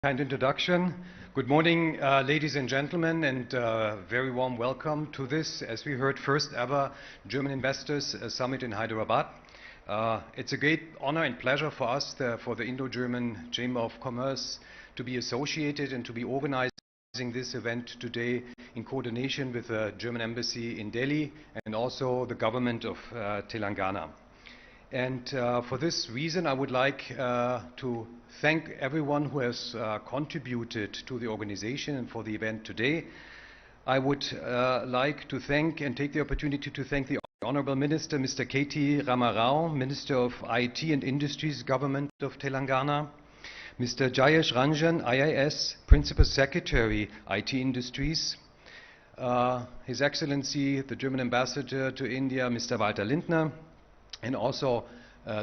Kind introduction. Good morning, ladies and gentlemen, and very warm welcome to this, as we heard, first ever German Investors Summit in Hyderabad. It's a great honor and pleasure for us, for the Indo-German Chamber of Commerce, to be associated and to be organizing this event today in coordination with the German Embassy in Delhi and also the government of Telangana. And for this reason, I would like to thank everyone who has contributed to the organization and for the event today. I would like to thank and take the opportunity to thank the Honorable Minister, Mr. KTR Ramarao, Minister of IT and Industries, Government of Telangana, Mr. Jayesh Ranjan, IIS, Principal Secretary, IT Industries, His Excellency, the German Ambassador to India, Mr. Walter Lindner, and also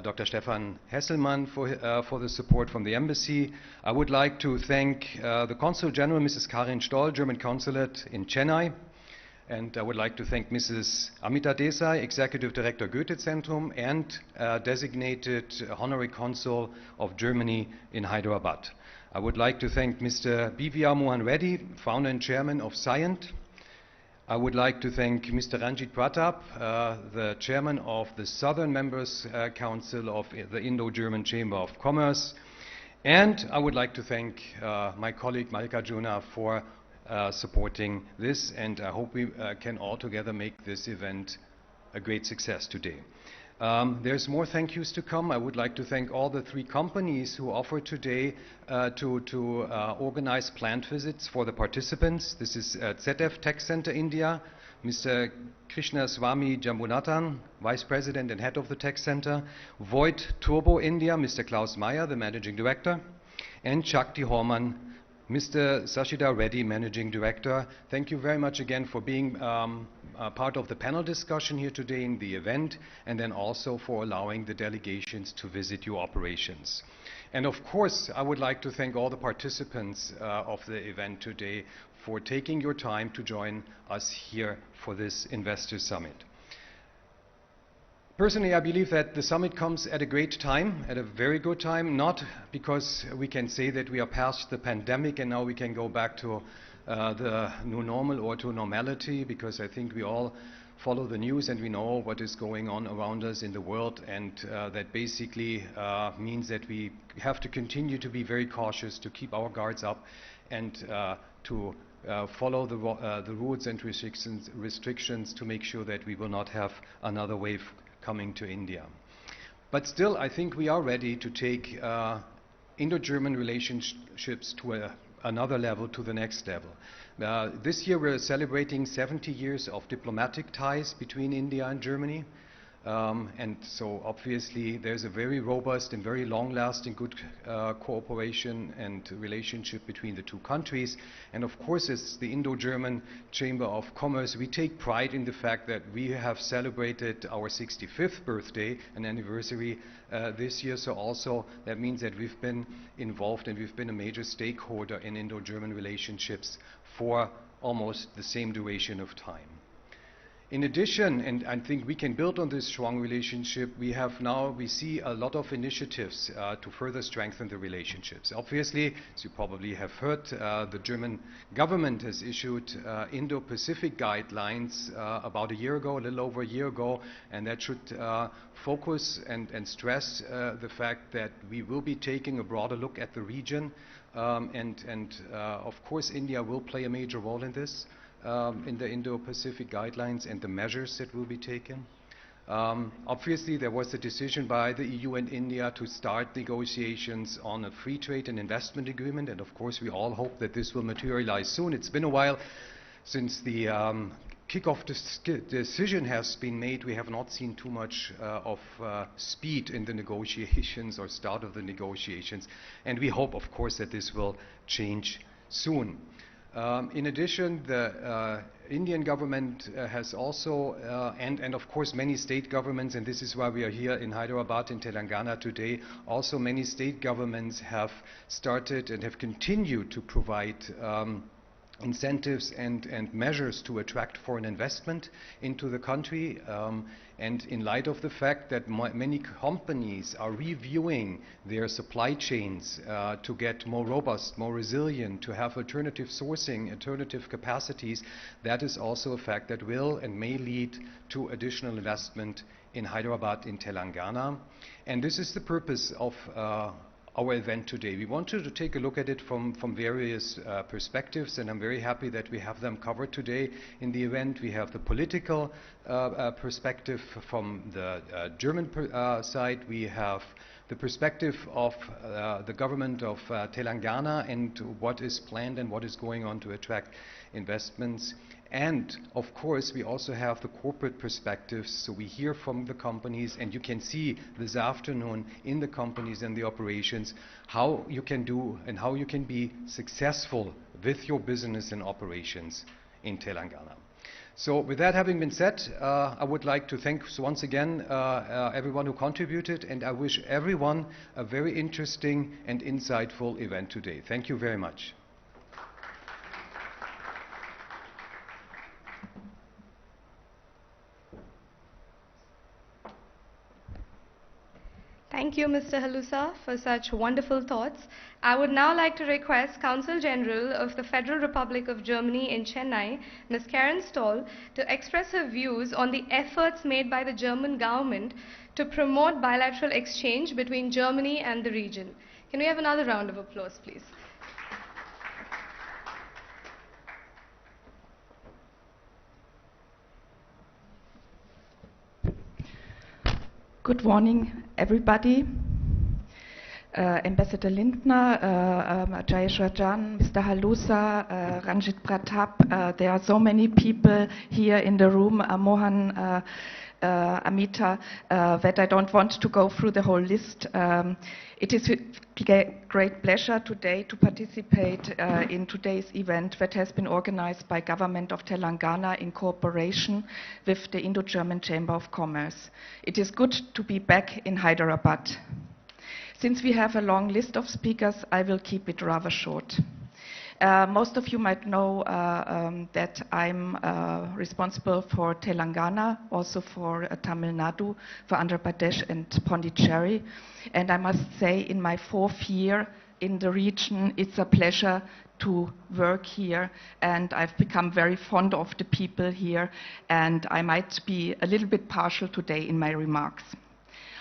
Dr. Stefan Hesselmann for the support from the embassy. I would like to thank the Consul General, Mrs. Karin Stoll, German Consulate in Chennai. And I would like to thank Mrs. Amita Desai, Executive Director Goethe-Zentrum and designated Honorary Consul of Germany in Hyderabad. I would like to thank Mr. B.V.R. Mohan Reddy, Founder and Chairman of Scient. I would like to thank Mr. Ranjit Pratap, the Chairman of the Southern Members Council of the Indo-German Chamber of Commerce. And I would like to thank my colleague Mallikarjuna for supporting this, and I hope we can all together make this event a great success today. There's more thank yous to come. I would like to thank all the three companies who offered today to organize plant visits for the participants. This is ZF Tech Center India, Mr. Krishna Swami Jambunathan, Vice President and Head of the Tech Center, Void Turbo India, Mr. Klaus Meyer, the Managing Director, and Shakti Horman, Mr. Sashida Reddy, Managing Director. Thank you very much again for being part of the panel discussion here today in the event, and then also for allowing the delegations to visit your operations. And of course, I would like to thank all the participants of the event today for taking your time to join us here for this Investor Summit. Personally, I believe that the summit comes at a great time, at a very good time, not because we can say that we are past the pandemic and now we can go back to the new normal or to normality, because I think we all follow the news and we know what is going on around us in the world, and that basically means that we have to continue to be very cautious, to keep our guards up, and to follow the rules and restrictions to make sure that we will not have another wave coming to India. But still, I think we are ready to take Indo-German relationships to another level, to the next level. This year we're celebrating 70 years of diplomatic ties between India and Germany. And so obviously there's a very robust and very long-lasting good cooperation and relationship between the two countries. And of course, as the Indo-German Chamber of Commerce, we take pride in the fact that we have celebrated our 65th birthday and anniversary this year. So also that means that we've been involved and we've been a major stakeholder in Indo-German relationships for almost the same duration of time. In addition, and I think we can build on this strong relationship, we see a lot of initiatives to further strengthen the relationships. Obviously, as you probably have heard, the German government has issued Indo-Pacific guidelines about a year ago, a little over a year ago, and that should focus and stress the fact that we will be taking a broader look at the region, and of course India will play a major role in this. In the Indo-Pacific guidelines and the measures that will be taken. Obviously, there was a decision by the EU and India to start negotiations on a free trade and investment agreement, and of course we all hope that this will materialize soon. It's been a while since the kickoff decision has been made. We have not seen too much of speed in the negotiations or start of the negotiations, and we hope, of course, that this will change soon. In addition, the Indian government has also, and of course many state governments, and this is why we are here in Hyderabad in Telangana today, also many state governments have started and have continued to provide incentives and measures to attract foreign investment into the country. And in light of the fact that many companies are reviewing their supply chains to get more robust, more resilient, to have alternative sourcing, alternative capacities, that is also a fact that will and may lead to additional investment in Hyderabad, in Telangana. And this is the purpose of our event today. We wanted to take a look at it from various perspectives, and I'm very happy that we have them covered today in the event. We have the political perspective from the German side. We have the perspective of the government of Telangana and what is planned and what is going on to attract investments. And of course, we also have the corporate perspectives, so we hear from the companies, and you can see this afternoon in the companies and the operations how you can do and how you can be successful with your business and operations in Telangana. So with that having been said, I would like to thank once again everyone who contributed, and I wish everyone a very interesting and insightful event today. Thank you very much. Thank you, Mr. Halusa, for such wonderful thoughts. I would now like to request Consul General of the Federal Republic of Germany in Chennai, Ms. Karen Stoll, to express her views on the efforts made by the German government to promote bilateral exchange between Germany and the region. Can we have another round of applause, please? Good morning, everybody. Ambassador Lindner, Jayesh Rajan, Mr. Halusa, Ranjit Pratap. There are so many people here in the room, Mohan, Amita, that I don't want to go through the whole list. It is with great pleasure today to participate in today's event that has been organized by Government of Telangana in cooperation with the Indo-German Chamber of Commerce. It is good to be back in Hyderabad. Since we have a long list of speakers, I will keep it rather short. Most of you might know that I'm responsible for Telangana, also for Tamil Nadu, for Andhra Pradesh and Pondicherry. And I must say, in my 4th year in the region, it's a pleasure to work here, and I've become very fond of the people here, and I might be a little bit partial today in my remarks.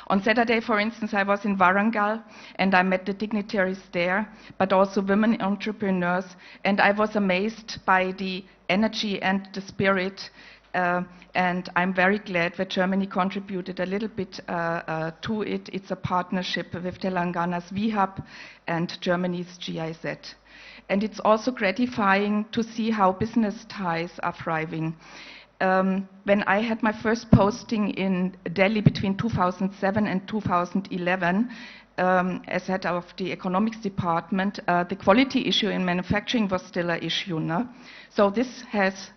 On Saturday, for instance, I was in Warangal and I met the dignitaries there, but also women entrepreneurs, and I was amazed by the energy and the spirit, and I'm very glad that Germany contributed a little bit to it. It's a partnership with Telangana's VHub and Germany's GIZ. And it's also gratifying to see how business ties are thriving. When I had my first posting in Delhi between 2007 and 2011, as head of the economics department, the quality issue in manufacturing was still an issue. No? So this has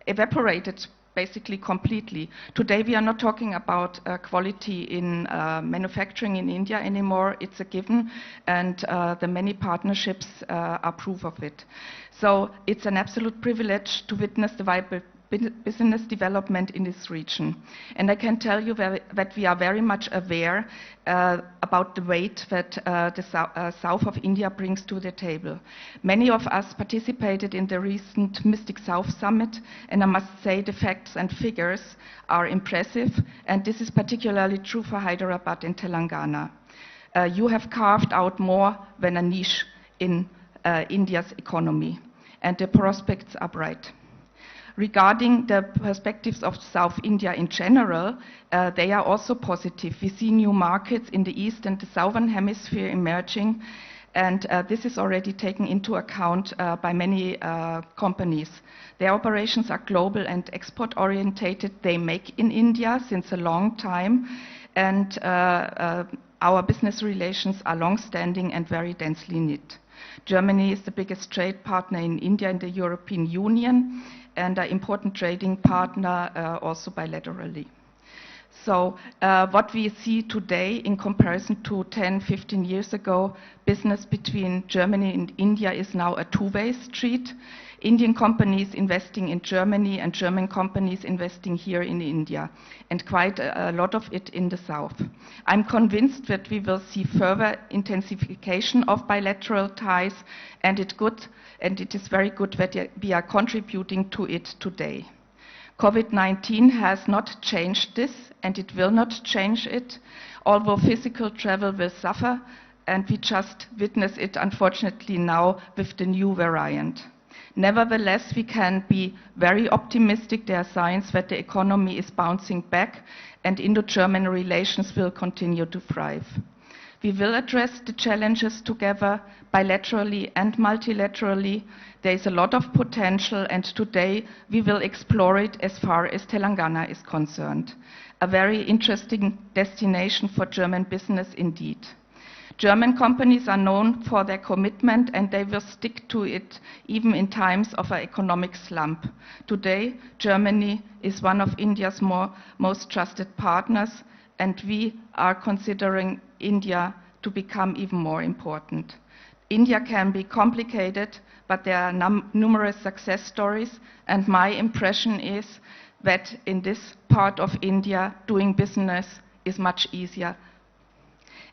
evaporated basically completely. Today we are not talking about quality in manufacturing in India anymore. It's a given, and the many partnerships are proof of it. So it's an absolute privilege to witness the vibrant business development in this region. And I can tell you that we are very much aware about the weight that the south of India brings to the table. Many of us participated in the recent Mystic South Summit, and I must say the facts and figures are impressive, and this is particularly true for Hyderabad and Telangana. You have carved out more than a niche in India's economy, and the prospects are bright. Regarding the perspectives of South India in general, they are also positive. We see new markets in the east and the southern hemisphere emerging, and this is already taken into account by many companies. Their operations are global and export-orientated. They make in India since a long time, and our business relations are long-standing and very densely knit. Germany is the biggest trade partner in India and the European Union, and an important trading partner also bilaterally. So what we see today in comparison to 10, 15 years ago, business between Germany and India is now a two-way street. Indian companies investing in Germany and German companies investing here in India, and quite a lot of it in the south. I'm convinced that we will see further intensification of bilateral ties, and it is very good that we are contributing to it today. COVID-19 has not changed this, and it will not change it, although physical travel will suffer, and we just witness it, unfortunately, now with the new variant. Nevertheless, we can be very optimistic. There are signs that the economy is bouncing back, and Indo-German relations will continue to thrive. We will address the challenges together, bilaterally and multilaterally. There is a lot of potential, and today we will explore it as far as Telangana is concerned. A very interesting destination for German business indeed. German companies are known for their commitment, and they will stick to it even in times of an economic slump. Today, Germany is one of India's most trusted partners, and we are considering India to become even more important. India can be complicated, but there are numerous success stories, and my impression is that in this part of India, doing business is much easier.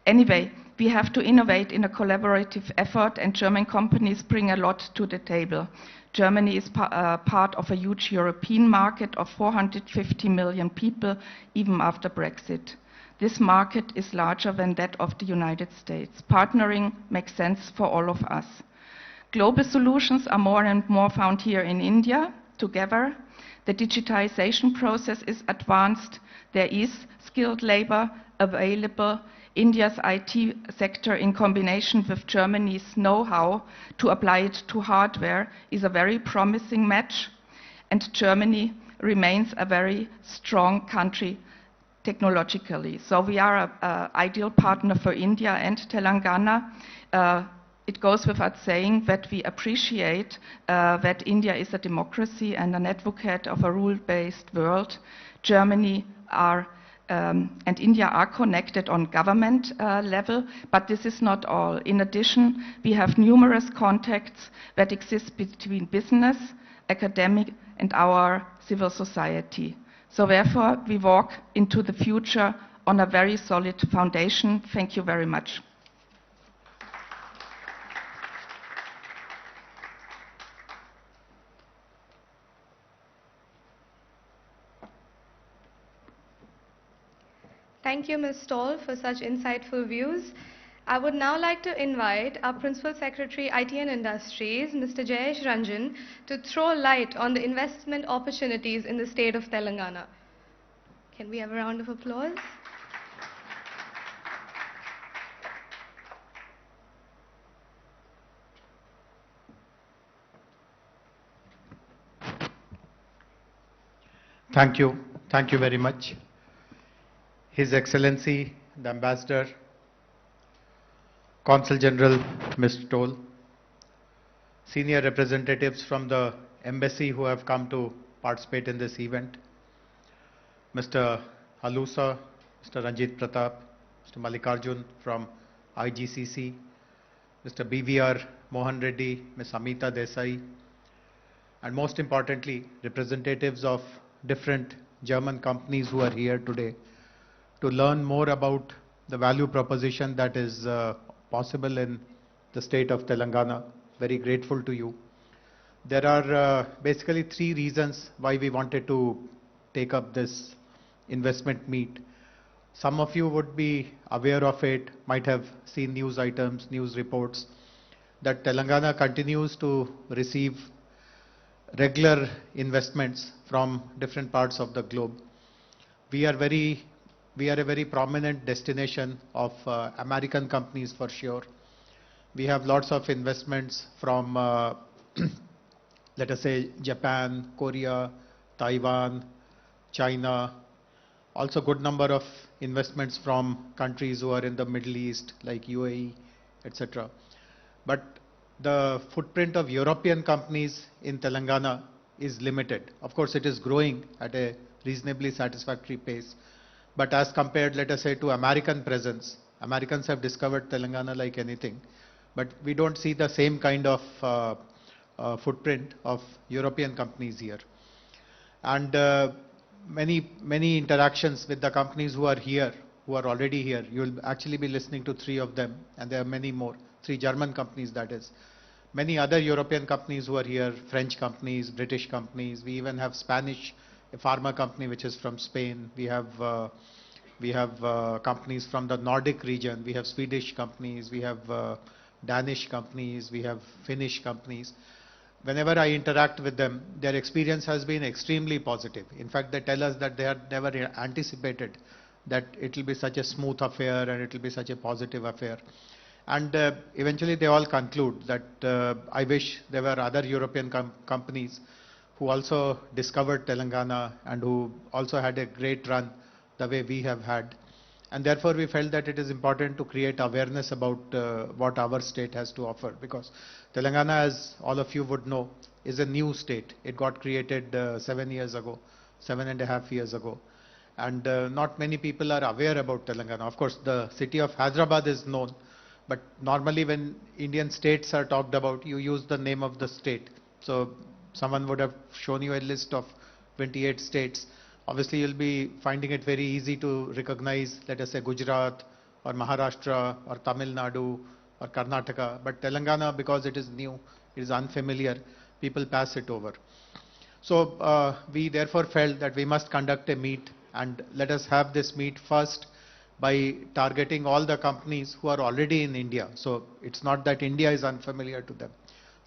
Anyway, we have to innovate in a collaborative effort, and German companies bring a lot to the table. Germany is part of a huge European market of 450 million people, even after Brexit. This market is larger than that of the United States. Partnering makes sense for all of us. Global solutions are more and more found here in India together. The digitization process is advanced. There is skilled labor available. India's IT sector, in combination with Germany's know-how to apply it to hardware, is a very promising match, and Germany remains a very strong country technologically. So we are an ideal partner for India and Telangana. It goes without saying that we appreciate that India is a democracy and an advocate of a rule-based world. Germany and India are connected on government level, but this is not all. In addition, we have numerous contacts that exist between business, academic, and our civil society. So therefore, we walk into the future on a very solid foundation. Thank you very much. Thank you, Ms. Stoll, for such insightful views. I would now like to invite our Principal Secretary, IT and Industries, Mr. Jayesh Ranjan, to throw light on the investment opportunities in the state of Telangana. Can we have a round of applause? Thank you. Thank you very much. His Excellency, the Ambassador, Consul General, Mr. Toll, senior representatives from the embassy who have come to participate in this event, Mr. Halusa, Mr. Ranjit Pratap, Mr. Mallikarjun from IGCC, Mr. BVR Mohan Reddy, Ms. Amita Desai, and most importantly, representatives of different German companies who are here today to learn more about the value proposition that is possible in the state of Telangana. Very grateful to you. There are basically three reasons why we wanted to take up this investment meet. Some of you would be aware of it, might have seen news items, news reports, that Telangana continues to receive regular investments from different parts of the globe. We are a very prominent destination of American companies for sure. We have lots of investments from, let us say, Japan, Korea, Taiwan, China. Also good number of investments from countries who are in the Middle East, like UAE, etc. But the footprint of European companies in Telangana is limited. Of course, it is growing at a reasonably satisfactory pace. But as compared, let us say, to American presence, Americans have discovered Telangana like anything, but we don't see the same kind of footprint of European companies here. And many interactions with the companies who are here, who are already here. You will actually be listening to 3 of them, and there are many more, 3 German companies, that is. Many other European companies who are here, French companies, British companies. We even have Spanish, a pharma company which is from Spain. We have companies from the Nordic region. We have Swedish companies. We have Danish companies. We have Finnish companies. Whenever I interact with them, their experience has been extremely positive. In fact, they tell us that they had never anticipated that it will be such a smooth affair and it will be such a positive affair. And eventually they all conclude that I wish there were other European companies who also discovered Telangana and who also had a great run the way we have had. And therefore we felt that it is important to create awareness about what our state has to offer, because Telangana, as all of you would know, is a new state. It got created 7 years ago, 7.5 years ago. And not many people are aware about Telangana. Of course, the city of Hyderabad is known, but normally when Indian states are talked about, you use the name of the state. So someone would have shown you a list of 28 states. Obviously, you'll be finding it very easy to recognize, let us say, Gujarat or Maharashtra or Tamil Nadu or Karnataka. But Telangana, because it is new, it is unfamiliar, people pass it over. So we therefore felt that we must conduct a meet, and let us have this meet first by targeting all the companies who are already in India. So it's not that India is unfamiliar to them.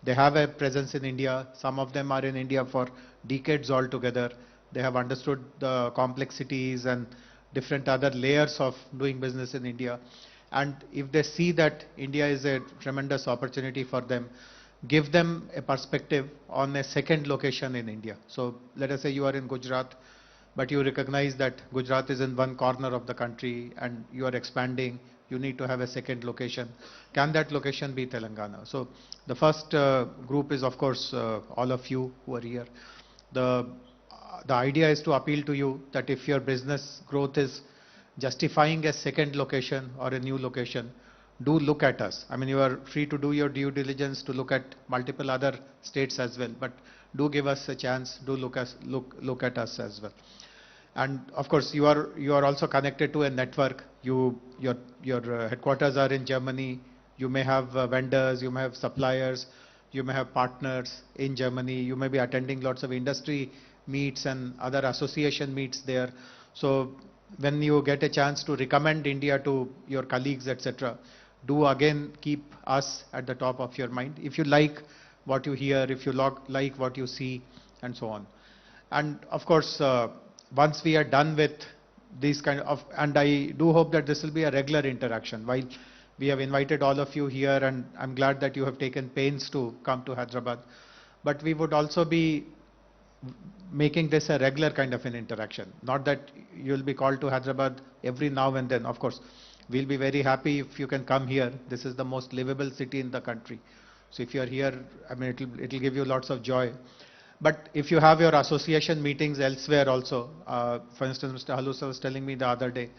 They have a presence in India. Some of them are in India for decades altogether. They have understood the complexities and different other layers of doing business in India. And if they see that India is a tremendous opportunity for them, give them a perspective on a second location in India. So let us say you are in Gujarat, but you recognize that Gujarat is in one corner of the country and you are expanding, you need to have a second location. Can that location be Telangana? So the first group is, of course, all of you who are here. The idea is to appeal to you that if your business growth is justifying a second location or a new location, do look at us. I mean, you are free to do your due diligence to look at multiple other states as well, but do give us a chance, do look at us as well. And of course, you are also connected to a network. Your headquarters are in Germany. You may have vendors, you may have suppliers, you may have partners in Germany. You may be attending lots of industry meets and other association meets there. So when you get a chance to recommend India to your colleagues, etc., do again keep us at the top of your mind. If you like what you hear, if you like what you see, and so on. And of course, once we are done with these kind of, and I do hope that this will be a regular interaction. While we have invited all of you here, and I'm glad that you have taken pains to come to Hyderabad, but we would also be making this a regular kind of an interaction. Not that you'll be called to Hyderabad every now and then. Of course, we'll be very happy if you can come here. This is the most livable city in the country. So if you are here, I mean, it'll give you lots of joy. But if you have your association meetings elsewhere also, for instance, Mr. Halusa was telling me the other day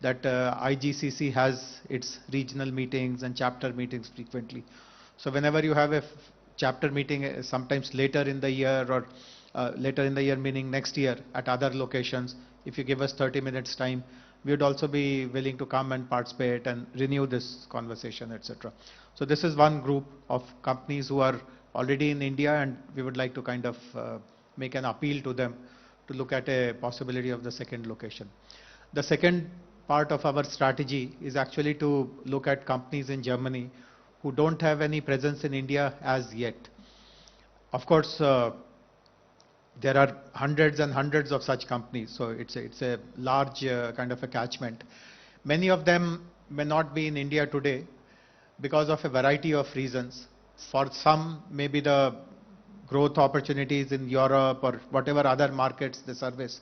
that IGCC has its regional meetings and chapter meetings frequently. So whenever you have a chapter meeting, sometimes later in the year, or later in the year meaning next year at other locations, if you give us 30 minutes time, we would also be willing to come and participate and renew this conversation, etc. So this is one group of companies who are already in India, and we would like to kind of make an appeal to them to look at a possibility of the second location. The second part of our strategy is actually to look at companies in Germany who don't have any presence in India as yet. Of course, there are hundreds and hundreds of such companies, so it's a large kind of a catchment. Many of them may not be in India today because of a variety of reasons. For some, maybe the growth opportunities in Europe or whatever other markets they service,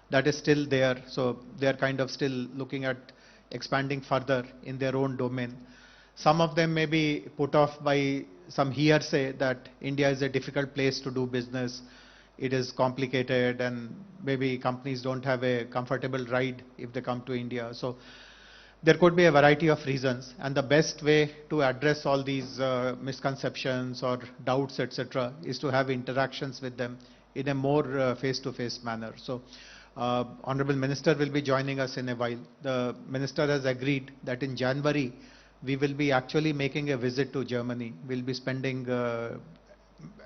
that is still there. So they are kind of still looking at expanding further in their own domain. Some of them may be put off by some hearsay that India is a difficult place to do business. it is complicated and maybe companies don't have a comfortable ride if they come to India. So there could be a variety of reasons, and the best way to address all these misconceptions or doubts, etc., is to have interactions with them in a more face-to-face manner. So, Honorable Minister will be joining us in a while. The Minister has agreed that in January we will be actually making a visit to Germany. We'll be spending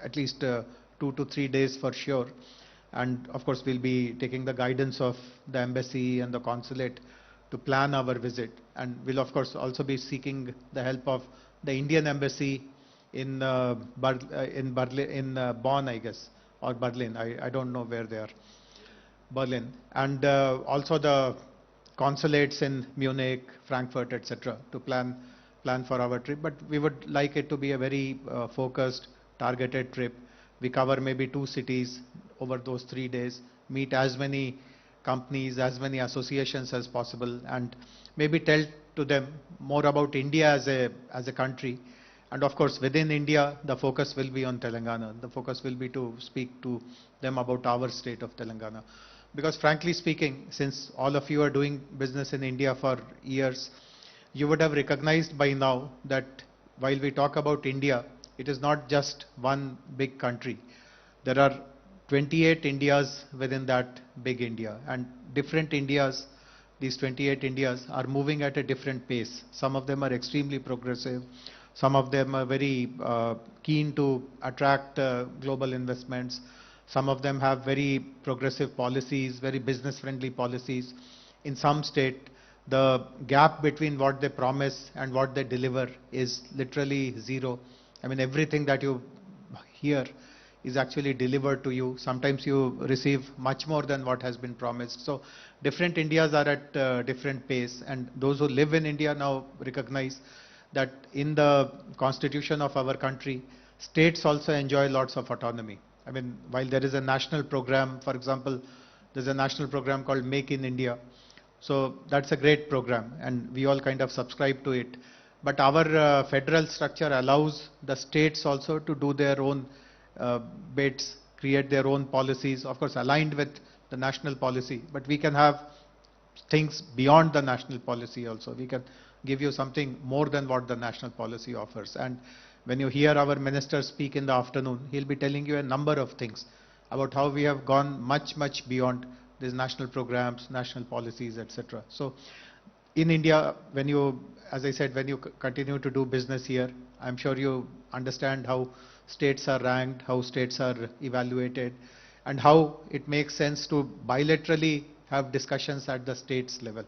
at least 2 to 3 days for sure, and of course we'll be taking the guidance of the embassy and the consulate to plan our visit, and we'll of course also be seeking the help of the Indian embassy in Bonn, I guess, or Berlin. I don't know where they are. Berlin, and also the consulates in Munich, Frankfurt, etc., to plan for our trip. But we would like it to be a very focused, targeted trip. We cover maybe 2 cities over those 3 days, meet as many companies, as many associations as possible, and maybe tell to them more about India as a country. And of course, within India, the focus will be on Telangana. The focus will be to speak to them about our state of Telangana. Because frankly speaking, since all of you are doing business in India for years, you would have recognized by now that while we talk about India, it is not just one big country. There are 28 Indias within that big India, and different Indias, these 28 Indias are moving at a different pace. Some of them are extremely progressive. Some of them are very keen to attract global investments. Some of them have very progressive policies, very business-friendly policies. In some state, the gap between what they promise and what they deliver is literally zero. I mean, everything that you hear is actually delivered to you. Sometimes you receive much more than what has been promised. So different Indias are at different pace, and those who live in India now recognize that in the constitution of our country, states also enjoy lots of autonomy. I mean, while there is a national program, for example, there's a national program called Make in India. So that's a great program, and we all kind of subscribe to it. But our federal structure allows the states also to do their own bits, create their own policies, of course aligned with the national policy. But we can have things beyond the national policy also. We can give you something more than what the national policy offers. And when you hear our minister speak in the afternoon, he'll be telling you a number of things about how we have gone much, much beyond these national programs, national policies, etc. So in India, when you, as I said, when you continue to do business here, I'm sure you understand how states are ranked, how states are evaluated, and how it makes sense to bilaterally have discussions at the states level.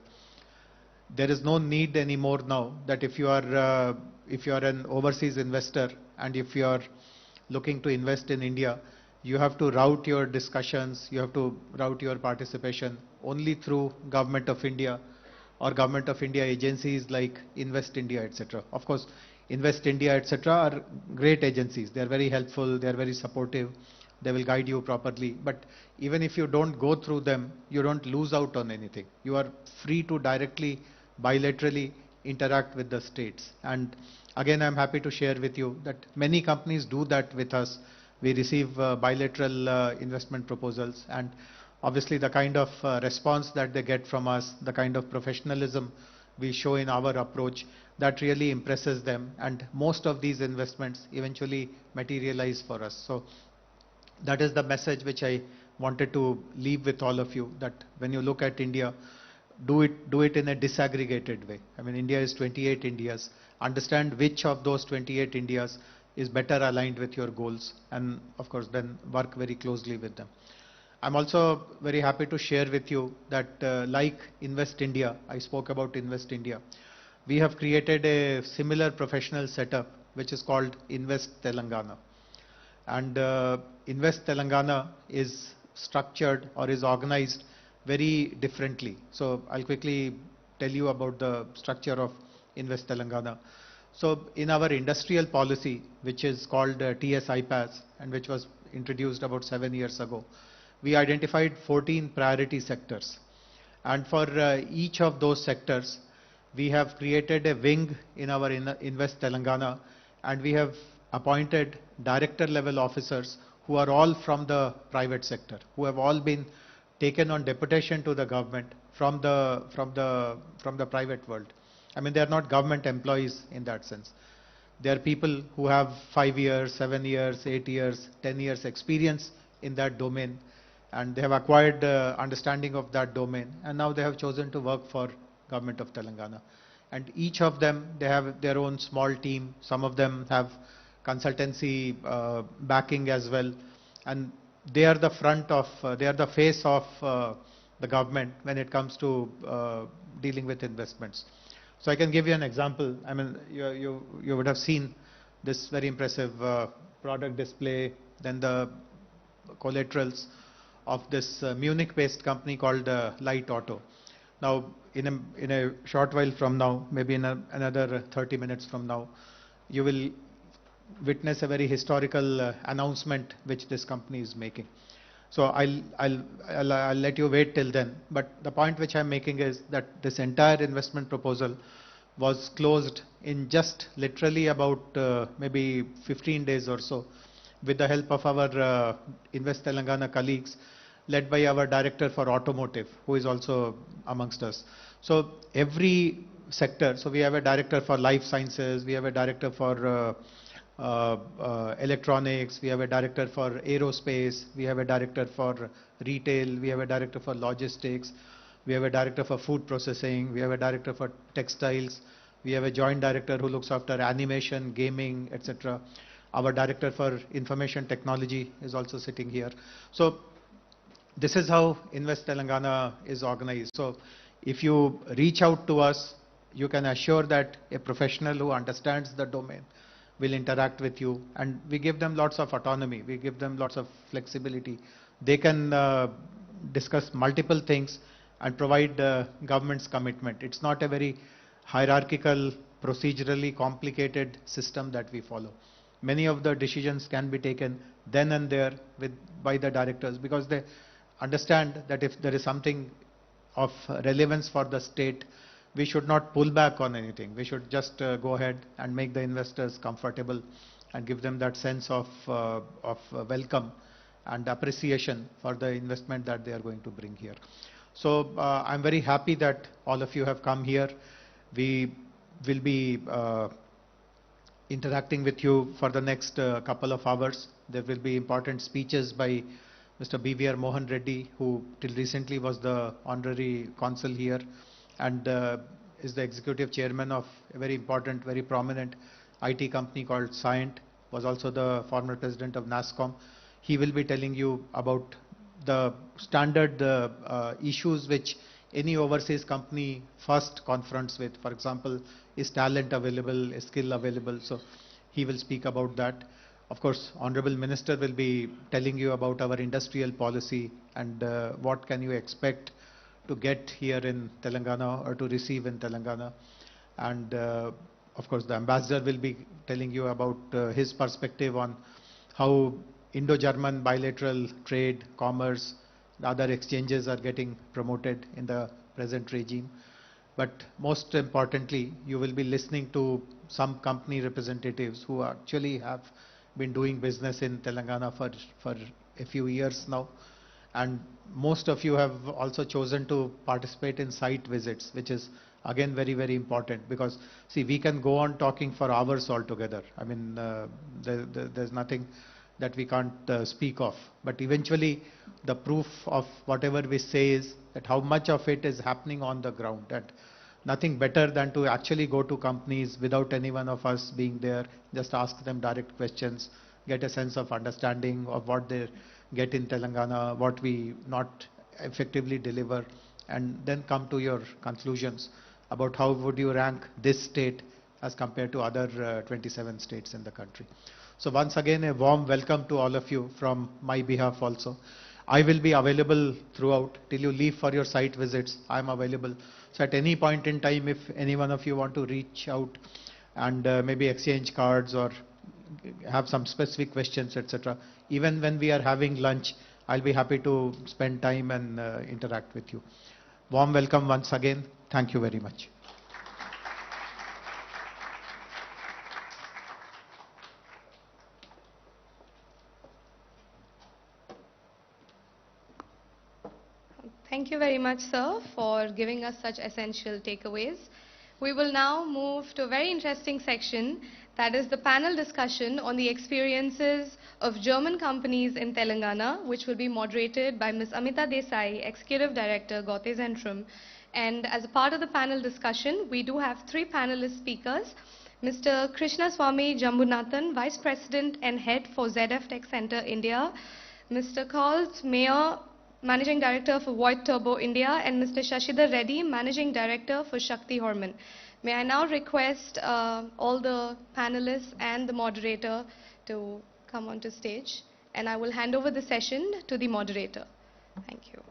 There is no need anymore now that if you are an overseas investor and if you are looking to invest in India, you have to route your discussions, you have to route your participation only through Government of India or Government of India agencies like Invest India, etc. Of course, Invest India, etc. are great agencies. They are very helpful, they are very supportive, they will guide you properly. But even if you don't go through them, you don't lose out on anything. You are free to directly, bilaterally interact with the states. And again, I'm happy to share with you that many companies do that with us. We receive bilateral investment proposals, and obviously the kind of response that they get from us, the kind of professionalism we show in our approach, that really impresses them, and most of these investments eventually materialize for us. So that is the message which I wanted to leave with all of you, that when you look at India, do it in a disaggregated way. I mean, India is 28 Indias. Understand which of those 28 Indias is better aligned with your goals, and of course then work very closely with them. I'm also very happy to share with you that like Invest India, I spoke about Invest India, we have created a similar professional setup which is called Invest Telangana. And Invest Telangana is structured or is organized very differently. So I'll quickly tell you about the structure of Invest Telangana. So in our industrial policy, which is called TS-IPAS and which was introduced about 7 years ago, we identified 14 priority sectors. And for each of those sectors, we have created a wing in our Invest Telangana, and we have appointed director level officers who are all from the private sector, who have all been taken on deputation to the government from the private world. I mean, they are not government employees in that sense. They are people who have 5 years, 7 years, 8 years, 10 years experience in that domain, and they have acquired understanding of that domain, and now they have chosen to work for government of Telangana. And each of them, they have their own small team. Some of them have consultancy backing as well, and they are the they are the face of the government when it comes to dealing with investments. So I can give you an example. I mean, you would have seen this very impressive product display, then the collaterals of this Munich-based company called Light Auto. Now, in a short while from now, maybe in another 30 minutes from now, you will witness a very historical announcement which this company is making. So I'll let you wait till then. But the point which I'm making is that this entire investment proposal was closed in just literally about maybe 15 days or so, with the help of our Invest Telangana colleagues, led by our director for automotive, who is also amongst us. So every sector, so we have a director for life sciences, we have a director for electronics, we have a director for aerospace, we have a director for retail, we have a director for logistics, we have a director for food processing, we have a director for textiles, we have a joint director who looks after animation, gaming, etc. Our director for information technology is also sitting here. So this is how Invest Telangana is organized. So if you reach out to us, you can assure that a professional who understands the domain will interact with you, and we give them lots of autonomy, we give them lots of flexibility. They can discuss multiple things and provide government's commitment. It's not a very hierarchical, procedurally complicated system that we follow. Many of the decisions can be taken then and there by the directors, because they understand that if there is something of relevance for the state, we should not pull back on anything. We should just go ahead and make the investors comfortable and give them that sense of welcome and appreciation for the investment that they are going to bring here. So I'm very happy that all of you have come here. We will be interacting with you for the next couple of hours. There will be important speeches by Mr. BVR Mohan Reddy, who till recently was the honorary consul here, and is the executive chairman of a very important, very prominent IT company called Cyient, was also the former president of NASSCOM. He will be telling you about the standard issues which any overseas company first confronts with. For example, is talent available, is skill available? So he will speak about that. Of course, Honorable Minister will be telling you about our industrial policy and what can you expect to get here in Telangana or to receive in Telangana. And of course, the ambassador will be telling you about his perspective on how Indo-German bilateral trade, commerce, other exchanges are getting promoted in the present regime. But most importantly, you will be listening to some company representatives who actually have been doing business in Telangana for a few years now. And most of you have also chosen to participate in site visits, which is again very, very important, because see, we can go on talking for hours altogether. I mean, there's nothing that we can't speak of. But eventually, the proof of whatever we say is that how much of it is happening on the ground. And nothing better than to actually go to companies without any one of us being there, just ask them direct questions, get a sense of understanding of what they get in Telangana, what we not effectively deliver, and then come to your conclusions about how would you rank this state as compared to other 27 states in the country. So once again, a warm welcome to all of you from my behalf also. I will be available throughout till you leave for your site visits. I am available. So at any point in time, if any one of you want to reach out and maybe exchange cards or have some specific questions, etc., even when we are having lunch, I'll be happy to spend time and interact with you. Warm welcome once again. Thank you very much. Thank you very much, sir, for giving us such essential takeaways. We will now move to a very interesting section, that is the panel discussion on the experiences of German companies in Telangana, which will be moderated by Ms. Amita Desai, Executive Director, Gaute Zentrum. And as a part of the panel discussion, we do have three panelist speakers. Mr. Krishna Swami Jambunathan, Vice President and Head for ZF Tech Center, India. Mr. Carl Mayer, Managing Director for Void Turbo India, and Mr. Shashidhar Reddy, Managing Director for Shakti Horman. May I now request all the panelists and the moderator to come onto stage, and I will hand over the session to the moderator. Thank you.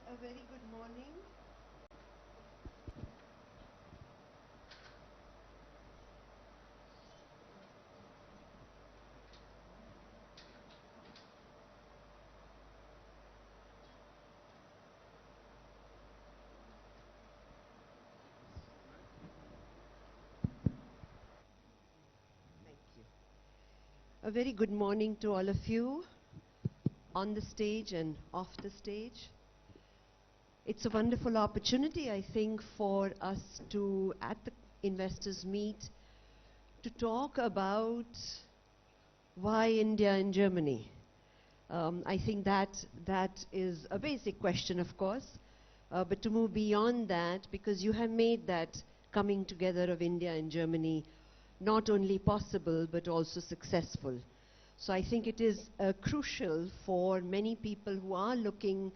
A very good morning. Thank you. A very good morning to all of you on the stage and off the stage. It's a wonderful opportunity, I think, for us to, at the investors meet, to talk about why India and Germany. I think that is a basic question, of course, but to move beyond that, because you have made that coming together of India and Germany not only possible, but also successful. So I think it is crucial for many people who are looking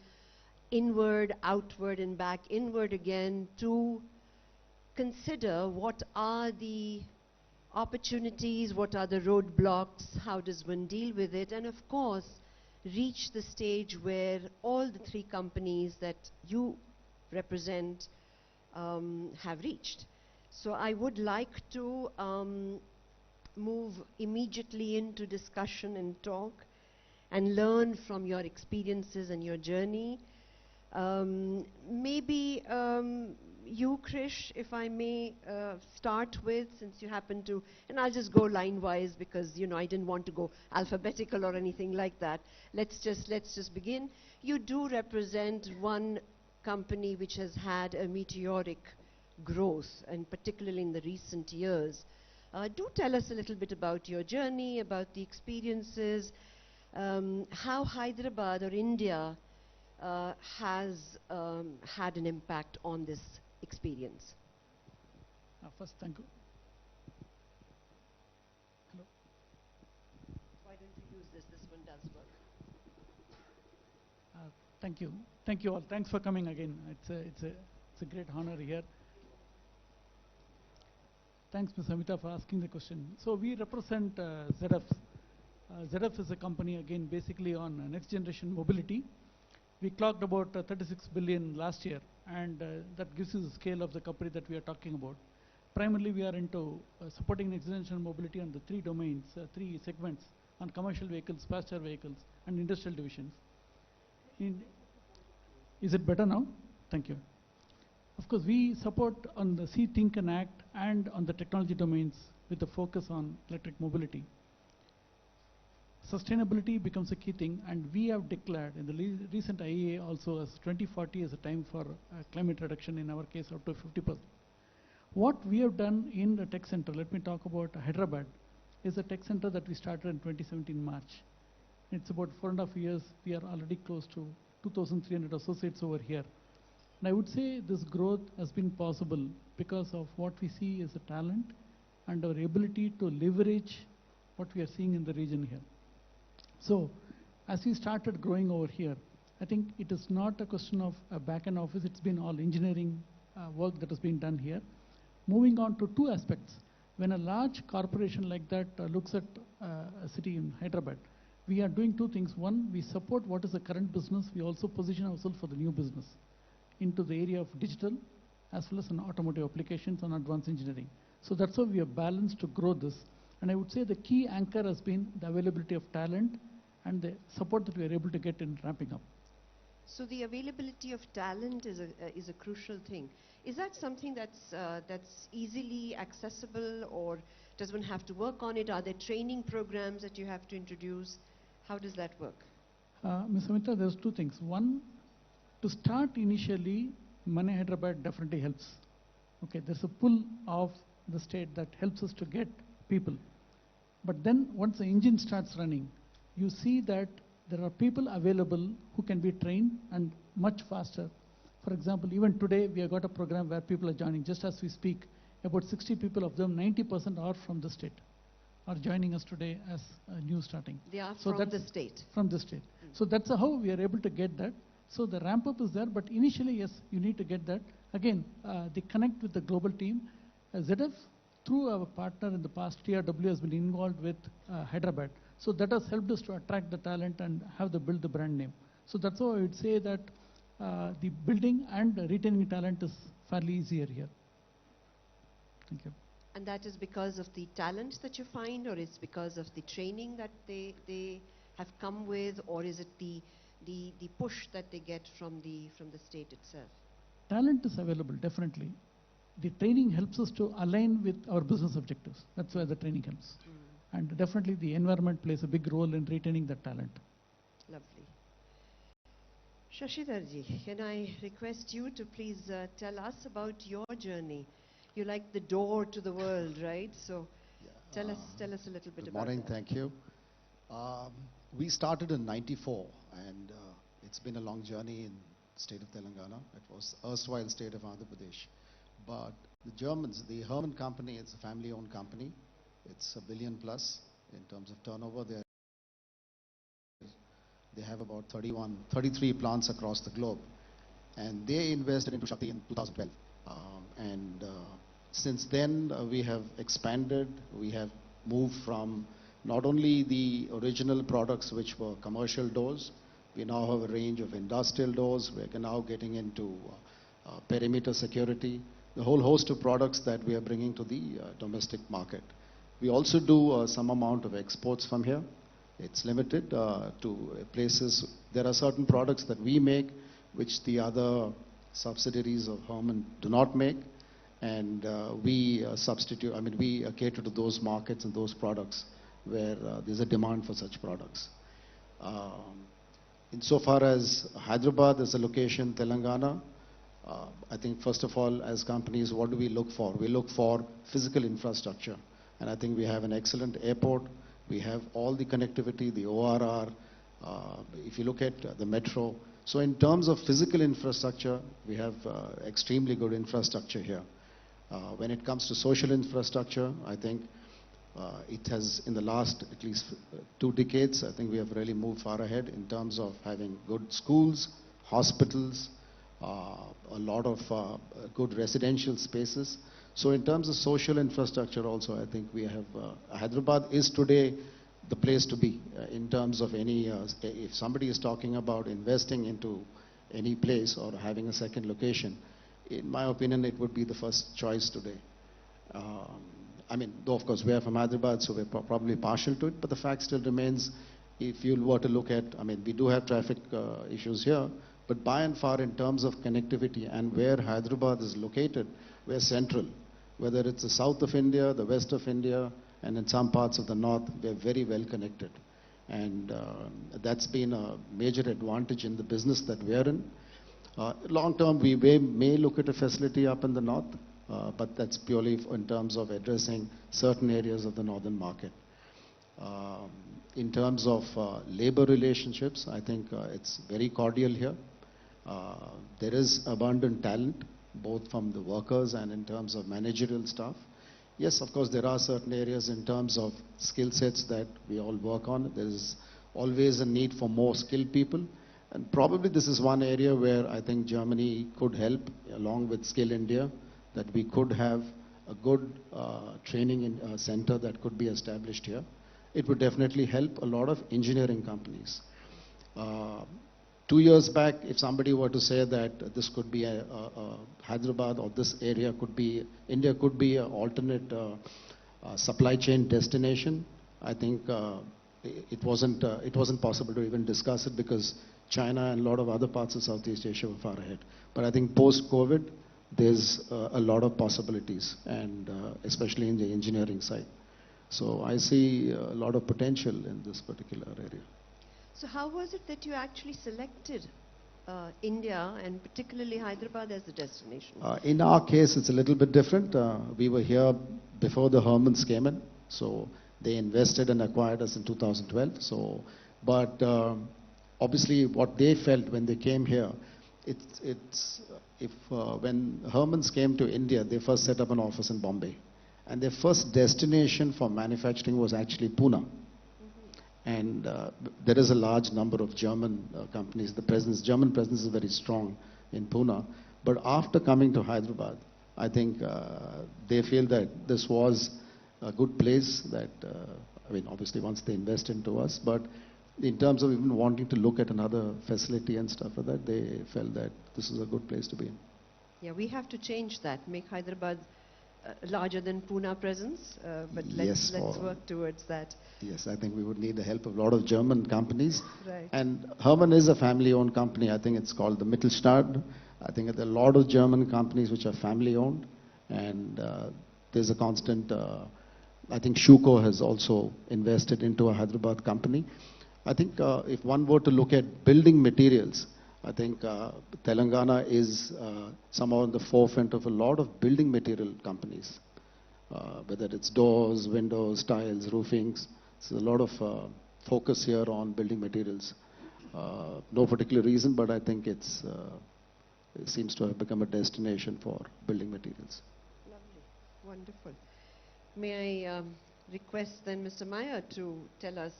inward, outward, and back inward again to consider what are the opportunities, what are the roadblocks, how does one deal with it, and of course reach the stage where all the three companies that you represent have reached. So I would like to move immediately into discussion and talk and learn from your experiences and your journey. Maybe you, Krish, if I may start with, since you happen to, and I'll just go line-wise because, you know, I didn't want to go alphabetical or anything like that. Let's just begin. You do represent one company which has had a meteoric growth, and particularly in the recent years. Do tell us a little bit about your journey, about the experiences, how Hyderabad or India has had an impact on this experience. First, thank you. Hello. Why don't you use this? This one does work. Thank you. Thank you all. Thanks for coming again. It's a great honor here. Thanks, Ms. Amita, for asking the question. So we represent ZF. ZF is a company, again, basically on next generation mobility. We clocked about 36 billion last year, and that gives you the scale of the company that we are talking about. Primarily, we are into supporting next generation mobility on the three domains, three segments, on commercial vehicles, passenger vehicles, and industrial divisions. Is it better now? Thank you. Of course, we support on the See, Think and Act and on the technology domains with a focus on electric mobility. Sustainability becomes a key thing, and we have declared in the recent IEA also as 2040 as a time for climate reduction, in our case up to 50%. What we have done in the tech center, let me talk about Hyderabad, is a tech center that we started in 2017 March. It's about 4.5 years. We are already close to 2,300 associates over here. And I would say this growth has been possible because of what we see as a talent and our ability to leverage what we are seeing in the region here. So as we started growing over here, I think it is not a question of a back-end office, it's been all engineering work that has been done here. Moving on to two aspects. When a large corporation like that looks at a city in Hyderabad, we are doing two things. One, we support what is the current business. We also position ourselves for the new business into the area of digital as well as in automotive applications and advanced engineering. So that's how we have balanced to grow this. And I would say the key anchor has been the availability of talent and the support that we are able to get in ramping up. So the availability of talent is a crucial thing. Is that something that's easily accessible, or does one have to work on it? Are there training programs that you have to introduce? How does that work? Ms. Amita, there's two things. One, to start initially, Money Hyderabad definitely helps. Okay, there's a pull of the state that helps us to get people. But then once the engine starts running, you see that there are people available who can be trained and much faster. For example, even today we have got a program where people are joining. Just as we speak, about 60 people of them, 90% are from the state, are joining us today as a new starting. They are so from the state. From the state. So that's how we are able to get that. So the ramp up is there, but initially, yes, you need to get that. Again, the connect with the global team. ZF, through our partner in the past, TRW has been involved with Hyderabad. So that has helped us to attract the talent and have the build the brand name. So that's how I would say that the building and retaining talent is fairly easier here. Thank you. And that is because of the talent that you find, or it's because of the training that they have come with, or is it the push that they get from the state itself? Talent is available, definitely. The training helps us to align with our business objectives. That's why the training helps. And definitely the environment plays a big role in retaining that talent. Lovely. Shashidharji, can I request you to please tell us about your journey? You like the door to the world, right? So tell us a little bit about that. Good morning, thank you. We started in '94, and it's been a long journey in the state of Telangana. It was erstwhile state of Andhra Pradesh. But the Germans, the Herman company, it's a family-owned company. It's $1 billion plus in terms of turnover. They have about 33 plants across the globe. And they invested into Shakti in 2012. Since then, we have expanded. We have moved from not only the original products, which were commercial doors. We now have a range of industrial doors. We're now getting into perimeter security, the whole host of products that we are bringing to the domestic market. We also do some amount of exports from here. It's limited to places. There are certain products that we make, which the other subsidiaries of Herman do not make. And we substitute, we cater to those markets and those products where there's a demand for such products. Insofar as Hyderabad as a location, Telangana, I think first of all, as companies, what do we look for? We look for physical infrastructure. And I think we have an excellent airport. We have all the connectivity, the ORR. If you look at the metro. So in terms of physical infrastructure, we have extremely good infrastructure here. When it comes to social infrastructure, I think it has, in the last at least 2 decades, I think we have really moved far ahead in terms of having good schools, hospitals, a lot of good residential spaces. So in terms of social infrastructure also, I think we have, Hyderabad is today the place to be in terms of any, if somebody is talking about investing into any place or having a second location, in my opinion, it would be the first choice today. Though of course we are from Hyderabad, so we're probably partial to it, but the fact still remains, if you were to look at, we do have traffic issues here, but by and far in terms of connectivity and where Hyderabad is located, we're central. Whether it's the south of India, the west of India, and in some parts of the north, we're very well connected. And that's been a major advantage in the business that we're in. Long term, we may look at a facility up in the north, but that's purely in terms of addressing certain areas of the northern market. In terms of labor relationships, I think it's very cordial here. There is abundant talent, both from the workers and in terms of managerial staff. Yes, of course, there are certain areas in terms of skill sets that we all work on. There is always a need for more skilled people. And probably this is one area where I think Germany could help, along with Skill India, that we could have a good center that could be established here. It would definitely help a lot of engineering companies. 2 years back, if somebody were to say that this could be a Hyderabad, or this area could be, India could be an alternate supply chain destination, I think it wasn't possible to even discuss it, because China and a lot of other parts of Southeast Asia were far ahead. But I think post-COVID, there's a lot of possibilities, and especially in the engineering side. So I see a lot of potential in this particular area. So how was it that you actually selected India, and particularly Hyderabad, as a destination? In our case, it's a little bit different. We were here before the Hermans came in, so they invested and acquired us in 2012. So, but obviously, what they felt when they came here, when Hermans came to India, they first set up an office in Bombay, and their first destination for manufacturing was actually Pune. And there is a large number of German companies. The German presence is very strong in Pune. But after coming to Hyderabad, I think they feel that this was a good place that, I mean, obviously once they invest into us, but in terms of even wanting to look at another facility and stuff like that, they felt that this is a good place to be in. Yeah, we have to change that, make Hyderabad larger than Pune presence, but let's work towards that. Yes, I think we would need the help of a lot of German companies. Right. And Hermann is a family-owned company. I think it's called the Mittelstand. I think there are a lot of German companies which are family-owned, and there's a constant, I think Schuko has also invested into a Hyderabad company. I think if one were to look at building materials, I think Telangana is somehow in the forefront of a lot of building material companies, whether it's doors, windows, tiles, roofings. So a lot of focus here on building materials. No particular reason, but I think it seems to have become a destination for building materials. Lovely, wonderful. May I request then Mr. Meyer to tell us,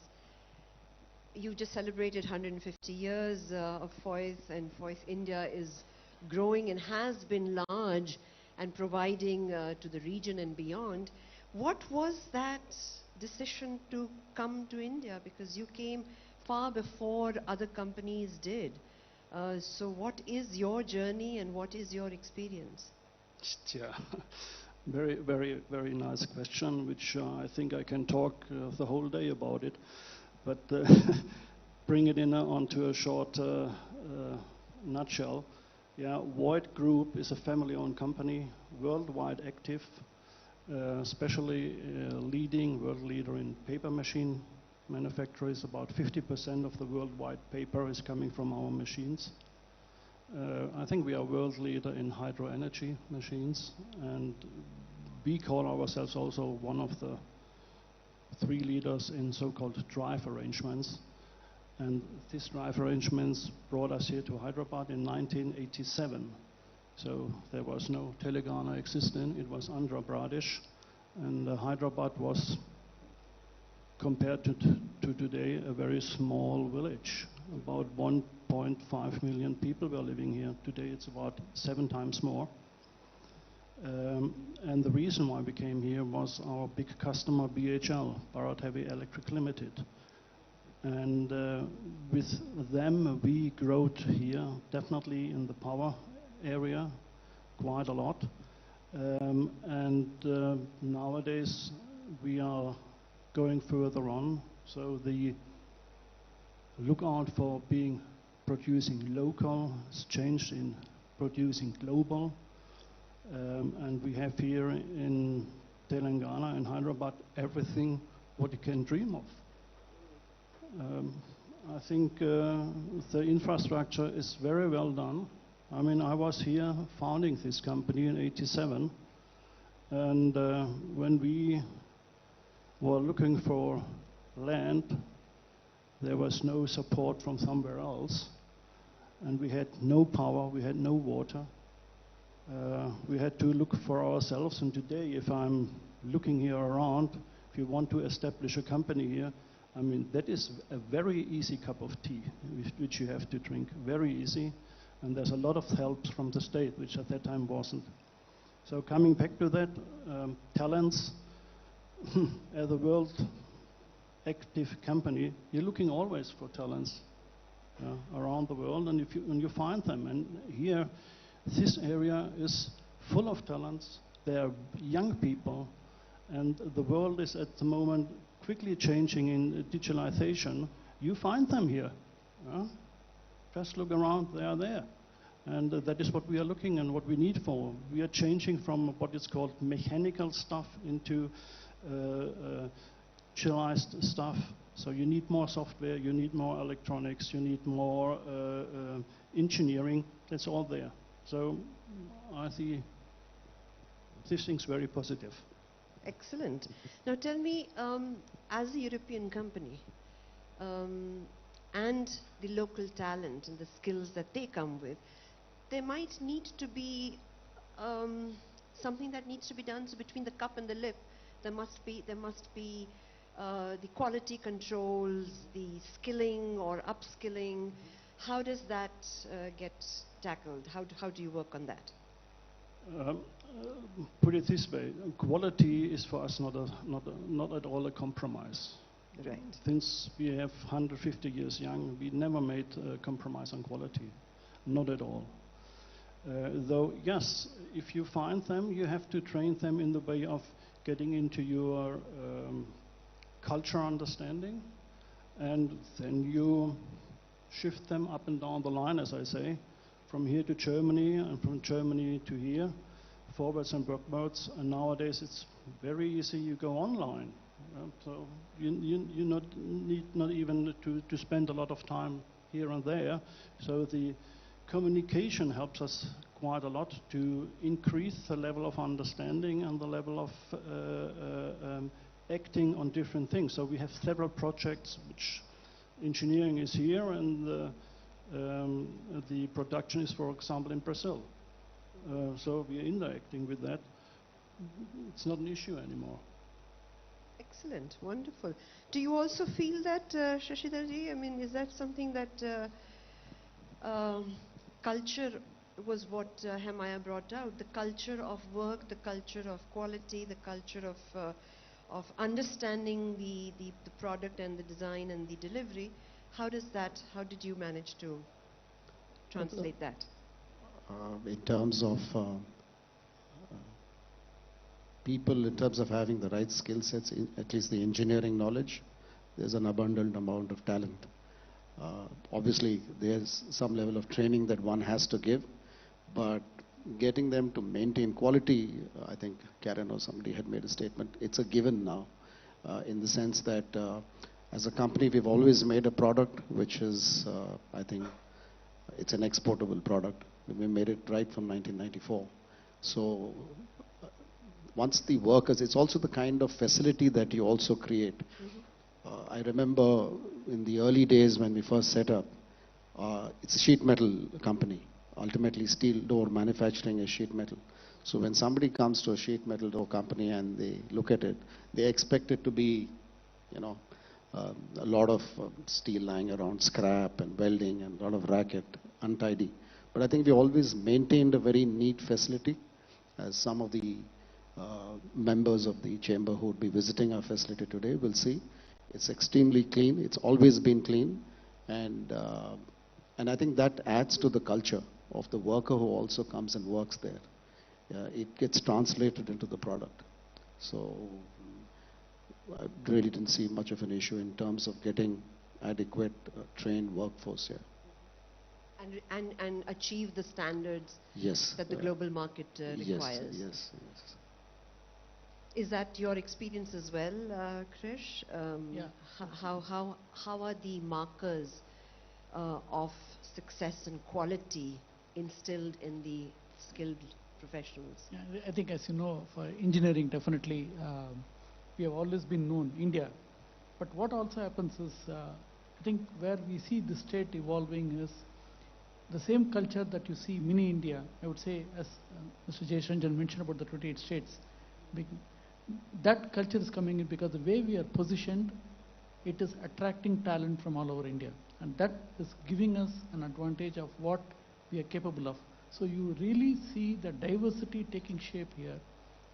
you just celebrated 150 years of Foyth, and Foyth India is growing and has been large and providing to the region and beyond. What was that decision to come to India? Because you came far before other companies did. So what is your journey and what is your experience? Yeah, very, very, very nice question, which I think I can talk the whole day about it. But bring it in onto a short nutshell. Yeah, Voigt Group is a family-owned company, worldwide active, especially leading world leader in paper machine manufacturers. About 50% of the worldwide paper is coming from our machines. I think we are world leader in hydro energy machines, and we call ourselves also one of the 3 leaders in so-called drive arrangements. And these drive arrangements brought us here to Hyderabad in 1987. So there was no Telangana existing, it was Andhra Pradesh. And Hyderabad was, compared to today, a very small village. About 1.5 million people were living here. Today it's about 7 times more. And the reason why we came here was our big customer, BHARAT Heavy Electric Limited. And with them, we grew here, definitely in the power area, quite a lot. Nowadays, we are going further on. So the lookout for producing local has changed in producing global. And we have here in Telangana and Hyderabad everything what you can dream of. I think the infrastructure is very well done. I mean, I was here founding this company in '87, and when we were looking for land, there was no support from somewhere else, and we had no power, we had no water. We had to look for ourselves, and today, if I'm looking here around, if you want to establish a company here, I mean, that is a very easy cup of tea, which you have to drink, very easy. And there's a lot of help from the state, which at that time wasn't. So coming back to that, talents, as a world active company, you're looking always for talents around the world, and you find them. And here, this area is full of talents. There are young people, and the world is at the moment quickly changing in digitalization. You find them here. Just look around, they are there. And that is what we are looking and what we need for. We are changing from what is called mechanical stuff into digitalized stuff. So you need more software, you need more electronics, you need more engineering. That's all there. So I see these things very positive. Excellent. Now tell me, as a European company, and the local talent and the skills that they come with, there might need to be something that needs to be done. So between the cup and the lip, there must be the quality controls, the skilling or upskilling. How does that get tackled? How do you work on that? Put it this way: quality is for us not at all a compromise. Right. Since we have 150 years young, we never made a compromise on quality, not at all. Though, yes, if you find them, you have to train them in the way of getting into your culture understanding, and then you shift them up and down the line, as I say, from here to Germany and from Germany to here, forwards and backwards. And nowadays it's very easy. You go online, so you need not even to spend a lot of time here and there. So the communication helps us quite a lot to increase the level of understanding and the level of acting on different things. So we have several projects which engineering is here, and the production is, for example, in Brazil. So we are interacting with that. It's not an issue anymore. Excellent, wonderful. Do you also feel that, Shashidarji? I mean, is that something that culture was what Hemaya brought out? The culture of work, the culture of quality, the culture of understanding the product and the design and the delivery. How did you manage to translate that? In terms of people, in terms of having the right skill sets, at least the engineering knowledge, there's an abundant amount of talent. Obviously, there's some level of training that one has to give, but getting them to maintain quality, I think Karen or somebody had made a statement, it's a given now, in the sense that as a company, we've always made a product which is, I think, it's an exportable product. We made it right from 1994. So once the workers, it's also the kind of facility that you also create. I remember in the early days when we first set up, it's a sheet metal company. Ultimately, steel door manufacturing is sheet metal. So when somebody comes to a sheet metal door company and they look at it, they expect it to be, a lot of steel lying around, scrap and welding and a lot of racket, untidy. But I think we always maintained a very neat facility. As some of the members of the chamber who would be visiting our facility today will see, it's extremely clean. It's always been clean, and I think that adds to the culture of the worker who also comes and works there. It gets translated into the product. So I really didn't see much of an issue in terms of getting adequate trained workforce here. And achieve the standards Yes, that the global market requires. Yes. Is that your experience as well, Krish? Yeah. How are the markers of success and quality instilled in the skilled professionals? Yeah, I think, as you know, for engineering, definitely, we have always been known, India. But what also happens is, I think where we see the state evolving is the same culture that you see mini India. I would say, as Mr. Jayashanjan mentioned about the 28 states, that culture is coming in because the way we are positioned it is attracting talent from all over India. And that is giving us an advantage of what we are capable of. So you really see the diversity taking shape here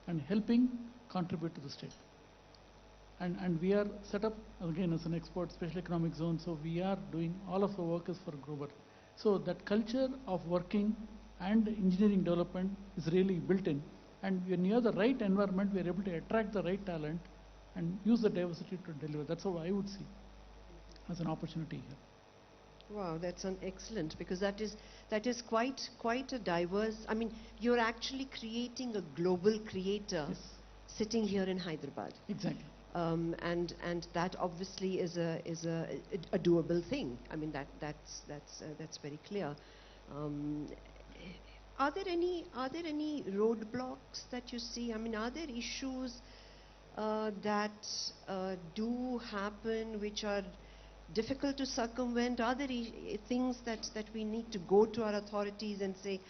and helping contribute to the state. And we are set up again as an export special economic zone, so we are doing all of the work is for Grover. So that culture of working and engineering development is really built in. And when you have the right environment, we are able to attract the right talent and use the diversity to deliver. That's how I would see as an opportunity here. Wow, that's an excellent, because that is quite a diverse. I mean, you're actually creating a global creator Yes. sitting here in Hyderabad. Exactly. And that obviously is a doable thing. I mean, that's very clear. Are there any roadblocks that you see? I mean, are there issues that do happen which are difficult to circumvent? Are there things that we need to go to our authorities and say,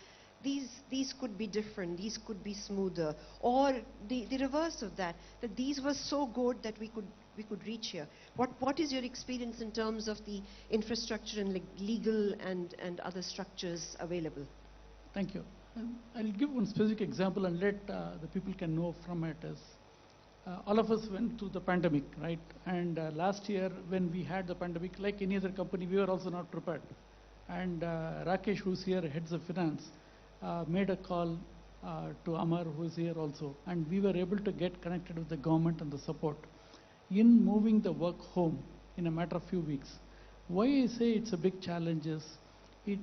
these could be different, these could be smoother, or the reverse of that these were so good that we could reach here? What is your experience in terms of the infrastructure and legal and other structures available? Thank you. I'll give one specific example and let the people can know from it. Is all of us went through the pandemic, right? And last year when we had the pandemic, like any other company, we were also not prepared. And Rakesh, who's here, heads of finance, made a call to Amar, who is here also, and we were able to get connected with the government and the support in moving the work home in a matter of few weeks. Why I say it's a big challenge is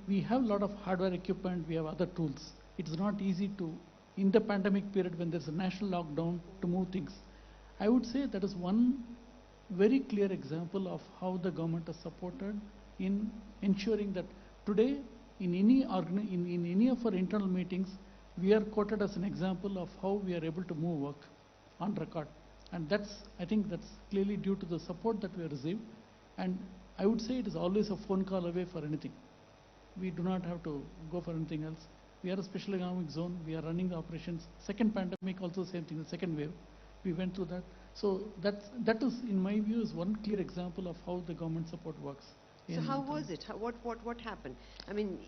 we have a lot of hardware equipment, we have other tools. It's not easy to, in the pandemic period when there's a national lockdown, to move things. I would say that is one very clear example of how the government has supported in ensuring that today in any in any of our internal meetings, we are quoted as an example of how we are able to move work on record. And I think that's clearly due to the support that we have received. And I would say it is always a phone call away for anything. We do not have to go for anything else. We are a special economic zone. We are running the operations. Second pandemic also same thing, the second wave. We went through that. So that is, in my view, is one clear example of how the government support works. So how was it? What happened? I mean,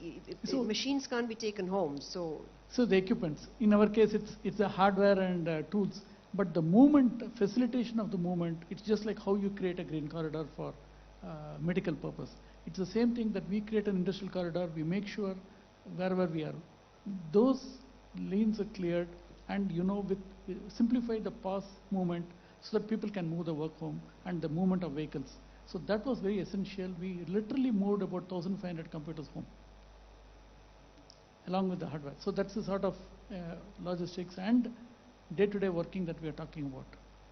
machines can't be taken home, so... So the equipments. In our case, it's the hardware and tools. But the movement, facilitation of the movement, it's just like how you create a green corridor for medical purpose. It's the same thing that we create an industrial corridor. We make sure wherever we are, those lanes are cleared, and we simplify the pass movement so that people can move the work home and the movement of vehicles. So that was very essential. We literally moved about 1,500 computers home, along with the hardware. So that's the sort of logistics and day-to-day working that we are talking about,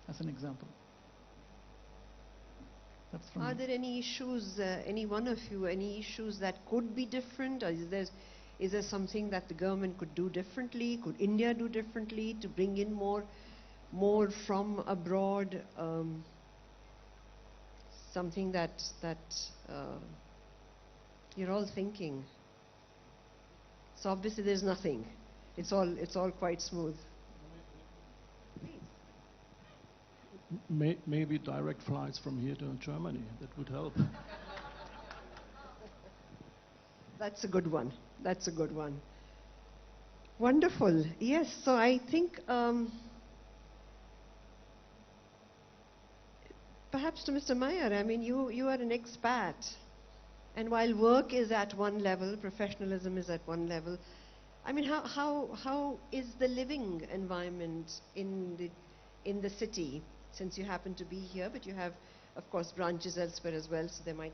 as an example. That's from Are me. there any issues, any one of you, any issues that could be different? Or is there something that the government could do differently? Could India do differently to bring in more from abroad? Something that you're all thinking. So obviously there's nothing. It's all quite smooth. Maybe direct flights from here to Germany, that would help. That's a good one. That's a good one. Wonderful. Yes, so I think perhaps to Mr. Meyer, I mean, you are an expat. And while work is at one level, professionalism is at one level, I mean, how is the living environment in the city? Since you happen to be here, but you have, of course, branches elsewhere as well, so there might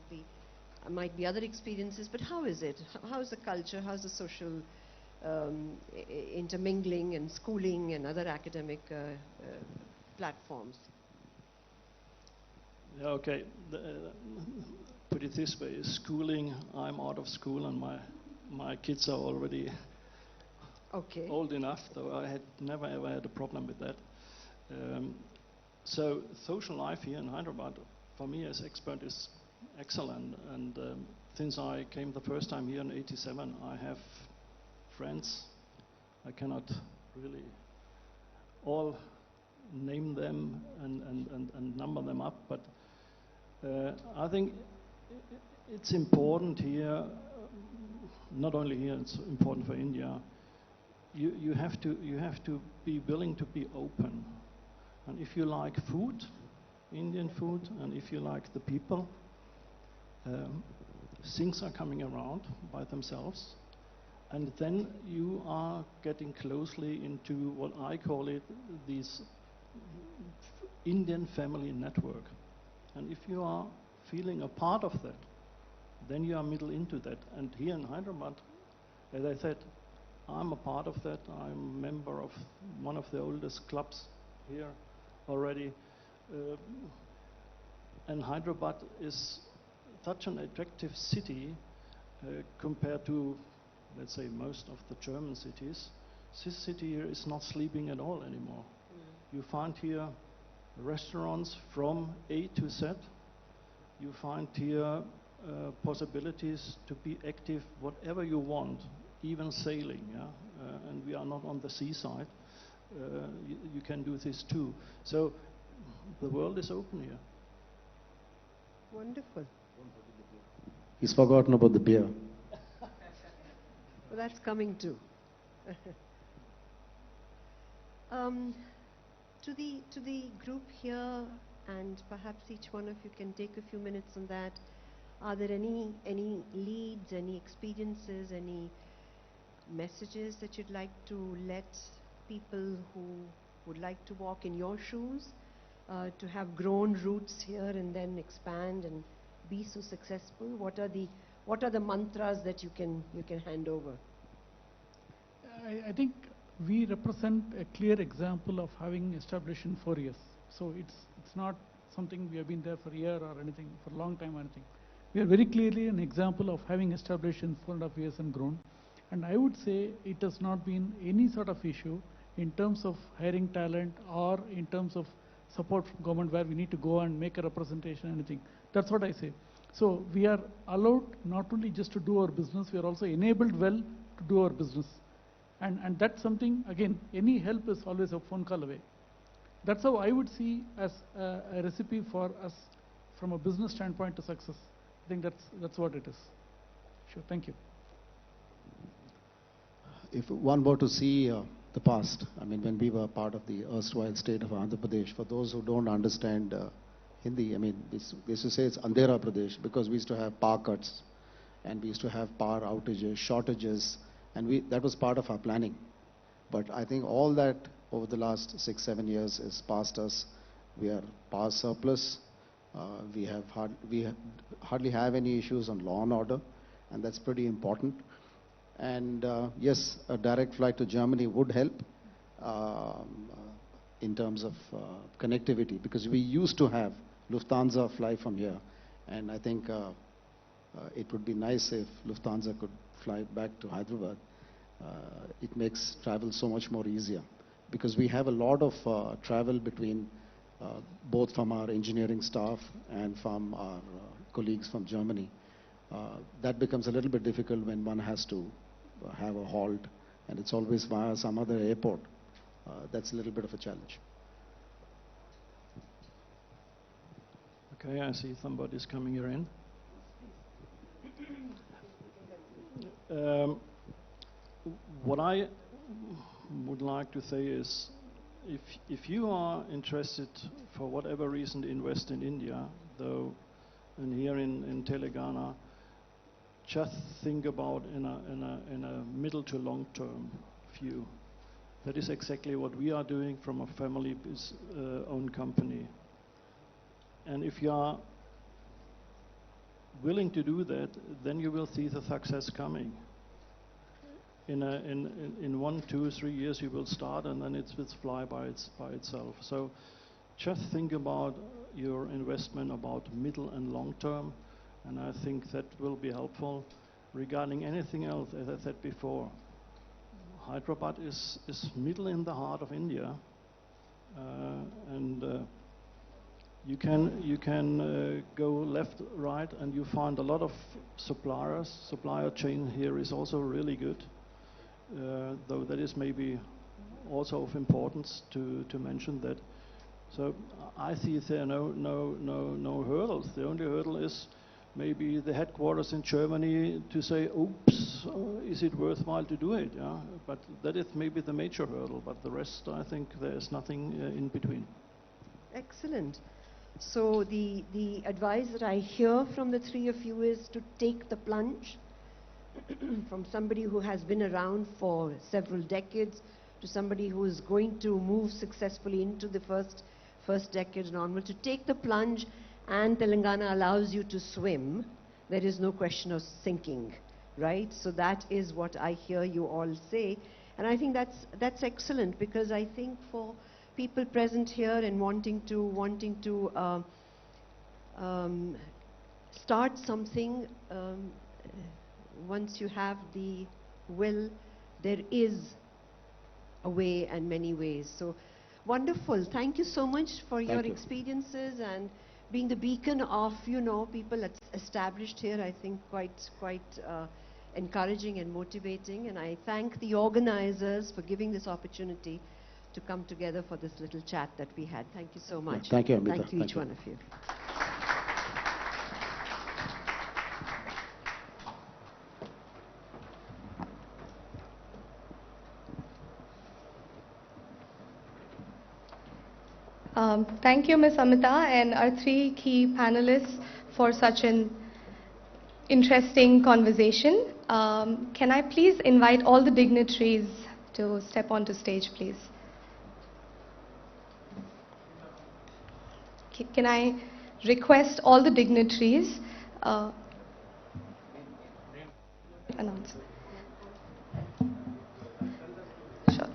be other experiences. But how is it? How's the culture? How's the social intermingling and schooling and other academic platforms? Yeah, okay. Put it this way: schooling. I'm out of school, and my kids are already old enough. Though I had never ever had a problem with that. So social life here in Hyderabad, for me as expert, is excellent. And since I came the first time here in '87, I have friends. I cannot really all name them and number them up, but I think it's important here, not only here, it's important for India. You have to be willing to be open. And if you like food, Indian food, and if you like the people, things are coming around by themselves. And then you are getting closely into what I call it, this Indian family network. And if you are feeling a part of that, then you are middle into that. And here in Hyderabad, as I said, I'm a part of that. I'm a member of one of the oldest clubs here already. And Hyderabad is such an attractive city compared to, let's say, most of the German cities. This city here is not sleeping at all anymore. You find here restaurants from A to Z. You find here possibilities to be active whatever you want, even sailing. Yeah? And we are not on the seaside. You can do this too. So the world is open here. Wonderful. He's forgotten about the beer. Well, that's coming too. To the group here, and perhaps each one of you can take a few minutes on that. Are there any leads, any experiences, any messages that you'd like to let people who would like to walk in your shoes, to have grown roots here and then expand and be so successful? What are the mantras that you can hand over? I think we represent a clear example of having established in 4 years. So it's not something we have been there for a year or anything, for a long time or anything. We are very clearly an example of having established in 4.5 years and grown. And I would say it has not been any sort of issue in terms of hiring talent or in terms of support from government where we need to go and make a representation or anything. That's what I say. So we are allowed not only just to do our business, we are also enabled well to do our business. And that's something, again, any help is always a phone call away. That's how I would see as a recipe for us from a business standpoint to success. I think that's what it is. Sure, thank you. If one were to see the past, I mean, when we were part of the erstwhile state of Andhra Pradesh, for those who don't understand Hindi, I mean, we used to say it's Andhera Pradesh because we used to have power cuts and we used to have power outages, shortages, and that was part of our planning. But I think all that over the last 6-7 years is past us. We are power surplus. We hardly have any issues on law and order, and that's pretty important. And yes, a direct flight to Germany would help in terms of connectivity, because we used to have Lufthansa fly from here, and I think it would be nice if Lufthansa could fly back to Hyderabad. It makes travel so much more easier, because we have a lot of travel between both from our engineering staff and from our colleagues from Germany. That becomes a little bit difficult when one has to have a halt, and it's always via some other airport. That's a little bit of a challenge. Okay, I see somebody's coming here in. What I would like to say is, if you are interested for whatever reason to invest in India, though, and here in Telangana, just think about in a middle to long term view. That is exactly what we are doing from a family owned company. And if you are willing to do that, then you will see the success coming. In 1, 2, 3 years you will start, and then it will fly by itself. So just think about your investment about middle and long term, and I think that will be helpful. Regarding anything else, as I said before, Hyderabad is middle in the heart of India, and you can go left, right, and you find a lot of suppliers. Supplier chain here is also really good. Though that is maybe also of importance to mention that So I see there are no hurdles. The only hurdle is maybe the headquarters in Germany to say, oops, is it worthwhile to do it? Yeah? But that is maybe the major hurdle, but the rest, I think there is nothing in between. Excellent. So the advice that I hear from the three of you is to take the plunge from somebody who has been around for several decades to somebody who is going to move successfully into the first decade and onward, to take the plunge, and Telangana allows you to swim. There is no question of sinking, right? So that is what I hear you all say. And I think that's excellent, because I think for people present here and wanting to start something, once you have the will, there is a way and many ways. So wonderful. Thank you so much for your experiences and being the beacon of, people established here. I think quite encouraging and motivating. And I thank the organizers for giving this opportunity to come together for this little chat that we had. Thank you so much. Thank you, Amita. Thank you, each one of you. Thank you, Ms. Amita, and our three key panelists for such an interesting conversation. Can I please invite all the dignitaries to step onto stage, please? Can I request all the dignitaries announce? Sure.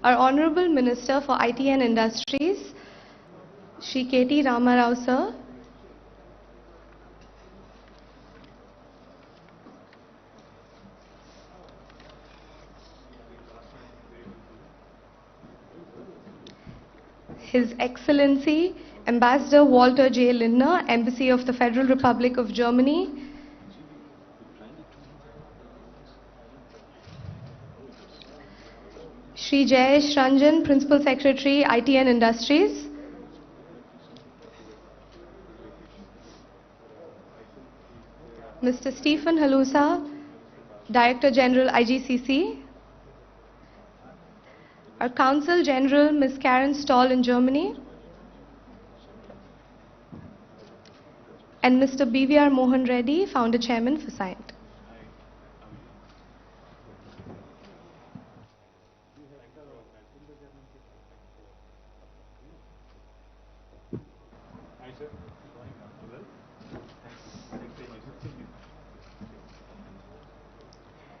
Our Honorable Minister for IT and Industries, Shri KT Ramarao sir. His Excellency Ambassador Walter J. Lindner, Embassy of the Federal Republic of Germany. Shri Jayesh Ranjan, Principal Secretary, IT and Industries. Mr. Stephen Halusa, Director General, IGCC. Our Consul General, Ms. Karen Stoll in Germany. And Mr. BVR Mohan Reddy, Founder Chairman for Scient.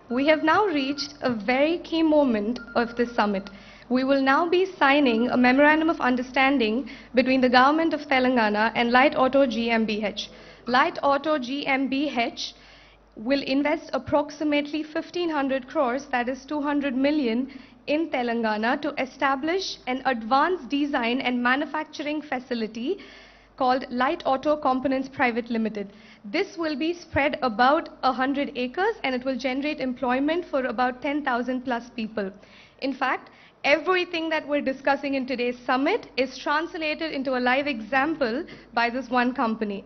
We have now reached a very key moment of this summit. We will now be signing a Memorandum of Understanding between the Government of Telangana and Light Auto GmbH. Light Auto GmbH will invest approximately 1,500 crores, that is 200 million, in Telangana to establish an advanced design and manufacturing facility called Light Auto Components Private Limited. This will be spread about 100 acres and it will generate employment for about 10,000 plus people. In fact, everything that we're discussing in today's summit is translated into a live example by this one company.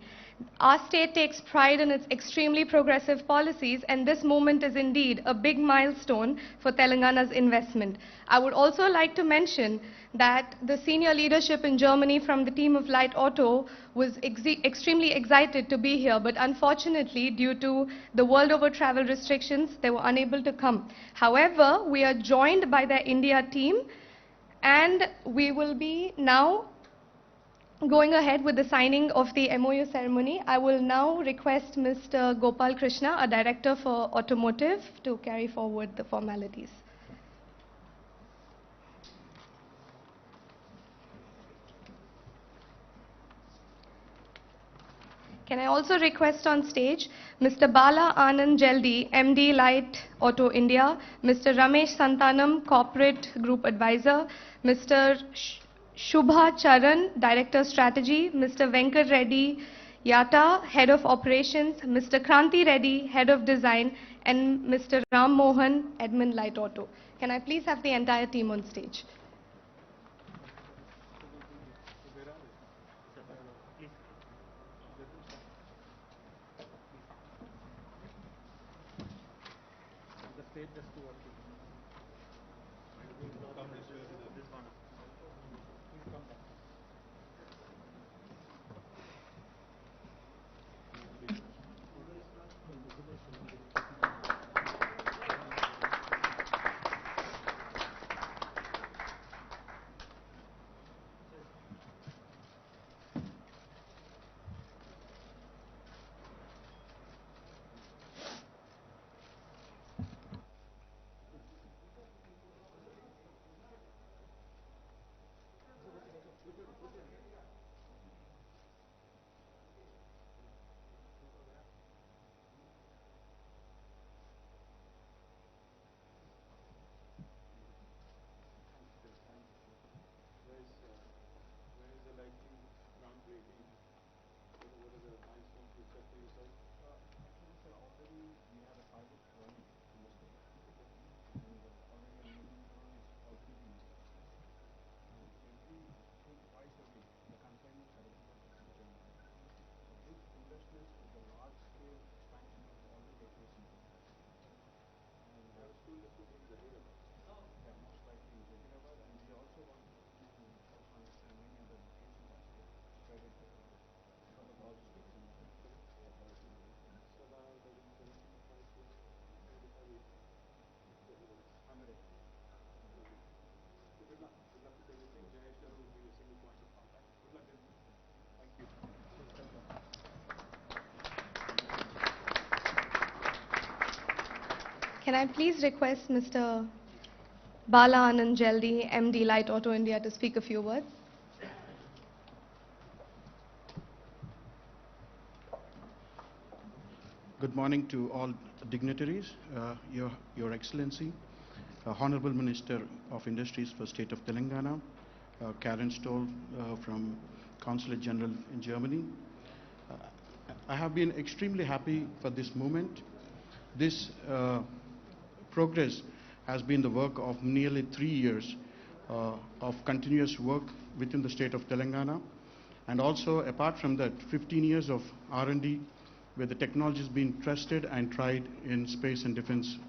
Our state takes pride in its extremely progressive policies, and this moment is indeed a big milestone for Telangana's investment. I would also like to mention that the senior leadership in Germany from the team of Light Auto was extremely excited to be here, but unfortunately, due to the world over travel restrictions, they were unable to come. However, we are joined by their India team, and we will be now going ahead with the signing of the MOU ceremony. I will now request Mr. Gopal Krishna, our Director for Automotive, to carry forward the formalities. Can I also request on stage Mr. Bala Anand Jeldi, MD Light Auto India, Mr. Ramesh Santanam, Corporate Group Advisor, Mr. Shubha Charan, Director Strategy, Mr. Venkat Reddy Yata, Head of Operations, Mr. Kranti Reddy, Head of Design, and Mr. Ram Mohan, Admin Light Auto. Can I please have the entire team on stage? Can I please request Mr. Bala Anand Jaldi, MD Light Auto India, to speak a few words? Good morning to all dignitaries, Your Excellency, Honorable Minister of Industries for State of Telangana, Karen Stoll from Consulate General in Germany. I have been extremely happy for this moment. This progress has been the work of nearly 3 years of continuous work within the state of Telangana, and also apart from that 15 years of R&D where the technology has been trusted and tried in space and defense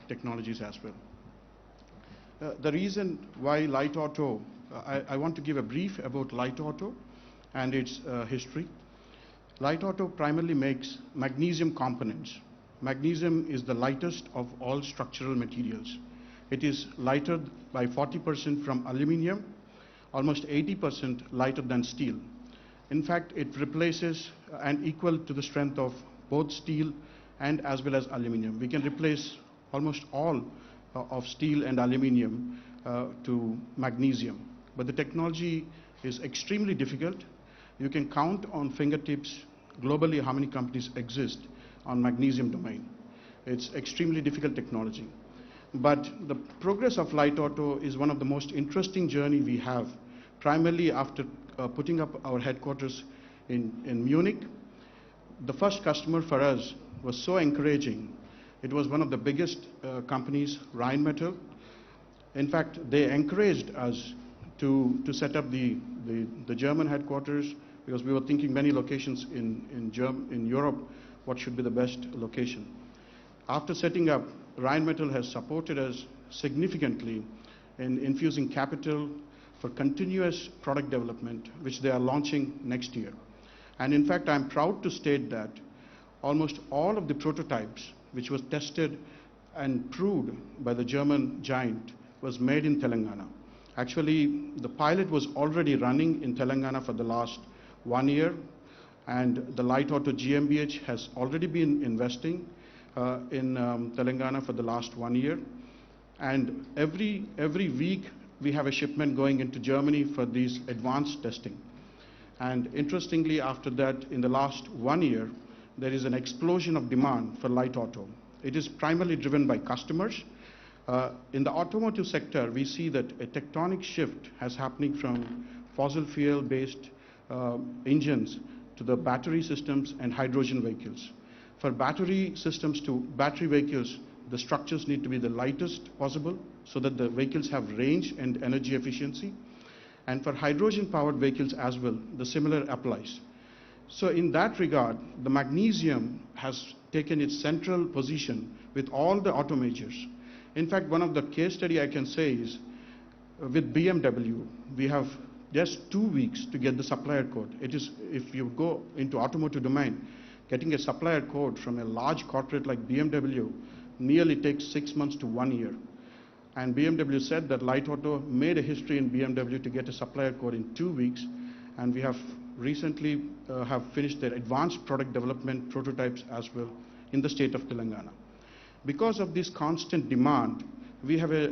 technologies as well. The reason why light auto, I want to give a brief about light auto and its history. Light auto primarily makes magnesium components. Magnesium is the lightest of all structural materials. It is lighter by 40% from aluminium, almost 80% lighter than steel. In fact, it replaces and equal to the strength of both steel and as well as aluminium. We can replace almost all of steel and aluminium to magnesium. But the technology is extremely difficult. You can count on fingertips globally how many companies exist on magnesium domain. It's extremely difficult technology. But the progress of light auto is one of the most interesting journey we have, primarily after putting up our headquarters in Munich. The first customer for us was so encouraging. It was one of the biggest companies, Rheinmetall. In fact, they encouraged us to set up the German headquarters, because we were thinking many locations in Europe, what should be the best location. After setting up, Rheinmetall has supported us significantly in infusing capital for continuous product development, which they are launching next year. And in fact, I'm proud to state that almost all of the prototypes which was tested and proved by the German giant was made in Telangana. Actually, the pilot was already running in Telangana for the last 1 year, and the Light Auto GmbH has already been investing in Telangana for the last 1 year. And every week, we have a shipment going into Germany for these advanced testing. And interestingly, after that, in the last 1 year, there is an explosion of demand for light auto. It is primarily driven by customers. In the automotive sector, we see that a tectonic shift has happening from fossil fuel-based engines to the battery systems and hydrogen vehicles. For battery systems to battery vehicles, the structures need to be the lightest possible so that the vehicles have range and energy efficiency. And for hydrogen-powered vehicles as well, the similar applies. So in that regard, the magnesium has taken its central position with all the auto majors. In fact, one of the case study I can say is with BMW, we have just 2 weeks to get the supplier code. It is, if you go into automotive domain, getting a supplier code from a large corporate like BMW nearly takes 6 months to 1 year. And BMW said that Light Auto made a history in BMW to get a supplier code in 2 weeks, and we have recently have finished their advanced product development prototypes as well in the state of Telangana. Because of this constant demand, we have a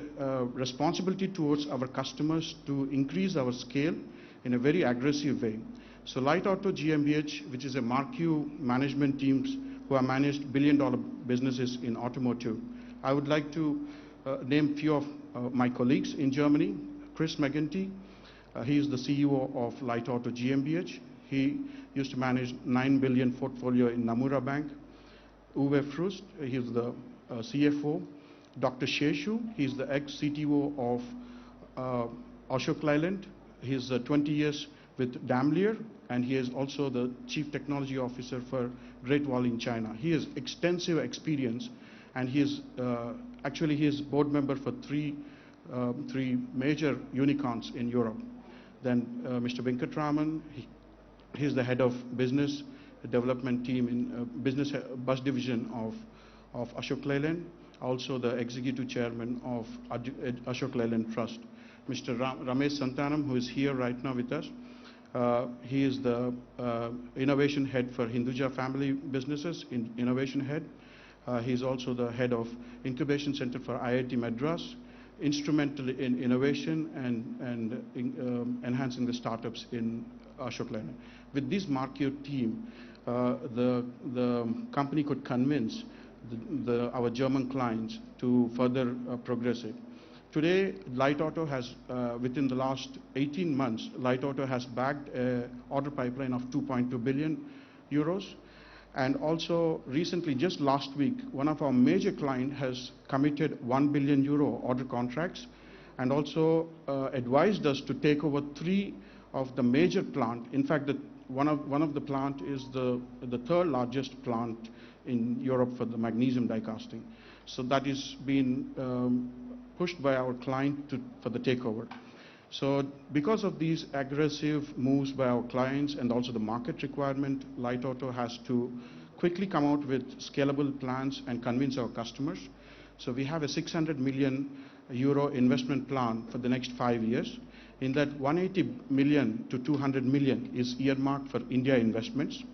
responsibility towards our customers to increase our scale in a very aggressive way. So Light Auto GmbH, which is a marquee management teams who have managed billion-dollar businesses in automotive, I would like to name few of my colleagues in Germany. Chris McGinty, he is the CEO of Light Auto GmbH. He used to manage 9 billion portfolio in Namura Bank. Uwe Frust, he is the CFO. Dr. Sheshu, he is the ex-CTO of Ashok Leyland. He is 20 years with Daimler, and he is also the Chief Technology Officer for Great Wall in China. He has extensive experience, and he is actually he is board member for three major unicorns in Europe. Then Mr. Venkatraman, he is the head of business development team in business bus division of Ashok Leyland, also the executive chairman of Ashok Leyland Trust. Mr. Ramesh Santanam, who is here right now with us, he is the innovation head for Hinduja Family Businesses, innovation head. He is also the head of incubation center for IIT Madras, instrumental in innovation and enhancing the startups in Ashok Leyland. With this marquee team, the company could convince our German clients to further progress it. Today, Light Auto has, within the last 18 months, Light Auto has bagged an order pipeline of 2.2 billion euros. And also recently, just last week, one of our major clients has committed 1 billion euro order contracts and also advised us to take over 3 of the major plant. In fact, one of the plant is the third largest plant in Europe for the magnesium die casting. So that is being pushed by our client for the takeover. So because of these aggressive moves by our clients and also the market requirement, Light Auto has to quickly come out with scalable plans and convince our customers. So we have a 600 million euro investment plan for the next 5 years. In that, 180 million to 200 million is earmarked for India investments.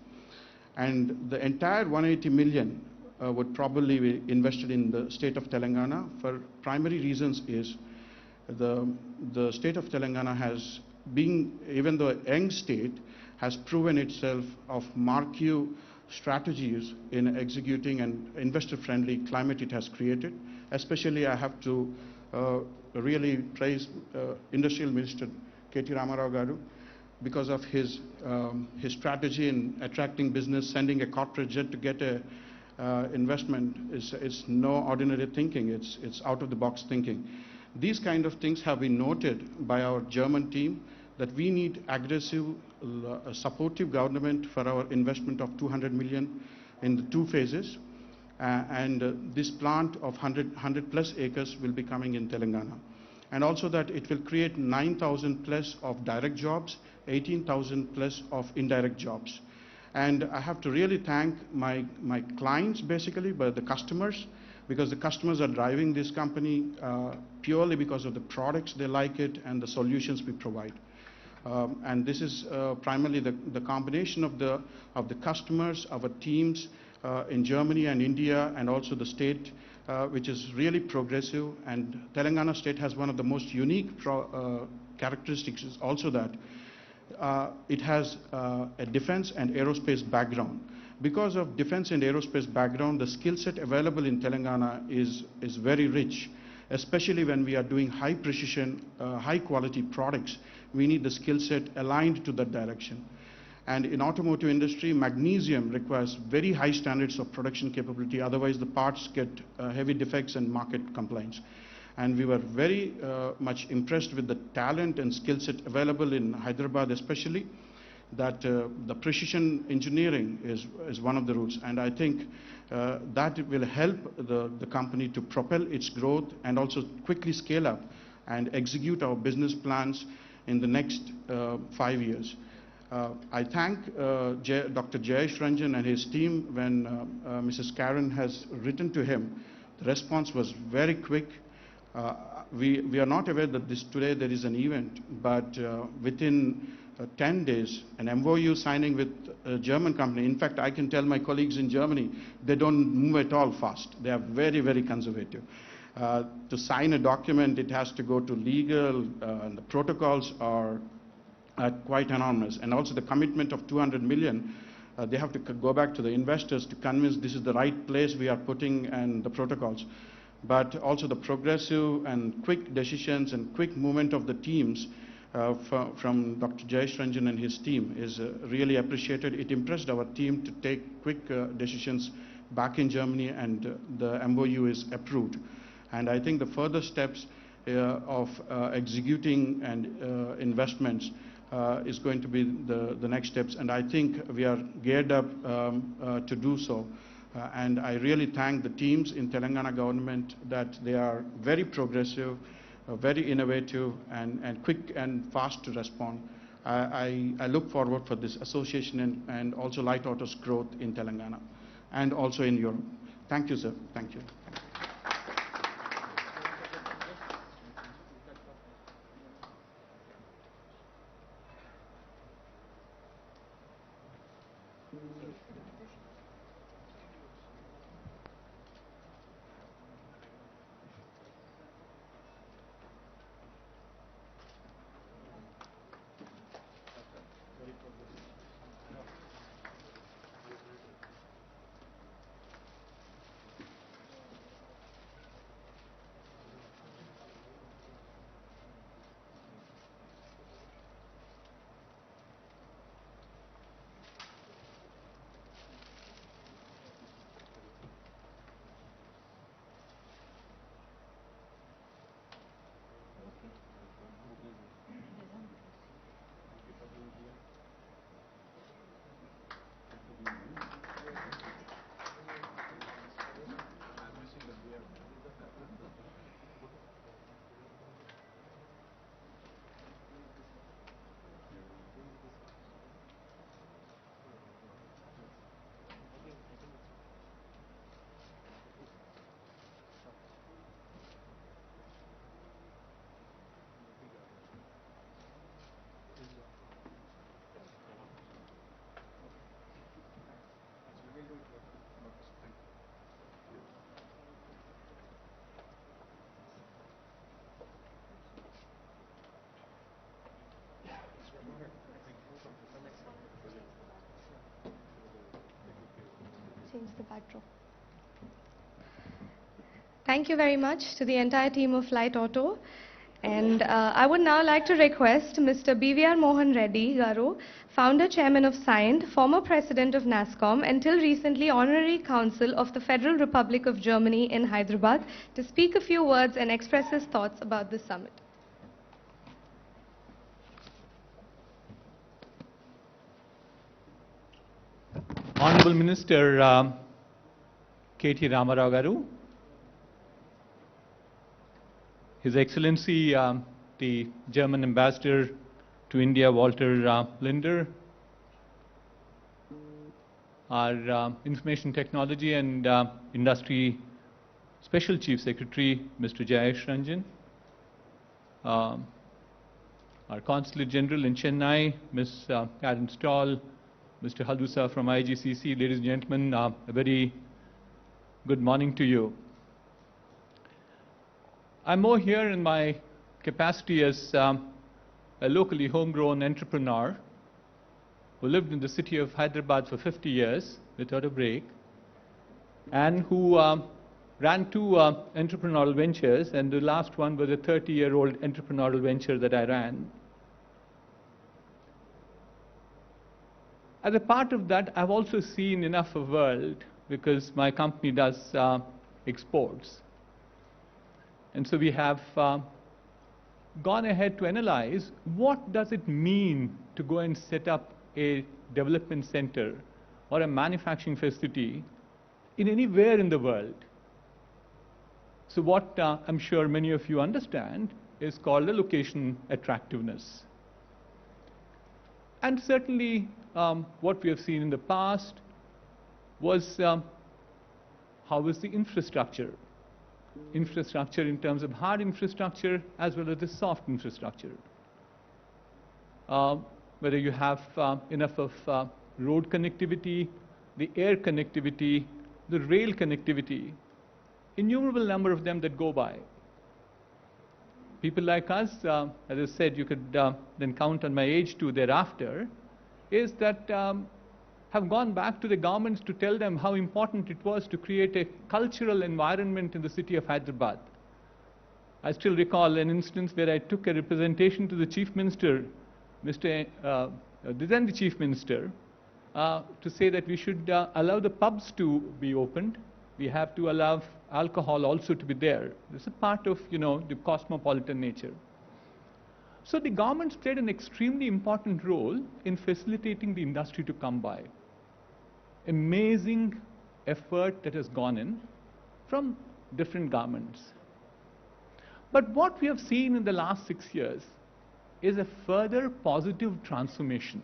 And the entire 180 million would probably be invested in the state of Telangana. For primary reasons is the state of Telangana has been, even though a young state, has proven itself of marquee strategies in executing an investor-friendly climate it has created. Especially, I have to really praise Industrial Minister KTR Garu because of his strategy in attracting business, sending a corporate jet to get a investment is no ordinary thinking. It's out-of-the-box thinking. These kind of things have been noted by our German team that we need aggressive, supportive government for our investment of 200 million in the 2 phases. This plant of 100 plus acres will be coming in Telangana. And also that it will create 9,000 plus of direct jobs, 18,000 plus of indirect jobs. And I have to really thank my clients basically, but the customers, because the customers are driving this company purely because of the products, they like it, and the solutions we provide. And this is primarily the combination of the customers, our teams in Germany and India, and also the state, which is really progressive. And Telangana state has one of the most unique characteristics is also that it has a defense and aerospace background. Because of defense and aerospace background, the skill set available in Telangana is very rich, especially when we are doing high precision, high quality products. We need the skill set aligned to that direction. And in automotive industry, magnesium requires very high standards of production capability. Otherwise, the parts get heavy defects and market complaints. And we were very much impressed with the talent and skill set available in Hyderabad, especially that the precision engineering is one of the roots. And I think that will help the company to propel its growth and also quickly scale up and execute our business plans in the next 5 years. I thank Dr. Jayesh Ranjan and his team. When Mrs. Karen has written to him, the response was very quick. We are not aware that today there is an event, but within 10 days, an MOU signing with a German company. In fact, I can tell my colleagues in Germany, they don't move at all fast. They are very, very conservative. To sign a document, it has to go to legal, and the protocols are quite enormous. And also the commitment of 200 million, they have to go back to the investors to convince this is the right place we are putting and the protocols. But also the progressive and quick decisions and quick movement of the teams from Dr. Jayesh Ranjan and his team is really appreciated. It impressed our team to take quick decisions back in Germany, and the MOU is approved. And I think the further steps of executing and investments is going to be the next steps, and I think we are geared up to do so. And I really thank the teams in Telangana government that they are very progressive, very innovative, and quick and fast to respond. I look forward for this association and also Light Auto's growth in Telangana and also in Europe. Thank you, sir. Thank you. Change the backdrop. Thank you very much to the entire team of Light Auto. And I would now like to request Mr. BVR Mohan Reddy Garu, founder chairman of SIND, former president of NASCOM, until recently honorary council of the Federal Republic of Germany in Hyderabad, to speak a few words and express his thoughts about this summit. Honorable Minister KT Ramarao Garu, His Excellency the German Ambassador to India, Walter Linder, our Information Technology and Industry Special Chief Secretary, Mr. Jayesh Ranjan, our Consulate General in Chennai, Ms. Karen Stoll, Mr. Halusa from IGCC, ladies and gentlemen, a very good morning to you. I'm more here in my capacity as a locally homegrown entrepreneur who lived in the city of Hyderabad for 50 years without a break, and who ran two entrepreneurial ventures, and the last one was a 30-year-old entrepreneurial venture that I ran. As a part of that, I've also seen enough of world because my company does exports. And so we have gone ahead to analyze what does it mean to go and set up a development center or a manufacturing facility in anywhere in the world. So what I'm sure many of you understand is called a location attractiveness. And certainly what we have seen in the past was how is the infrastructure? Infrastructure in terms of hard infrastructure as well as the soft infrastructure. Whether you have enough of road connectivity, the air connectivity, the rail connectivity, innumerable number of them that go by. People like us, as I said, you could then count on my age too thereafter, is that have gone back to the governments to tell them how important it was to create a cultural environment in the city of Hyderabad. I still recall an instance where I took a representation to the Chief Minister, then the Chief Minister, to say that we should allow the pubs to be opened. We have to allow alcohol also to be there. This is a part of, the cosmopolitan nature. So the governments played an extremely important role in facilitating the industry to come by. Amazing effort that has gone in from different governments. But what we have seen in the last 6 years is a further positive transformation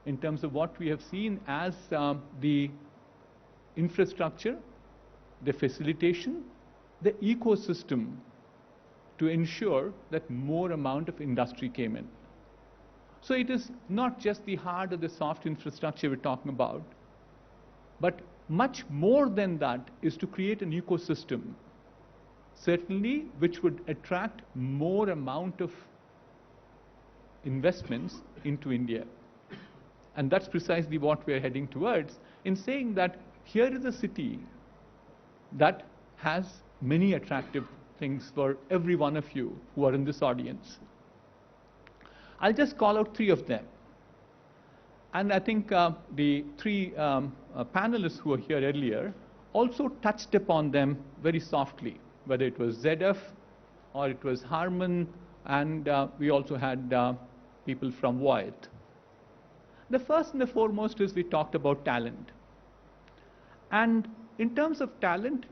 in terms of what we have seen as the infrastructure, the facilitation, the ecosystem to ensure that more amount of industry came in. So it is not just the hard or the soft infrastructure we're talking about, but much more than that is to create an ecosystem, certainly which would attract more amount of investments into India. And that's precisely what we're heading towards in saying that here is a city that has many attractive things for every one of you who are in this audience. I'll just call out 3 of them. And I think the 3 panelists who were here earlier also touched upon them very softly, whether it was ZF or it was Harman, and we also had people from Voith. The first and the foremost is we talked about talent. And in terms of talent,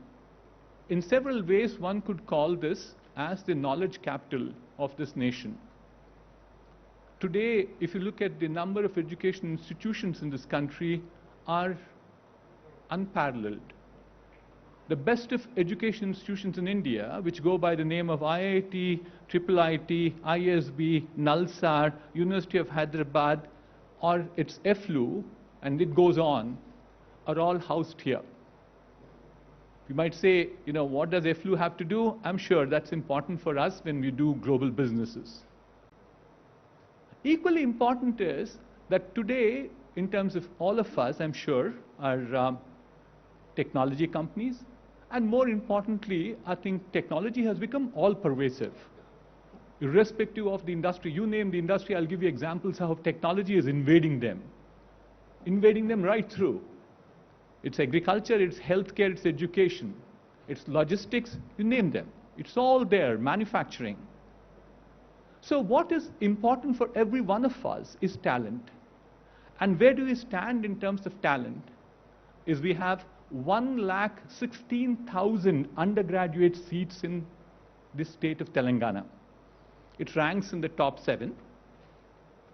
in several ways one could call this as the knowledge capital of this nation. Today, if you look at the number of education institutions in this country are unparalleled. The best of education institutions in India, which go by the name of IIT, IIIT, ISB, Nalsar, University of Hyderabad, or its FLU, and it goes on, are all housed here. You might say, what does FLU have to do? I'm sure that's important for us when we do global businesses. Equally important is that today, in terms of all of us, I'm sure, are technology companies. And more importantly, I think technology has become all-pervasive. Irrespective of the industry, you name the industry, I'll give you examples of how technology is invading them right through. It's agriculture, it's healthcare, it's education, it's logistics, you name them. It's all there, manufacturing. So what is important for every one of us is talent. And where do we stand in terms of talent? Is we have 1,16,000 undergraduate seats in the state of Telangana. It ranks in the top 7.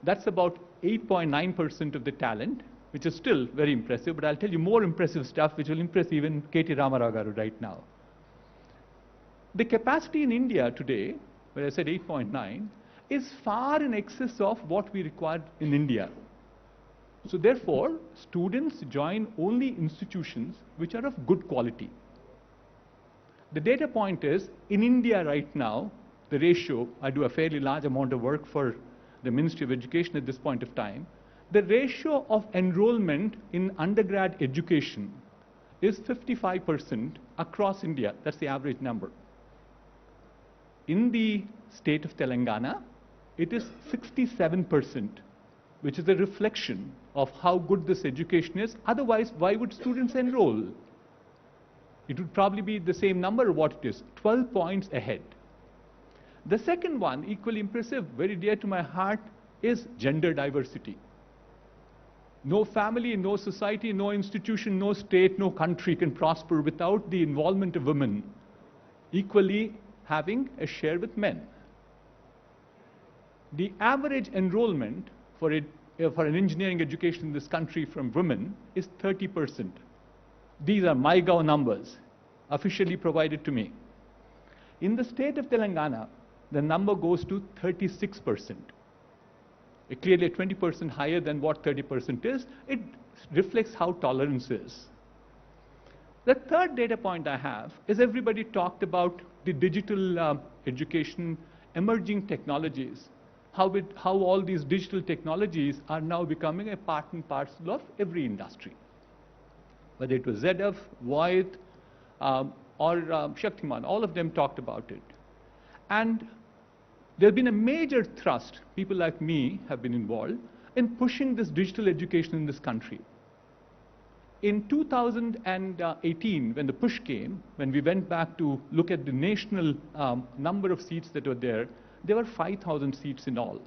That's about 8.9% of the talent, which is still very impressive, but I'll tell you more impressive stuff which will impress even KT Ramarao garu right now. The capacity in India today, where I said 8.9, is far in excess of what we require in India. So therefore, students join only institutions which are of good quality. The data point is, in India right now, the ratio, I do a fairly large amount of work for the Ministry of Education at this point of time, the ratio of enrollment in undergrad education is 55% across India. That's the average number. In the state of Telangana, it is 67%. which is a reflection of how good this education is. Otherwise, why would students enroll? It would probably be the same number of what it is, 12 points ahead. The second one, equally impressive, very dear to my heart, is gender diversity. No family, no society, no institution, no state, no country can prosper without the involvement of women equally having a share with men. The average enrollment for an engineering education in this country from women is 30%. These are MyGov numbers, officially provided to me. In the state of Telangana, the number goes to 36%. Clearly 20% higher than what 30% is. It reflects how tolerance is. The third data point I have is everybody talked about the digital education, emerging technologies, how all these digital technologies are now becoming a part and parcel of every industry. Whether it was ZF, Voith, or Shaktiman, all of them talked about it. And there's been a major thrust, people like me have been involved, in pushing this digital education in this country. In 2018, when the push came, when we went back to look at the national number of seats that were there were 5,000 seats in all.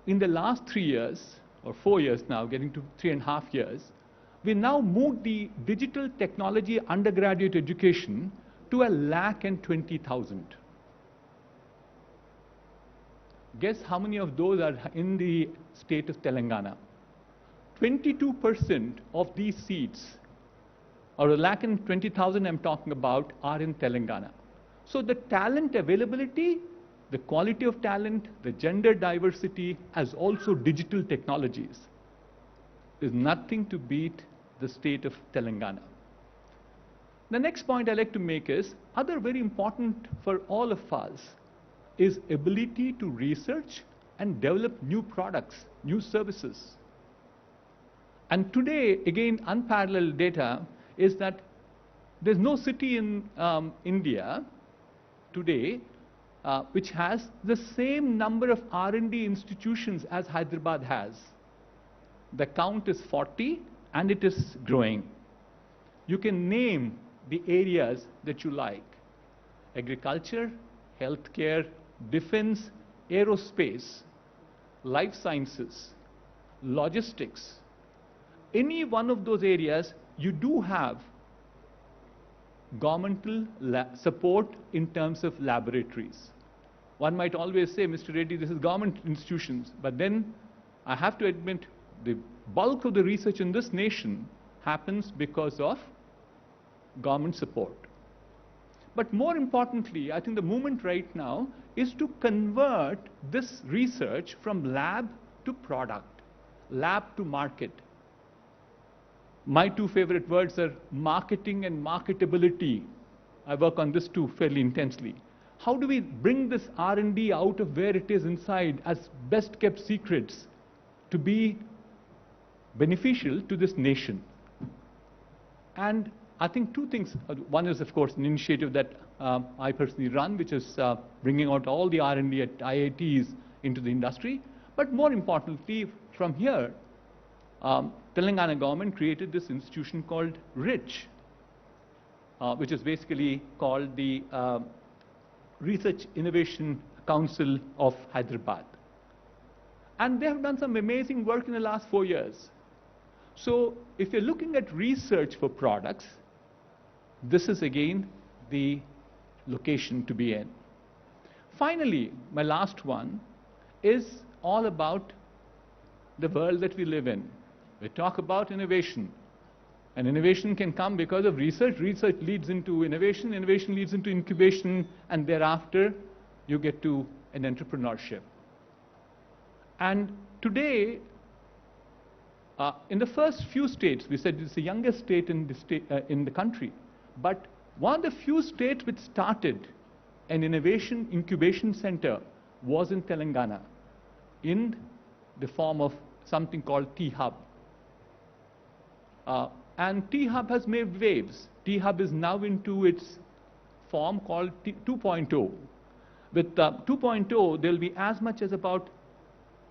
In the last 3 years, or 4 years now, getting to 3.5 years, we now moved the digital technology undergraduate education to 120,000. Guess how many of those are in the state of Telangana? 22% of these seats, or 120,000 I'm talking about, are in Telangana. So the talent availability, the quality of talent, the gender diversity, as also digital technologies, is nothing to beat the state of Telangana. The next point I'd like to make is, other very important for all of us, is ability to research and develop new products, new services. And today, again, unparalleled data is that there's no city in India today which has the same number of R&D institutions as Hyderabad has. The count is 40 and it is growing. You can name the areas that you like: agriculture, healthcare, defense, aerospace, life sciences, logistics. Any one of those areas, you do have governmental support in terms of laboratories. One might always say, Mr. Reddy, this is government institutions, but then I have to admit the bulk of the research in this nation happens because of government support. But more importantly, I think the movement right now is to convert this research from lab to product, lab to market. My two favorite words are marketing and marketability. I work on this too fairly intensely. How do we bring this R&D out of where it is inside as best kept secrets to be beneficial to this nation? And I think two things. One is, of course, an initiative that I personally run, which is bringing out all the R&D at IITs into the industry. But more importantly, from here, Telangana government created this institution called RICH, which is basically called the Research Innovation Council of Hyderabad. And they have done some amazing work in the last 4 years. So if you're looking at research for products, this is again the location to be in. Finally, my last one is all about the world that we live in. We talk about innovation. And innovation can come because of research. Research leads into innovation. Innovation leads into incubation. And thereafter, you get to an entrepreneurship. And today, in the first few states, we said it's the youngest state in the country. But one of the few states which started an innovation incubation center was in Telangana, in the form of something called T-Hub. And T-Hub has made waves. T-Hub is now into its form called 2.0. With 2.0, there will be as much as about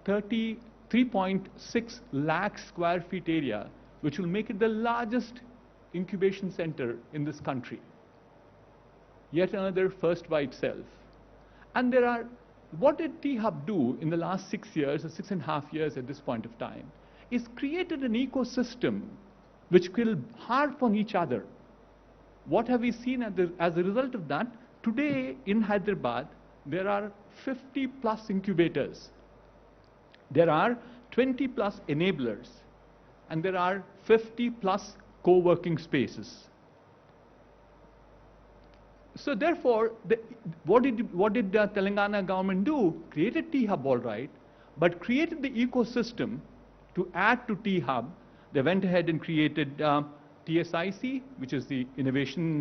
30 3.6 lakh square feet area, which will make it the largest incubation center in this country. Yet another first by itself. And what did T-Hub do in the last 6 years, or 6.5 years at this point of time, is created an ecosystem which will harp on each other. What have we seen as a result of that? Today in Hyderabad, there are 50 plus incubators. There are 20 plus enablers. And there are 50 plus co-working spaces. So therefore, what did the Telangana government do? Created T-Hub all right, but created the ecosystem to add to T-Hub. They went ahead and created TSIC, which is the innovation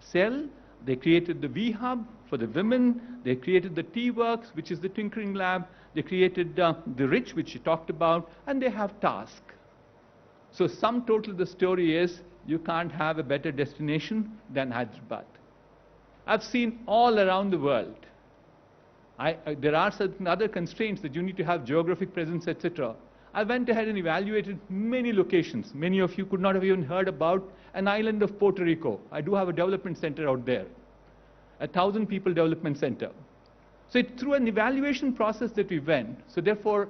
cell. They created the V-Hub for the women. They created the T-Works, which is the tinkering lab. They created the RICH, which you talked about, and they have TASK. So sum total, the story is you can't have a better destination than Hyderabad. I've seen all around the world. There are certain other constraints that you need to have geographic presence, etc. I went ahead and evaluated many locations. Many of you could not have even heard about an island of Puerto Rico. I do have a development center out there, 1,000 people development center. So it's through an evaluation process that we went. So therefore,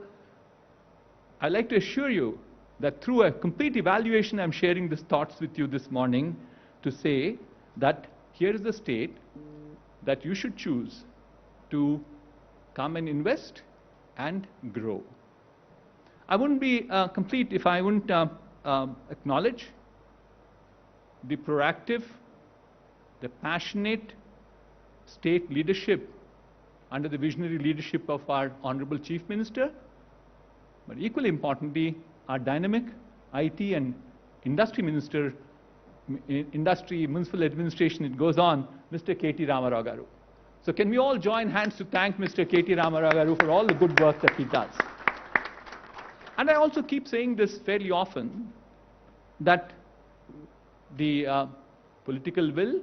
I'd like to assure you that through a complete evaluation, I'm sharing these thoughts with you this morning to say that here is the state that you should choose to come and invest and grow. I wouldn't be complete if I wouldn't acknowledge the proactive, the passionate state leadership under the visionary leadership of our Honorable Chief Minister, but equally importantly, our dynamic IT and Industry Minister, Industry, Municipal Administration, it goes on, Mr. KT Ramarao Garu. So can we all join hands to thank Mr. KT Ramarao Garu for all the good work that he does. And I also keep saying this fairly often, that the political will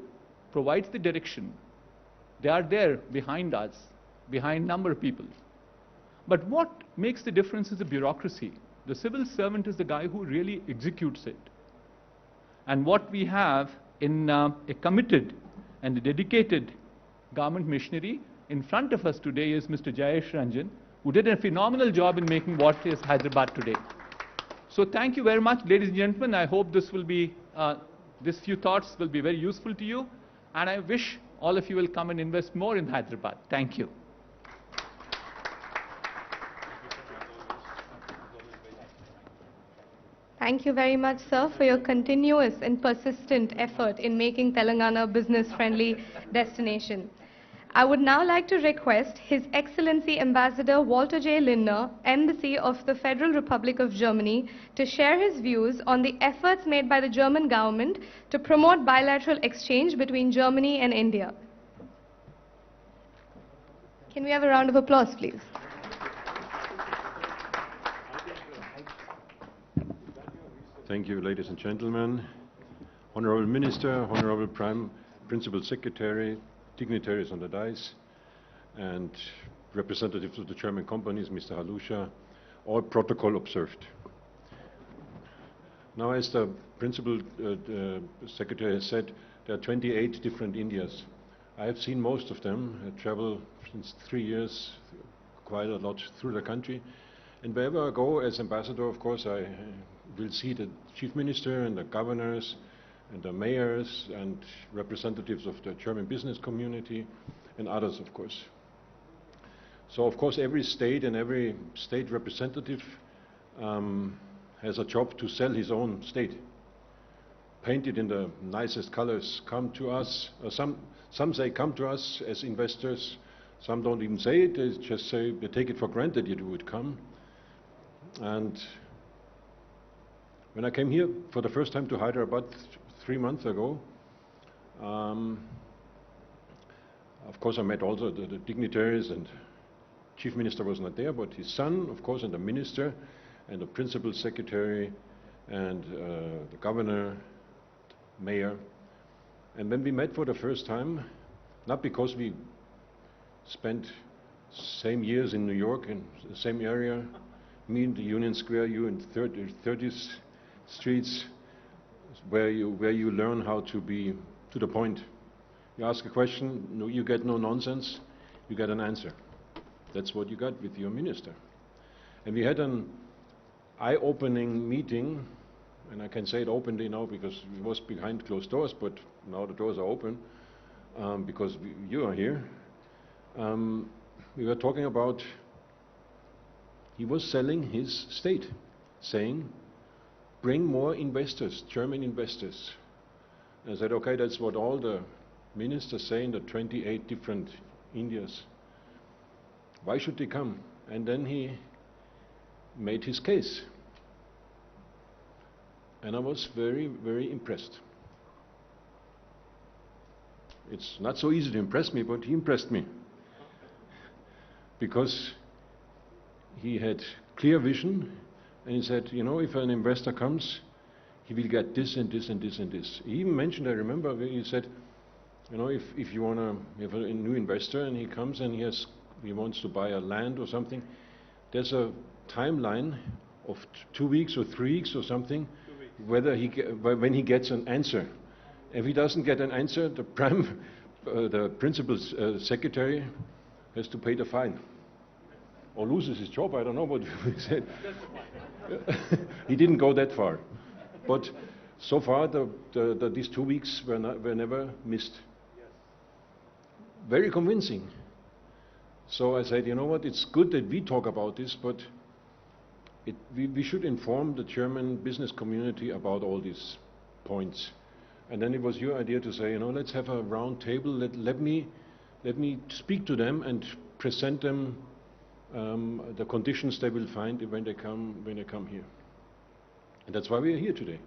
provides the direction. They are there behind us, behind a number of people. But what makes the difference is the bureaucracy. The civil servant is the guy who really executes it. And what we have in a committed and a dedicated government machinery in front of us today is Mr. Jayesh Ranjan, who did a phenomenal job in making what is Hyderabad today. So thank you very much, ladies and gentlemen. I hope this will be, these few thoughts will be very useful to you. And I wish all of you will come and invest more in Hyderabad. Thank you. Thank you very much, sir, for your continuous and persistent effort in making Telangana a business-friendly destination. I would now like to request His Excellency Ambassador Walter J. Lindner, Embassy of the Federal Republic of Germany, to share his views on the efforts made by the German government to promote bilateral exchange between Germany and India. Can we have a round of applause, please? Thank you, ladies and gentlemen. Honorable Minister, Honorable Principal Secretary, dignitaries on the dais, and representatives of the German companies, Mr. Halusha, all protocol observed. Now, as the Principal Secretary has said, there are 28 different Indias. I have seen most of them. I travel since 3 years quite a lot through the country. And wherever I go as ambassador, of course, I will see the Chief Minister and the governors and the mayors and representatives of the German business community and others, of course. So, of course, every state and every state representative has a job to sell his own state. Painted in the nicest colors, come to us. Some say come to us as investors. Some don't even say it. They just say they take it for granted you would come. And when I came here for the first time to Hyderabad 3 months ago, of course I met also the dignitaries, and Chief Minister was not there, but his son, of course, and the Minister, and the Principal Secretary, and the Governor, Mayor. And when we met for the first time, not because we spent same years in New York, in the same area, me in the Union Square, you in 30th streets, where you learn how to be to the point. You ask a question, no, you get no nonsense, you get an answer. That's what you got with your minister. And we had an eye-opening meeting, and I can say it openly now because it was behind closed doors, but now the doors are open because you are here. We were talking about, he was selling his state, saying, bring more investors, German investors. And I said, okay, that's what all the ministers say in the 28 different Indias. Why should they come? And then he made his case. And I was very, very impressed. It's not so easy to impress me, but he impressed me. Because he had clear vision, and he said, you know, if an investor comes, he will get this and this and this and this. He even mentioned, I remember, he said, you know, if you want to have a new investor and he comes and he wants to buy a land or something, there's a timeline of 2 weeks or 3 weeks or something, whether when he gets an answer. If he doesn't get an answer, the principal's secretary has to pay the fine. Or loses his job, I don't know what he said. He didn't go that far. But so far, these 2 weeks were never missed. Very convincing. So I said, you know what, it's good that we talk about this, but we should inform the German business community about all these points. And then it was your idea to say, you know, let's have a round table, let me speak to them and present them the conditions they will find when they come here. And that's why we are here today.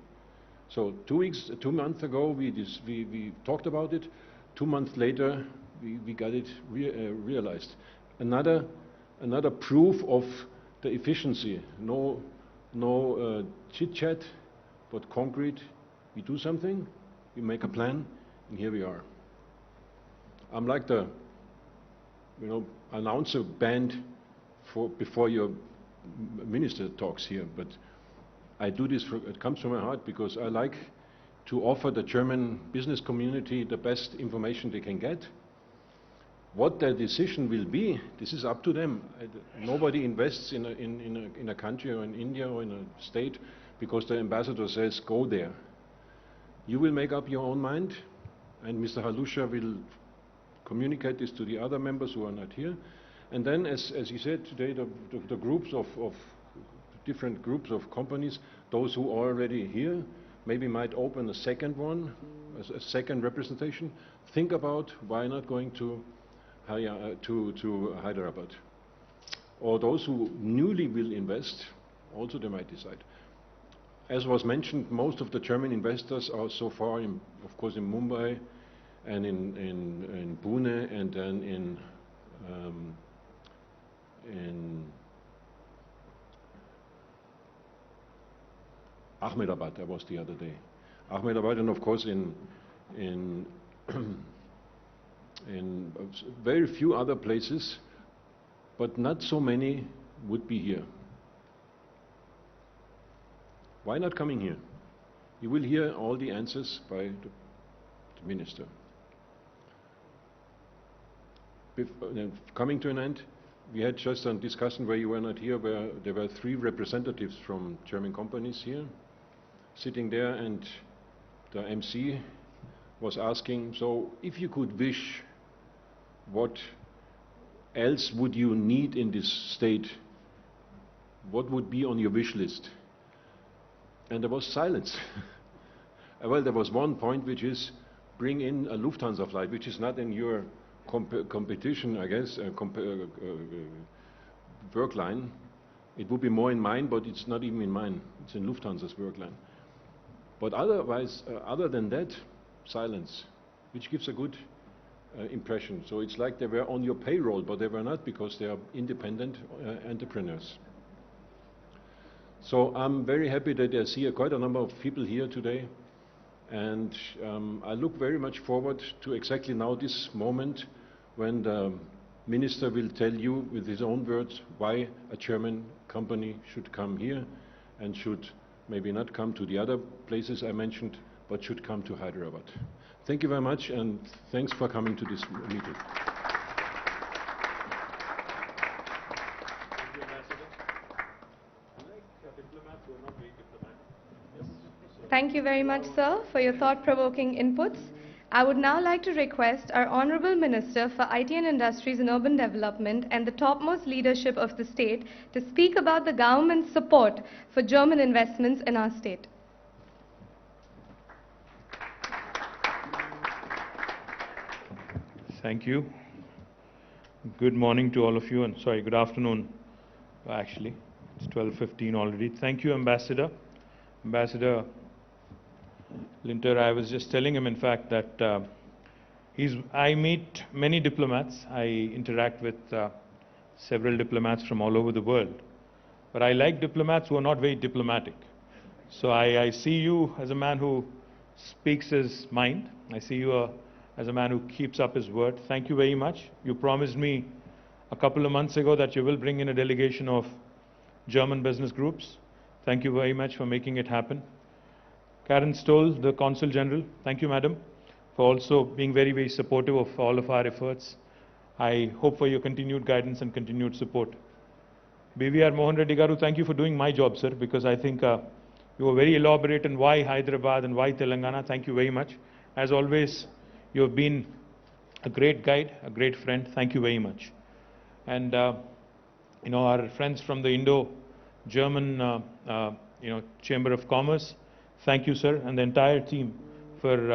So 2 months ago we talked about it. 2 months later we got it realized. Another proof of the efficiency. No chit chat, but concrete. We do something, we make a plan, and here we are. I'm like the announcer band before your minister talks here, but I do this, it comes from my heart because I like to offer the German business community the best information they can get. What their decision will be, this is up to them. Nobody invests in a country or in India or in a state because the ambassador says, go there. You will make up your own mind, and Mr. Halusha will communicate this to the other members who are not here. And then, as he said today, the groups of different groups of companies, those who are already here, maybe might open a second one, a second representation. Think about why not going to Hyderabad. Or those who newly will invest, also they might decide. As was mentioned, most of the German investors are so far, of course, in Mumbai and in Pune, and then in Ahmedabad. I was the other day. Ahmedabad, and of course in very few other places, but not so many would be here. Why not coming here? You will hear all the answers by the minister. Coming to an end, we had just a discussion where you were not here, where there were 3 representatives from German companies here, sitting there, and the MC was asking, so if you could wish, what else would you need in this state? What would be on your wish list? And there was silence. Well, there was one point, which is bring in a Lufthansa flight, which is not in your competition, I guess, work line. It would be more in mine, but it's not even in mine. It's in Lufthansa's work line. But otherwise, other than that, silence, which gives a good impression. So it's like they were on your payroll, but they were not, because they are independent entrepreneurs. So I'm very happy that I see quite a number of people here today, and I look very much forward to exactly now this moment when the Minister will tell you with his own words why a German company should come here and should maybe not come to the other places I mentioned, but should come to Hyderabad. Thank you very much, and thanks for coming to this meeting. Thank you very much, sir, for your thought-provoking inputs. I would now like to request our Honorable Minister for IT and Industries and Urban Development and the topmost leadership of the state to speak about the government's support for German investments in our state. Thank you. Good morning to all of you, and sorry, good afternoon, actually. It's 12:15 already. Thank you, Ambassador. Ambassador Linter, I was just telling him, in fact, that I meet many diplomats. I interact with several diplomats from all over the world. But I like diplomats who are not very diplomatic. So I see you as a man who speaks his mind. I see you as a man who keeps up his word. Thank you very much. You promised me a couple of months ago that you will bring in a delegation of German business groups. Thank you very much for making it happen. Karen Stoll, the Consul General, thank you, Madam, for also being very, very supportive of all of our efforts. I hope for your continued guidance and continued support. BVR Mohan Reddy Garu, thank you for doing my job, sir, because I think you were very elaborate on why Hyderabad and why Telangana. Thank you very much. As always, you have been a great guide, a great friend. Thank you very much. And, our friends from the Indo-German, Chamber of Commerce, thank you, sir, and the entire team for,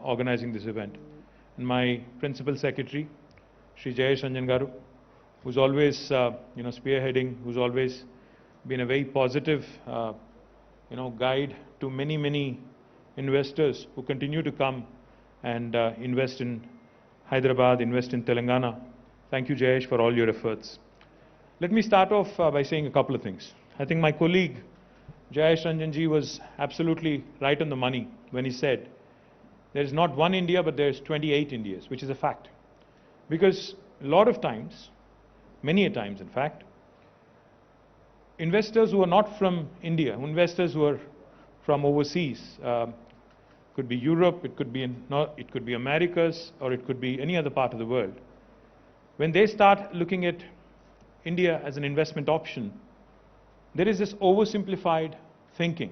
organizing this event. And my Principal Secretary, Shri Jayesh Ranjan Garu, who's always, spearheading, who's always been a very positive, guide to many, many investors who continue to come and invest in Hyderabad, invest in Telangana. Thank you, Jayesh, for all your efforts. Let me start off by saying a couple of things. I think my colleague, Jayesh Ranjanji, was absolutely right on the money when he said there is not one India, but there's 28 Indias, which is a fact. Because a lot of times, many a times in fact, investors who are not from India, investors who are from overseas, could be Europe, it could be Americas, or it could be any other part of the world. When they start looking at India as an investment option, there is this oversimplified thinking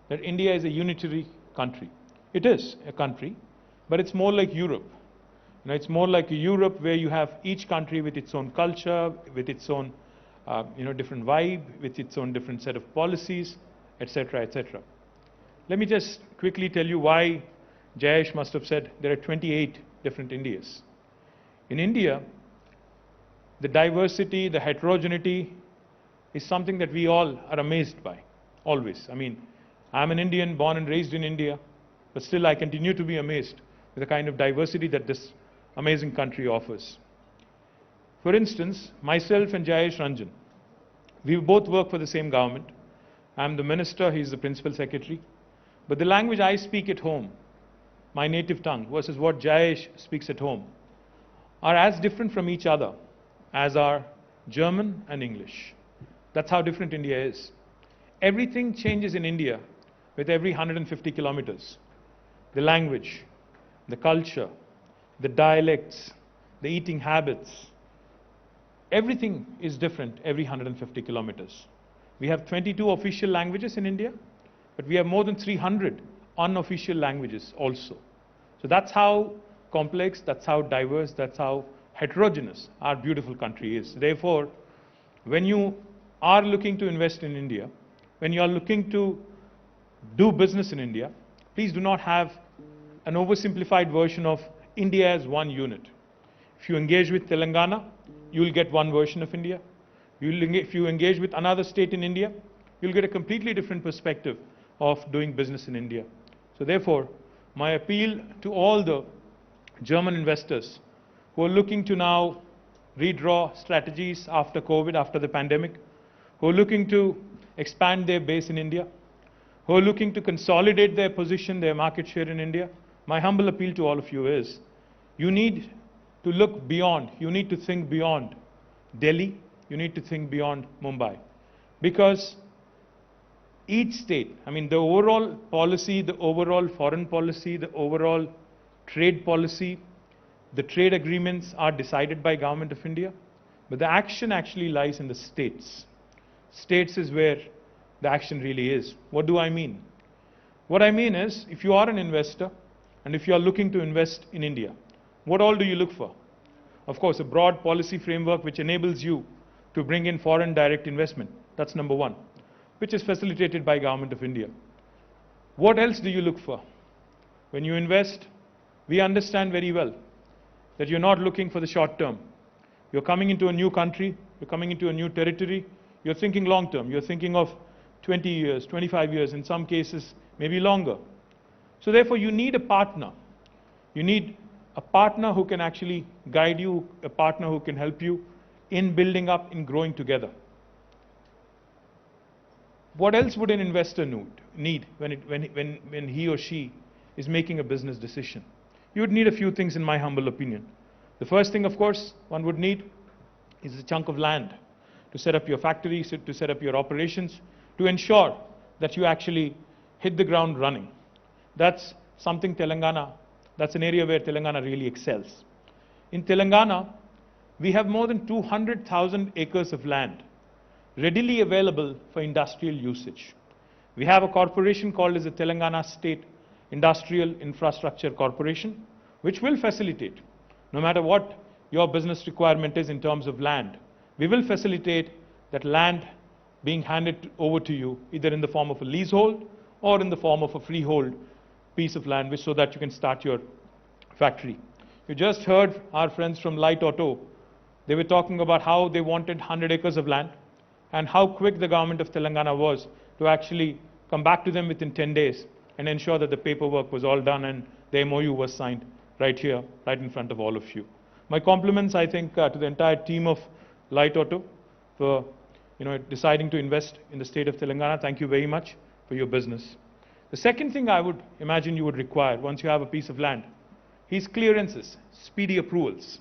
that India is a unitary country. It is a country, but it's more like Europe. It's more like a Europe where you have each country with its own culture, with its own, different vibe, with its own different set of policies, etc., etc. Let me just quickly tell you why Jayesh must have said there are 28 different Indias. In India, the diversity, the heterogeneity is something that we all are amazed by, always. I mean, I'm an Indian, born and raised in India, but still I continue to be amazed with the kind of diversity that this amazing country offers. For instance, myself and Jayesh Ranjan, we both work for the same government. I'm the minister, he's the principal secretary. But the language I speak at home, my native tongue, versus what Jayesh speaks at home, are as different from each other as are German and English. That's how different India is. Everything changes in India with every 150 kilometers. The language, the culture, the dialects, the eating habits, everything is different every 150 kilometers. We have 22 official languages in India, but we have more than 300 unofficial languages also. So that's how complex, that's how diverse, that's how heterogeneous our beautiful country is. Therefore, when you are looking to invest in India, when you are looking to do business in India, please do not have an oversimplified version of India as one unit. If you engage with Telangana, you will get one version of India. If you engage with another state in India, you'll get a completely different perspective of doing business in India. So therefore, my appeal to all the German investors who are looking to now redraw strategies after COVID, after the pandemic, who are looking to expand their base in India, who are looking to consolidate their position, their market share in India, my humble appeal to all of you is, you need to look beyond. You need to think beyond Delhi. You need to think beyond Mumbai. Because each state, I mean, the overall policy, the overall foreign policy, the overall trade policy, the trade agreements are decided by Government of India, but the action actually lies in the states. States is where the action really is. What do I mean? What I mean is, if you are an investor, and if you are looking to invest in India, what all do you look for? Of course, a broad policy framework which enables you to bring in foreign direct investment. That's number one, which is facilitated by Government of India. What else do you look for? When you invest, we understand very well that you're not looking for the short term. You're coming into a new country, you're coming into a new territory, you're thinking long term, you're thinking of 20 years, 25 years, in some cases, maybe longer. So therefore, you need a partner. You need a partner who can actually guide you, a partner who can help you in building up, in growing together. What else would an investor need when he or she is making a business decision? You would need a few things, in my humble opinion. The first thing, of course, one would need is a chunk of land to set up your factories, to set up your operations, to ensure that you actually hit the ground running. That's something Telangana, that's an area where Telangana really excels. In Telangana, we have more than 200,000 acres of land readily available for industrial usage. We have a corporation called as the Telangana State Industrial Infrastructure Corporation, which will facilitate, no matter what your business requirement is in terms of land, we will facilitate that land being handed over to you, either in the form of a leasehold or in the form of a freehold piece of land, so that you can start your factory. You just heard our friends from Light Auto. They were talking about how they wanted 100 acres of land and how quick the government of Telangana was to actually come back to them within 10 days and ensure that the paperwork was all done and the MOU was signed right here, right in front of all of you. My compliments, I think, to the entire team of Light Auto for deciding to invest in the state of Telangana. Thank you very much for your business. The second thing I would imagine you would require once you have a piece of land is clearances, speedy approvals.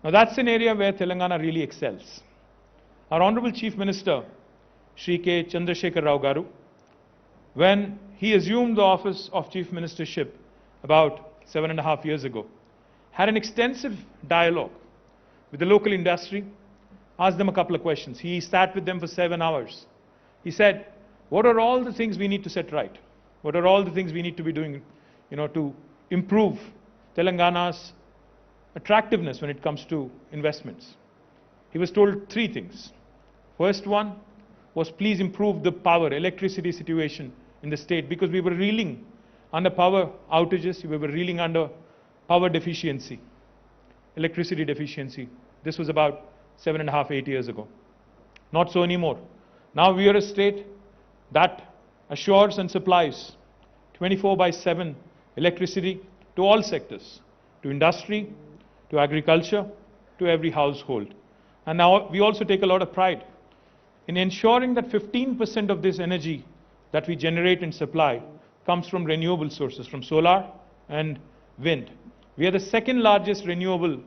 Now that's an area where Telangana really excels. Our Honorable Chief Minister, Shri K. Chandrasekhar Rao Garu, when he assumed the office of Chief Ministership about 7.5 years ago, had an extensive dialogue with the local industry, asked them a couple of questions. He sat with them for 7 hours. He said, what are all the things we need to set right? What are all the things we need to be doing, to improve Telangana's attractiveness when it comes to investments? He was told 3 things. First one was, please improve the electricity situation in the state, because we were reeling under power outages, we were reeling under power deficiency, electricity deficiency. This was about 7.5, 8 years ago. Not so anymore. Now we are a state that assures and supplies 24/7 electricity to all sectors, to industry, to agriculture, to every household. And now we also take a lot of pride in ensuring that 15% of this energy that we generate and supply comes from renewable sources, from solar and wind. We are the second largest renewable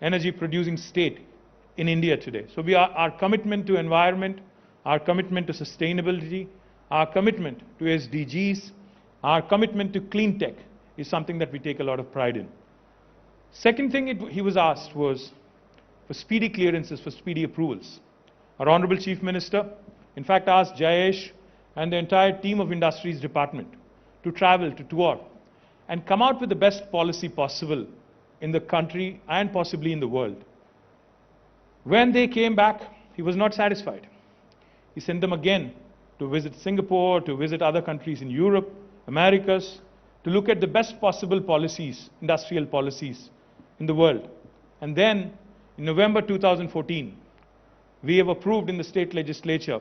energy producing state in India today. So our commitment to environment, our commitment to sustainability, our commitment to SDGs, our commitment to clean tech is something that we take a lot of pride in. Second thing he was asked was for speedy clearances, for speedy approvals. Our Honorable Chief Minister, in fact, asked Jayesh and the entire team of Industries Department to travel, to tour, and come out with the best policy possible in the country and possibly in the world. When they came back, he was not satisfied. He sent them again to visit Singapore, to visit other countries in Europe, Americas, to look at the best possible policies, industrial policies in the world. And then, in November 2014, we have approved in the state legislature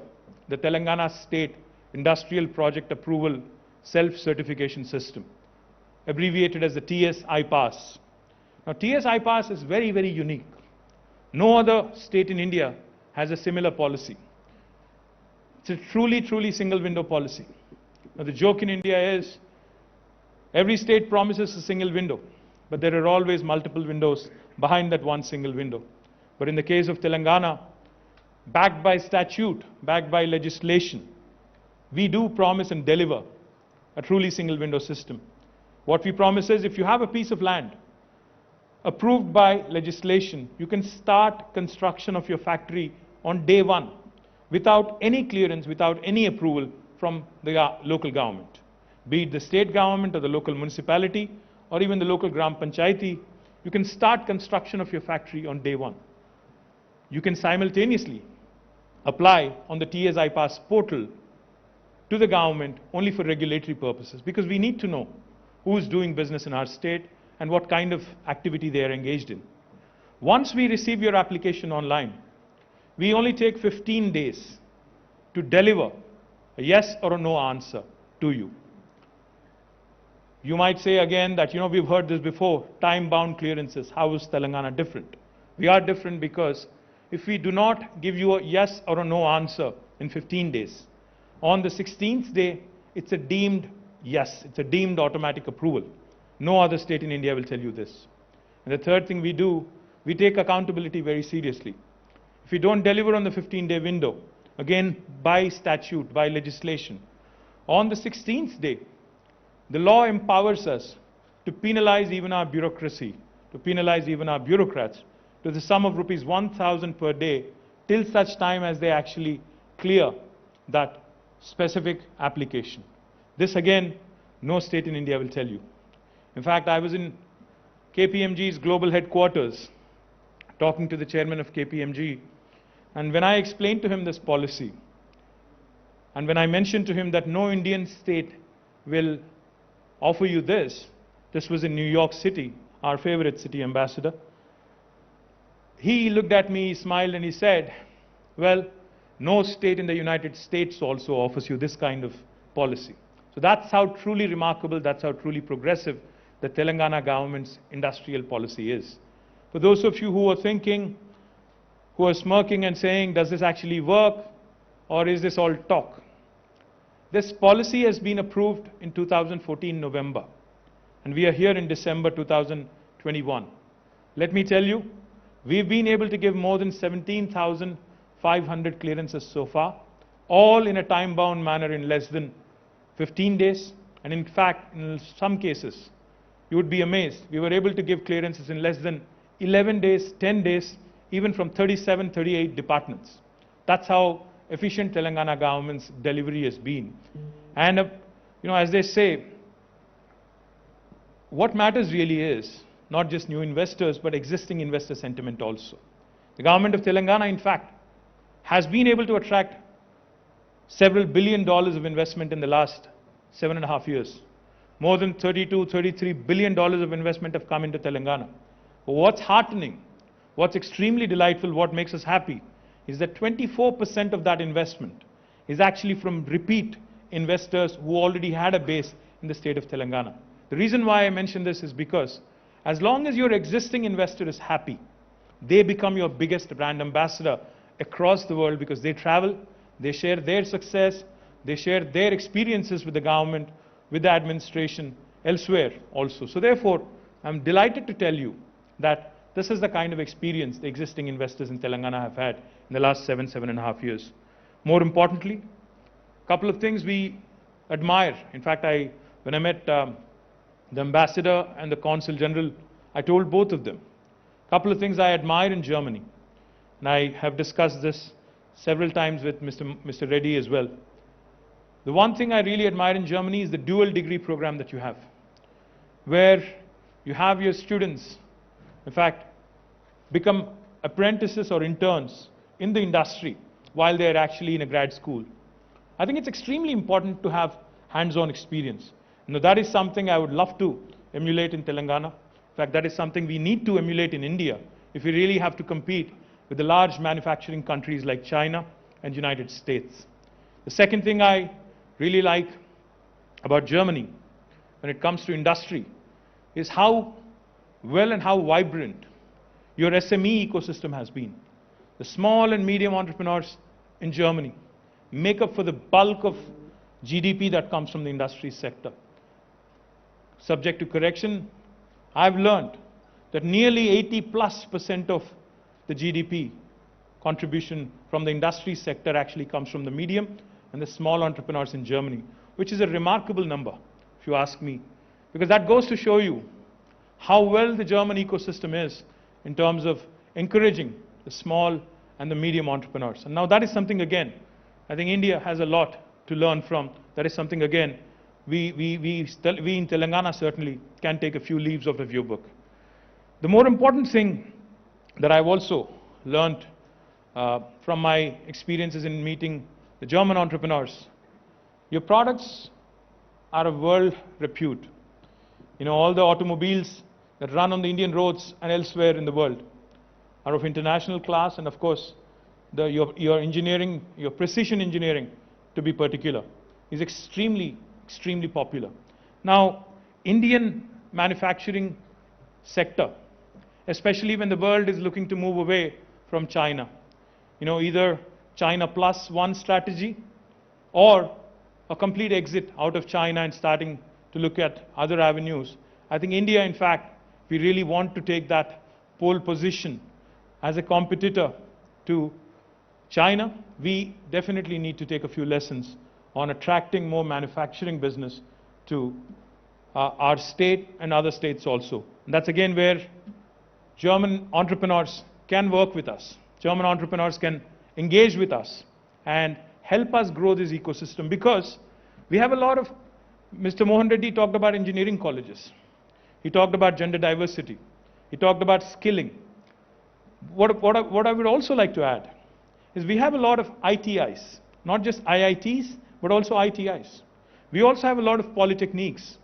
the Telangana State Industrial Project Approval Self-Certification System, abbreviated as the TS-IPASS. Now, TS-IPASS is very, very unique. No other state in India has a similar policy. It's a truly, truly single window policy. Now, the joke in India is every state promises a single window. but there are always multiple windows behind that one single window. But in the case of Telangana, backed by statute, backed by legislation, we do promise and deliver a truly single window system. What we promise is if you have a piece of land approved by legislation, you can start construction of your factory on day one without any clearance, without any approval from the local government. Be it the state government or the local municipality or even the local Gram Panchayati, you can start construction of your factory on day one. You can simultaneously apply on the TSI Pass portal to the government only for regulatory purposes, because we need to know who is doing business in our state and what kind of activity they are engaged in. Once we receive your application online, we only take 15 days to deliver a yes or a no answer to you. You might say again that, we've heard this before, time-bound clearances. How is Telangana different? We are different because if we do not give you a yes or a no answer in 15 days, on the 16th day, it's a deemed yes. It's a deemed automatic approval. No other state in India will tell you this. And the third thing we do, we take accountability very seriously. If we don't deliver on the 15-day window, again, by statute, by legislation, on the 16th day, the law empowers us to penalize even our bureaucracy, to penalize even our bureaucrats, to the sum of rupees 1,000 per day, till such time as they actually clear that specific application. This again, no state in India will tell you. In fact, I was in KPMG's global headquarters talking to the chairman of KPMG, and when I explained to him this policy, and when I mentioned to him that no Indian state will offer you this was in New York City, our favorite city, Ambassador, he looked at me, he smiled, and he said, well, no state in the United States also offers you this kind of policy. So that's how truly remarkable, that's how truly progressive the Telangana government's industrial policy is. For those of you who are thinking, who are smirking and saying, does this actually work, or is this all talk? This policy has been approved in 2014 November, and we are here in December 2021. Let me tell you, we've been able to give more than 17,500 clearances so far, all in a time-bound manner in less than 15 days. And in fact, in some cases, you would be amazed, we were able to give clearances in less than 11 days, 10 days, even from 37, 38 departments. That's how efficient Telangana government's delivery has been. And, as they say, what matters really is not just new investors, but existing investor sentiment also. The government of Telangana, in fact, has been able to attract several $1 billion of investment in the last 7.5 years. More than $33 billion of investment have come into Telangana. But what's heartening, what's extremely delightful, what makes us happy, is that 24% of that investment is actually from repeat investors who already had a base in the state of Telangana. The reason why I mention this is because as long as your existing investor is happy, they become your biggest brand ambassador across the world, because they travel, they share their success, they share their experiences with the government, with the administration, elsewhere also. So therefore, I'm delighted to tell you that this is the kind of experience the existing investors in Telangana have had in the last 7.5 years. More importantly, a couple of things we admire. In fact, when I met the ambassador and the consul general, I told both of them a couple of things I admire in Germany. And I have discussed this several times with Mr. Reddy as well. The one thing I really admire in Germany is the dual degree program that you have, where you have your students, in fact, become apprentices or interns in the industry while they are actually in a grad school. I think it's extremely important to have hands-on experience. That is something I would love to emulate in Telangana. In fact, that is something we need to emulate in India if we really have to compete with the large manufacturing countries like China and United States. The second thing I really like about Germany when it comes to industry is how well and how vibrant your SME ecosystem has been. The small and medium entrepreneurs in Germany make up for the bulk of GDP that comes from the industry sector. Subject to correction, I've learned that nearly 80+% of the GDP contribution from the industry sector actually comes from the medium and the small entrepreneurs in Germany, which is a remarkable number, if you ask me, because that goes to show you how well the German ecosystem is in terms of encouraging the small and the medium entrepreneurs. And now that is something, again, I think India has a lot to learn from. That is something, again, we in Telangana certainly can take a few leaves of your book. The more important thing that I've also learned from my experiences in meeting the German entrepreneurs, your products are of world repute. You know, all the automobiles that run on the Indian roads and elsewhere in the world are of international class, and of course, your engineering, your precision engineering, to be particular, is extremely popular. Now, Indian manufacturing sector, especially when the world is looking to move away from China, you know, either China plus one strategy or a complete exit out of China and starting to look at other avenues. I think India, in fact, if we really want to take that pole position as a competitor to China, we definitely need to take a few lessons on attracting more manufacturing business to our state and other states also. And that's again where German entrepreneurs can work with us. German entrepreneurs can engage with us and help us grow this ecosystem, because we have a lot of, Mr. Mohan Reddy talked about engineering colleges. He talked about gender diversity. He talked about skilling. What I would also like to add is we have a lot of ITIs, not just IITs, but also ITIs. We also have a lot of polytechniques.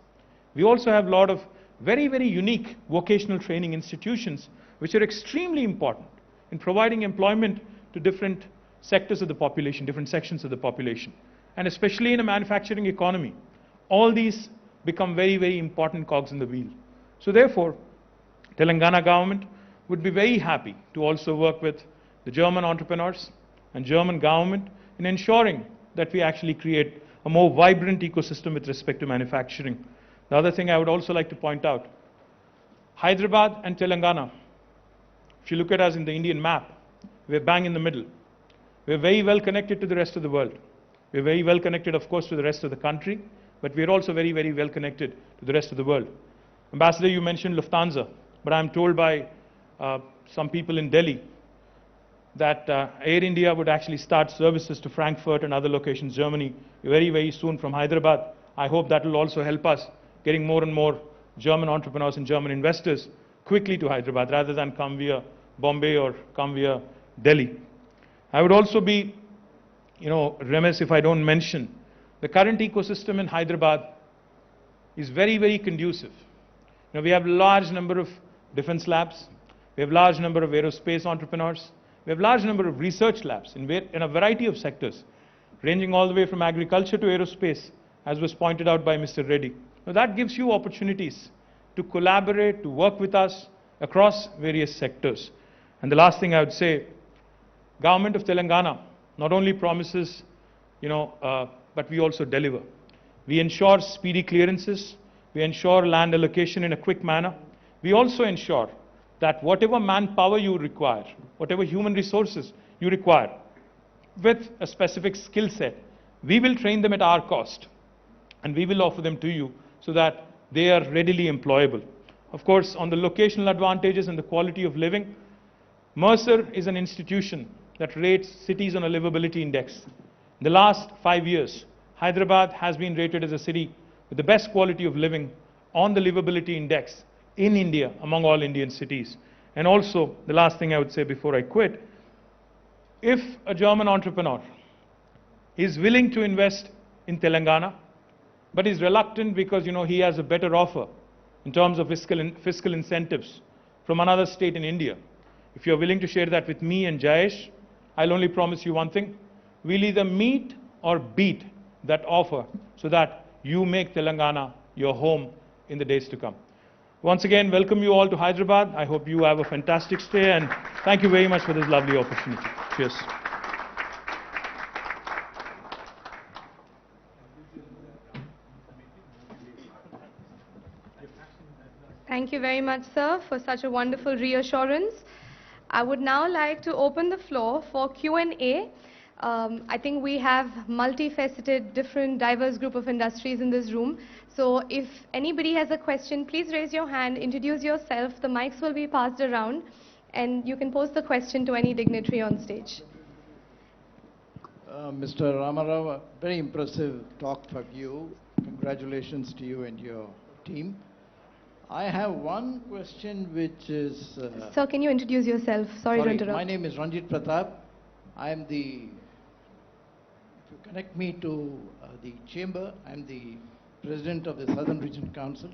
We also have a lot of very unique vocational training institutions, which are extremely important in providing employment to different sectors of the population, different sections of the population. And especially in a manufacturing economy, all these become very important cogs in the wheel. So therefore, Telangana government would be very happy to also work with the German entrepreneurs and German government in ensuring that we actually create a more vibrant ecosystem with respect to manufacturing. The other thing I would also like to point out, Hyderabad and Telangana, if you look at us in the Indian map, we're bang in the middle. We're very well connected to the rest of the world. We're very well connected, of course, to the rest of the country, but we're also very well connected to the rest of the world. Ambassador, you mentioned Lufthansa, but I'm told by some people in Delhi that Air India would actually start services to Frankfurt and other locations, Germany, very soon from Hyderabad. I hope that will also help us getting more and more German entrepreneurs and German investors quickly to Hyderabad rather than come via Bombay or come via Delhi. I would also be, remiss if I don't mention the current ecosystem in Hyderabad is very conducive. We have a large number of defense labs. We have a large number of aerospace entrepreneurs. We have a large number of research labs in a variety of sectors, ranging all the way from agriculture to aerospace, as was pointed out by Mr. Reddy. Now that gives you opportunities to collaborate, to work with us across various sectors. And the last thing I would say, Government of Telangana not only promises, but we also deliver. We ensure speedy clearances. We ensure land allocation in a quick manner. We also ensure that whatever manpower you require, whatever human resources you require, with a specific skill set, we will train them at our cost, and we will offer them to you so that they are readily employable. Of course, on the locational advantages and the quality of living, Mercer is an institution that rates cities on a livability index. In the last 5 years, Hyderabad has been rated as a city with the best quality of living on the livability index in India among all Indian cities. And also, the last thing I would say before I quit, if a German entrepreneur is willing to invest in Telangana, but is reluctant because he has a better offer in terms of fiscal incentives from another state in India, if you're willing to share that with me and Jayesh, I'll only promise you one thing: we'll either meet or beat that offer so that you make Telangana your home in the days to come. Once again, welcome you all to Hyderabad. I hope you have a fantastic stay, and thank you very much for this lovely opportunity. Cheers. Thank you very much, sir, for such a wonderful reassurance. I would now like to open the floor for Q&A. I think we have multifaceted, different, diverse group of industries in this room. So if anybody has a question, please raise your hand, introduce yourself. The mics will be passed around, and you can pose the question to any dignitary on stage. Mr. Ramarao, very impressive talk from you. Congratulations to you and your team. I have one question which is... Sir, can you introduce yourself? Sorry to interrupt. My name is Ranjit Pratap. I am the... If you connect me to the chamber, I am the president of the Southern Region Council.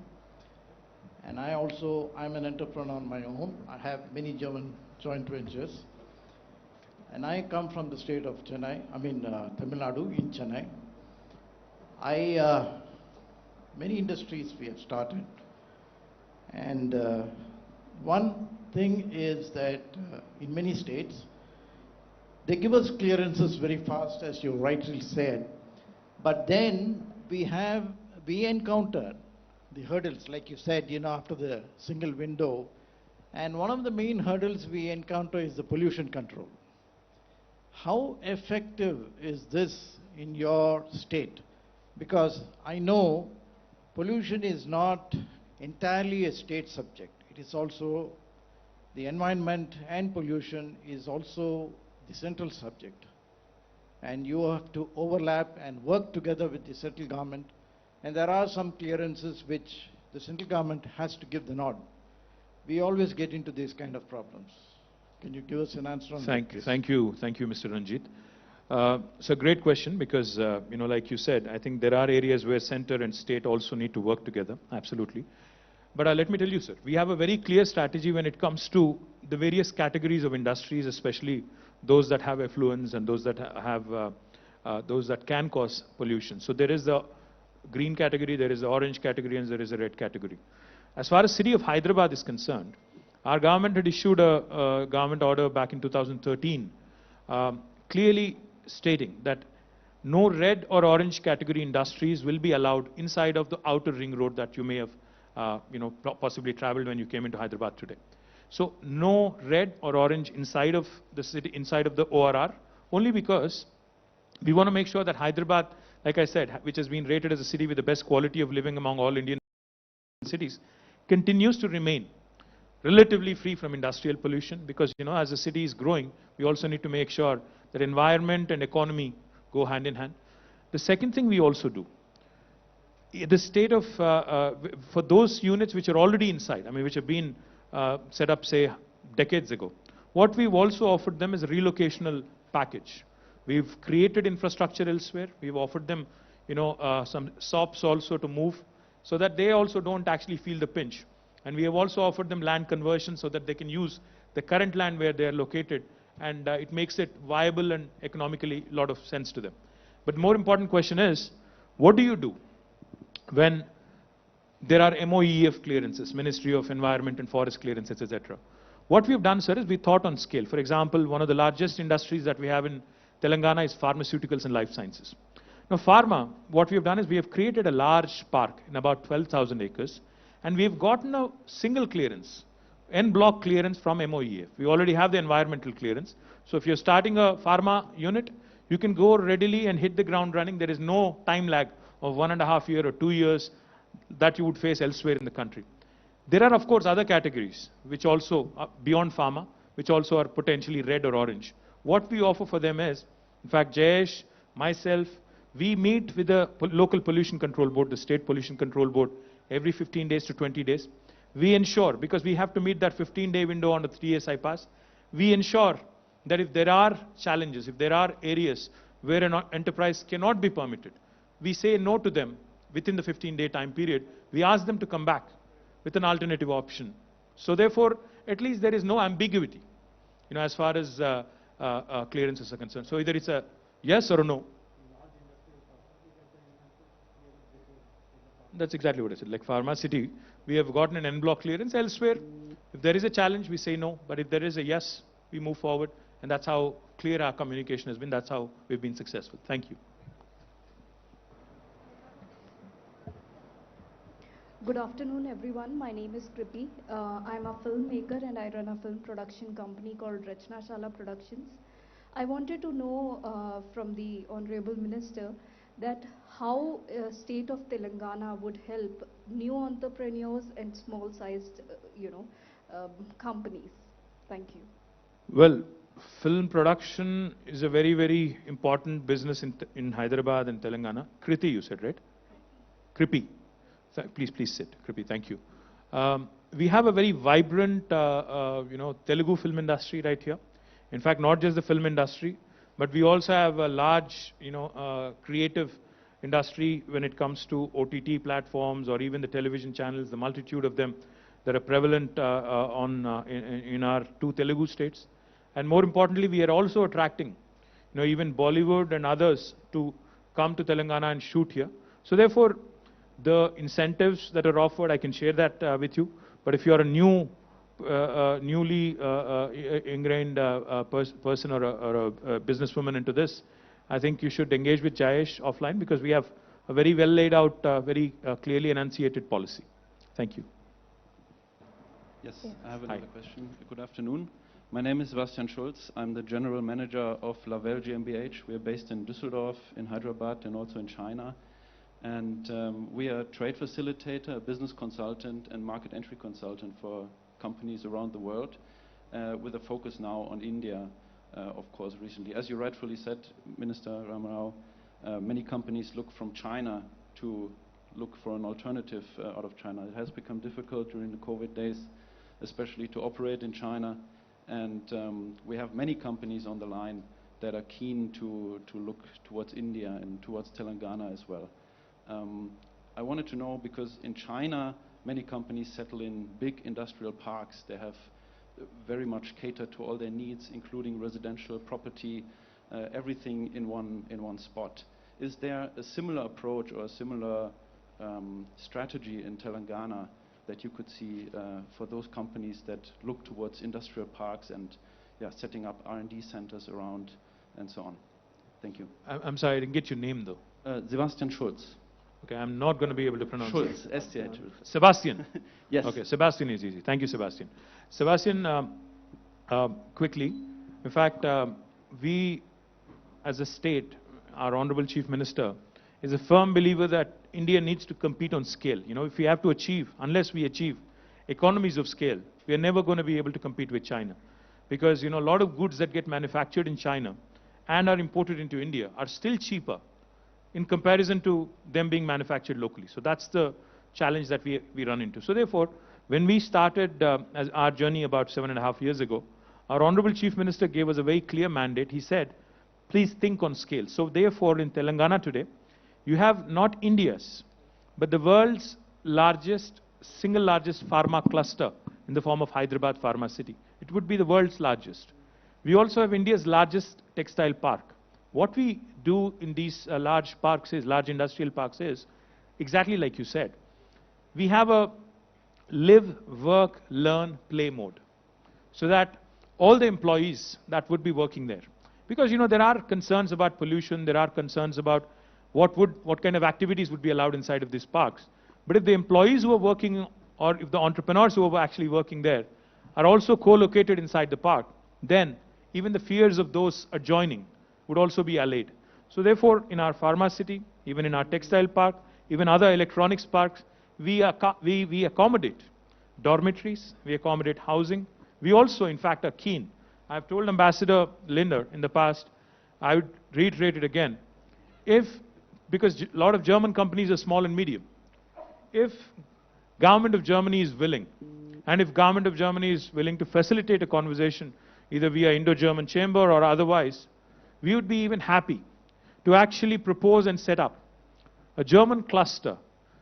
And I'm an entrepreneur on my own. I have many German joint ventures. And I come from the state of Chennai, Tamil Nadu in Chennai. Many industries we have started. And one thing is that in many states, they give us clearances very fast, as you rightly said. But then we encounter the hurdles, like you said, after the single window. And one of the main hurdles we encounter is the pollution control. How effective is this in your state? Because I know pollution is not entirely a state subject. It is also, the environment and pollution is also the central subject. And you have to overlap and work together with the central government. And there are some clearances which the central government has to give the nod. We always get into these kind of problems. Can you give us an answer on that? Thank you, Mr. Ranjit. It's a great question because, like you said, I think there are areas where center and state also need to work together, absolutely. But let me tell you, sir, we have a very clear strategy when it comes to the various categories of industries, especially those that have effluents and those that those that can cause pollution. So there is the green category, there is the orange category, and there is a red category. As far as city of Hyderabad is concerned, our government had issued a government order back in 2013, clearly stating that no red or orange category industries will be allowed inside of the outer ring road that you may have possibly traveled when you came into Hyderabad today. So no red or orange inside of the city, inside of the ORR, only because we want to make sure that Hyderabad, like I said, which has been rated as a city with the best quality of living among all Indian cities, continues to remain relatively free from industrial pollution, because as the city is growing, we also need to make sure that environment and economy go hand in hand. The second thing we also do, the state of, for those units which are already inside, which have been set up, say, decades ago, what we've also offered them is a relocational package. We've created infrastructure elsewhere. We've offered them, some SOPs also to move so that they also don't actually feel the pinch. And we have also offered them land conversion so that they can use the current land where they are located, and it makes it viable and economically a lot of sense to them. But more important question is, what do you do when there are MOEF clearances, Ministry of Environment and Forest clearances, etc.? What we've done, sir, is we thought on scale. For example, one of the largest industries that we have in Telangana is pharmaceuticals and life sciences. Now, pharma, what we have done is we have created a large park in about 12,000 acres, and we have gotten a single clearance, en bloc clearance from MOEF. We already have the environmental clearance. So if you're starting a pharma unit, you can go readily and hit the ground running. There is no time lag of 1.5 years or 2 years that you would face elsewhere in the country. There are, of course, other categories which also, beyond pharma, which also are potentially red or orange. What we offer for them is, in fact, Jayesh, myself, we meet with the local pollution control board, the state pollution control board, every 15 days to 20 days. We ensure, because we have to meet that 15-day window on the 3SI pass, we ensure that if there are challenges, if there are areas where an enterprise cannot be permitted, we say no to them within the 15-day time period. We ask them to come back with an alternative option. So therefore, at least there is no ambiguity, as far as clearances are concerned. So either it's a yes or a no. That's exactly what I said. Like Pharma City, we have gotten an en bloc clearance. Elsewhere, if there is a challenge, we say no. But if there is a yes, we move forward. And that's how clear our communication has been. That's how we've been successful. Thank you. Good afternoon, everyone. My name is Kripi. I'm a filmmaker and I run a film production company called Rachna Shala Productions. I wanted to know from the Honorable Minister that how state of Telangana would help new entrepreneurs and small-sized, companies. Thank you. Well, film production is a very, very important business in Hyderabad and Telangana. Kriti, you said, right? Kripi. Please sit. Kripi, thank you. We have a very vibrant, Telugu film industry right here. In fact, not just the film industry, but we also have a large, creative industry when it comes to OTT platforms or even the television channels, the multitude of them that are prevalent in our two Telugu states. And more importantly, we are also attracting, even Bollywood and others to come to Telangana and shoot here. So therefore, the incentives that are offered, I can share that with you. But if you are a newly ingrained person or a businesswoman into this, I think you should engage with Jayesh offline because we have a very well laid out, very clearly enunciated policy. Thank you. Yes, I have another question. Good afternoon. My name is Sebastian Schulz. I'm the general manager of Lavelle GmbH. We are based in Düsseldorf, in Hyderabad, and also in China. And we are a trade facilitator, a business consultant, and market entry consultant for companies around the world, with a focus now on India, of course, recently. As you rightfully said, Minister Ramarao, many companies look from China to look for an alternative out of China. It has become difficult during the COVID days, especially to operate in China. And we have many companies on the line that are keen to look towards India and towards Telangana as well. I wanted to know, because in China, many companies settle in big industrial parks. They have very much catered to all their needs, including residential property, everything in one spot. Is there a similar approach or a similar strategy in Telangana that you could see for those companies that look towards industrial parks and setting up R&D centers around and so on? Thank you. I'm sorry, I didn't get your name though. Sebastian Schulz. Okay, I'm not going to be able to pronounce Schulz, it. S-T-H. Sebastian. Yes. Okay, Sebastian is easy. Thank you, Sebastian. Sebastian, quickly, in fact, we as a state, our Honorable Chief Minister, is a firm believer that India needs to compete on scale. If we have to achieve, unless we achieve economies of scale, we are never going to be able to compete with China. Because, a lot of goods that get manufactured in China and are imported into India are still cheaper in comparison to them being manufactured locally. So that's the challenge that we run into. So therefore, when we started as our journey about 7.5 years ago, our Honorable Chief Minister gave us a very clear mandate. He said, please think on scale. So therefore, in Telangana today, you have not India's, but the world's single largest pharma cluster in the form of Hyderabad Pharma City. It would be the world's largest. We also have India's largest textile park. What we do in these large industrial parks is, exactly like you said, we have a live, work, learn, play mode. So that all the employees that would be working there, because there are concerns about pollution, there are concerns about what kind of activities would be allowed inside of these parks. But if the employees who are working, or if the entrepreneurs who are actually working there are also co-located inside the park, then even the fears of those adjoining would also be allayed. So therefore, in our pharma city, even in our textile park, even other electronics parks, we accommodate dormitories, we accommodate housing. We also, in fact, are keen. I've told Ambassador Linder in the past, I would reiterate it again, because a lot of German companies are small and medium, if government of Germany is willing, and if government of Germany is willing to facilitate a conversation, either via Indo-German chamber or otherwise, we would be even happy to actually propose and set up a German cluster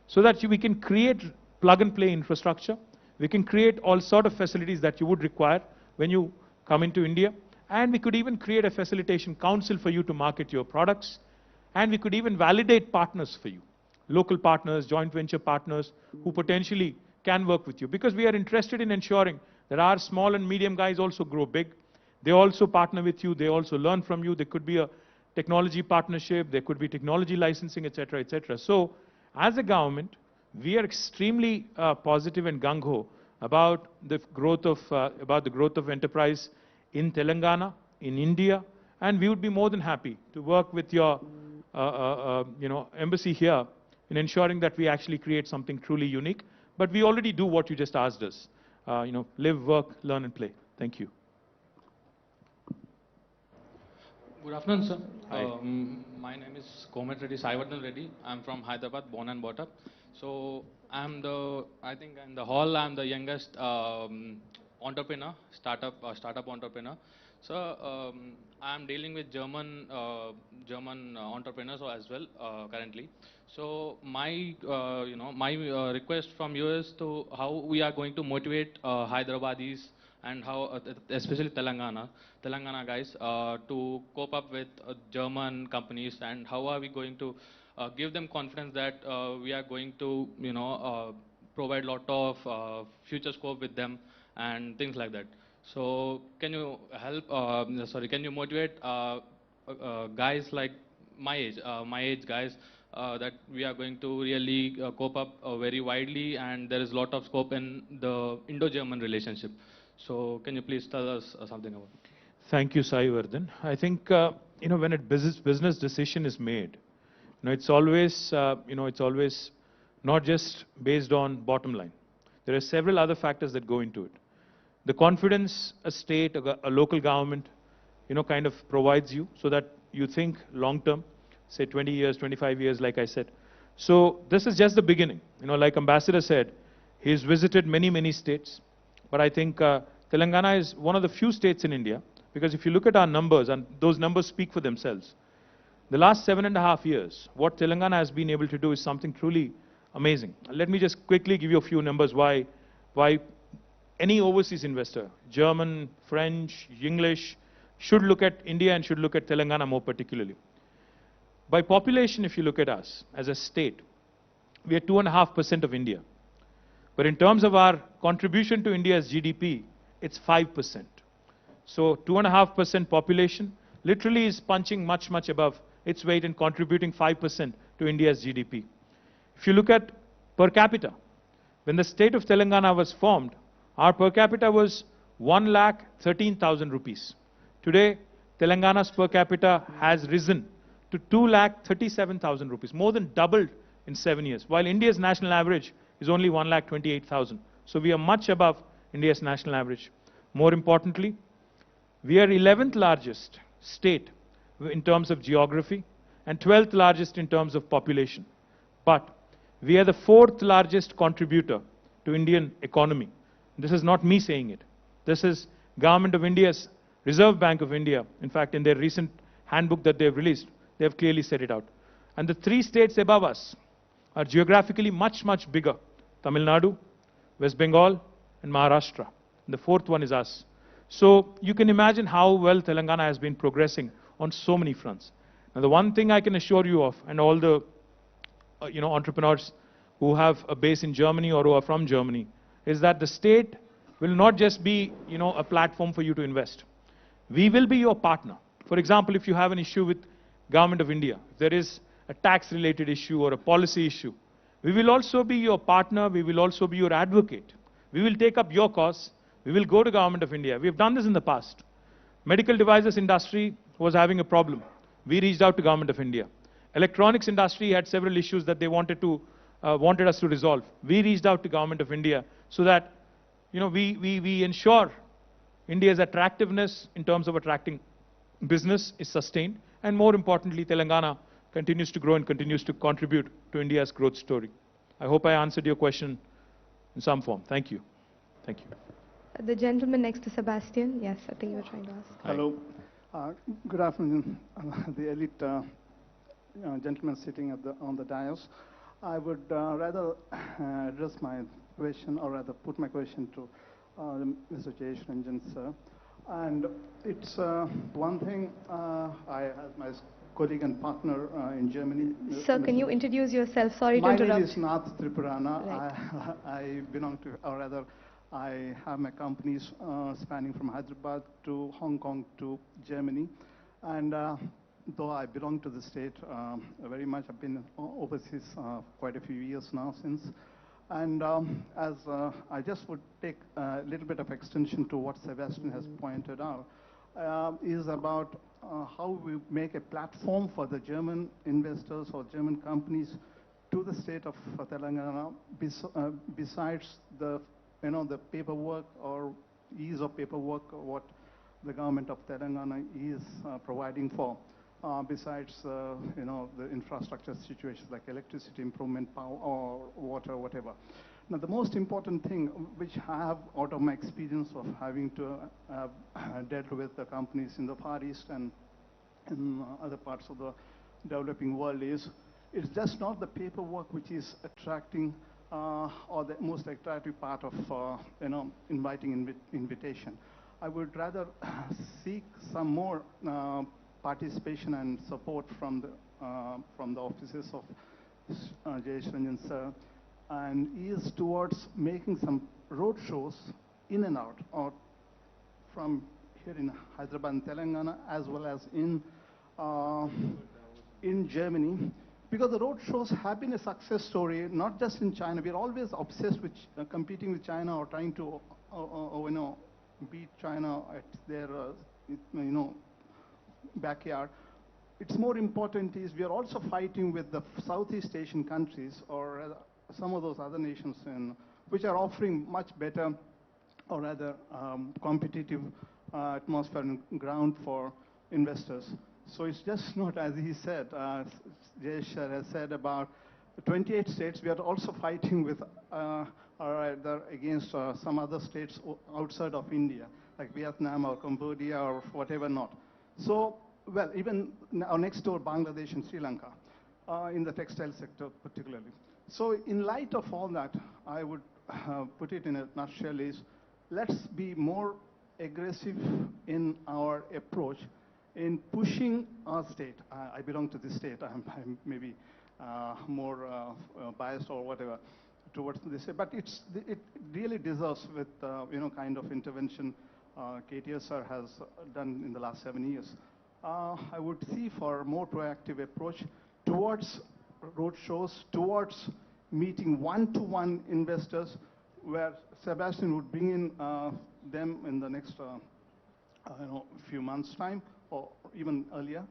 so that we can create plug-and-play infrastructure. We can create all sort of facilities that you would require when you come into India. And we could even create a facilitation council for you to market your products. And we could even validate partners for you, local partners, joint venture partners who potentially can work with you. Because we are interested in ensuring that our small and medium guys also grow big. They also partner with you. They also learn from you. There could be a technology partnership. There could be technology licensing, etc., etc. So, as a government, We are extremely positive and gung-ho about the growth of enterprise in Telangana, in India, and we would be more than happy to work with your embassy here in ensuring that we actually create something truly unique. But we already do what you just asked us. Live, work, learn, and play. Thank you. Good afternoon, sir. Hi. My name is Komet Reddy Saivardhan Reddy. I'm from Hyderabad, born and brought up. So I'm the youngest entrepreneur, startup entrepreneur. So I'm dealing with German entrepreneurs as well currently. So my request from you is to how we are going to motivate Hyderabadis and how especially Telangana guys to cope up with German companies, and how are we going to give them confidence that we are going to provide lot of future scope with them and things like that. So can you help can you motivate guys like my age guys that we are going to really cope up very widely, and there is lot of scope in the Indo-German relationship. So can you please tell us something about it? Thank you, Sai Vardhan. I think when a business decision is made, it's always not just based on bottom line. There are several other factors that go into it. The confidence a state, a local government, kind of provides you, so that you think long term, say 20 years, 25 years, like I said. So this is just the beginning. Like Ambassador said, he's visited many states. But I think Telangana is one of the few states in India, because if you look at our numbers, and those numbers speak for themselves, the last 7.5 years, what Telangana has been able to do is something truly amazing. Let me just quickly give you a few numbers why any overseas investor, German, French, English, should look at India and should look at Telangana more particularly. By population, if you look at us as a state, we are 2.5% of India. But in terms of our contribution to India's GDP, it's 5%. So 2.5% population literally is punching much above its weight and contributing 5% to India's GDP. If you look at per capita, when the state of Telangana was formed, our per capita was 1,13,000 rupees. Today, Telangana's per capita has risen to 2,37,000 rupees, more than doubled in 7 years, while India's national average is only 1,28,000. So we are much above India's national average. More importantly, we are 11th largest state in terms of geography and 12th largest in terms of population. But we are the 4th largest contributor to Indian economy. This is not me saying it. This is Government of India's Reserve Bank of India. In fact, in their recent handbook that they have released, they have clearly set it out. And the 3 states above us are geographically much bigger. Tamil Nadu, West Bengal, and Maharashtra. And the 4th one is us. So you can imagine how well Telangana has been progressing on so many fronts. Now the one thing I can assure you of, and all the entrepreneurs who have a base in Germany or who are from Germany, is that the state will not just be a platform for you to invest. We will be your partner. For example, if you have an issue with Government of India, if there is a tax related issue or a policy issue, we will also be your partner, we will also be your advocate. We will take up your cause, we will go to Government of India. We have done this in the past. Medical devices industry was having a problem. We reached out to Government of India. Electronics industry had several issues that they wanted us to resolve. We reached out to Government of India so that we ensure India's attractiveness in terms of attracting business is sustained, and more importantly, Telangana continues to grow and continues to contribute to India's growth story. I hope I answered your question in some form. Thank you. Thank you. The gentleman next to Sebastian. Yes, I think you were trying to ask. Hi. Hello. Good afternoon, the elite gentleman sitting on the dais. I would rather address my question, or rather put my question to Mr. Jayesh Ranjan, sir. And it's one thing I have my colleague and partner in Germany. Sir, can you introduce yourself? Sorry to interrupt. My name is Nath Tripurana. Right. I belong to, or rather, I have my companies spanning from Hyderabad to Hong Kong to Germany. And though I belong to the state very much, I've been overseas quite a few years now since. And as I just would take a little bit of extension to what Sebastian has pointed out, is about how we make a platform for the German investors or German companies to the state of Telangana, besides the, the paperwork or ease of paperwork, what the government of Telangana is providing for. Besides, the infrastructure situations like electricity improvement, power, or water, whatever. Now, the most important thing, which I have out of my experience of having to have dealt with the companies in the Far East and in other parts of the developing world, is it's just not the paperwork which is attracting or the most attractive part of inviting invitation. I would rather seek some more participation and support from the offices of Jayesh Ranjan sir, and is towards making some road shows in and out, or from here in Hyderabad and Telangana, as well as in Germany, because the road shows have been a success story, not just in China. We're always obsessed with competing with China or trying to beat China at their backyard. It's more important is we are also fighting with the Southeast Asian countries, or some of those other nations which are offering much better or rather competitive atmosphere and ground for investors. So it's just not, as he said, Jayesh has said, about 28 states. We are also fighting with or rather against some other states outside of India, like Vietnam or Cambodia or whatever not. So, well, even our next door, Bangladesh and Sri Lanka, in the textile sector particularly. So in light of all that, I would put it in a nutshell is, let's be more aggressive in our approach in pushing our state. I belong to this state. I'm maybe more biased or whatever towards this, but it really deserves with kind of intervention KTR sir has done in the last 7 years. I would see for a more proactive approach towards road shows, towards meeting one-to-one investors, where Sebastian would bring in them in the next few months' time, or even earlier,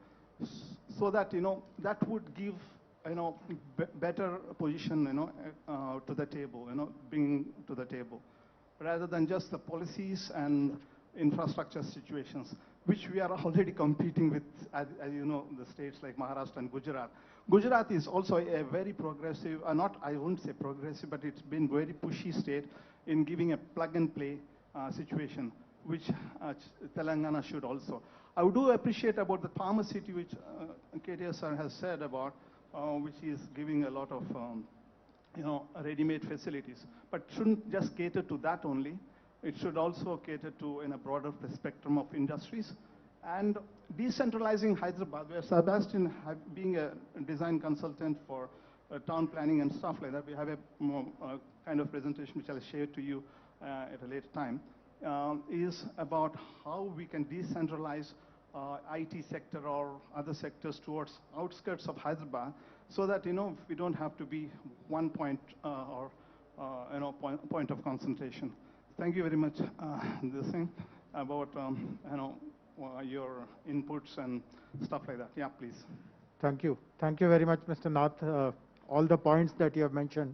so that that would give better position to the table, bring to the table, rather than just the policies and infrastructure situations, which we are already competing with, as you know, the states like Maharashtra and Gujarat. Gujarat is also a very progressive, I wouldn't say progressive, but it's been very pushy state in giving a plug-and-play situation, which Telangana should also. I do appreciate about the Pharma City, which KTR sir has said about, which is giving a lot of ready-made facilities, but shouldn't just cater to that only. It should also cater to in a broader spectrum of industries. And decentralizing Hyderabad, where Sebastian, being a design consultant for town planning and stuff like that, we have a kind of presentation which I'll share to you at a later time, is about how we can decentralize IT sector or other sectors towards outskirts of Hyderabad, so that we don't have to be one point or point of concentration. Thank you very much. This thing about your inputs and stuff like that. Yeah, please. Thank you. Thank you very much, Mr. Nath. All the points that you have mentioned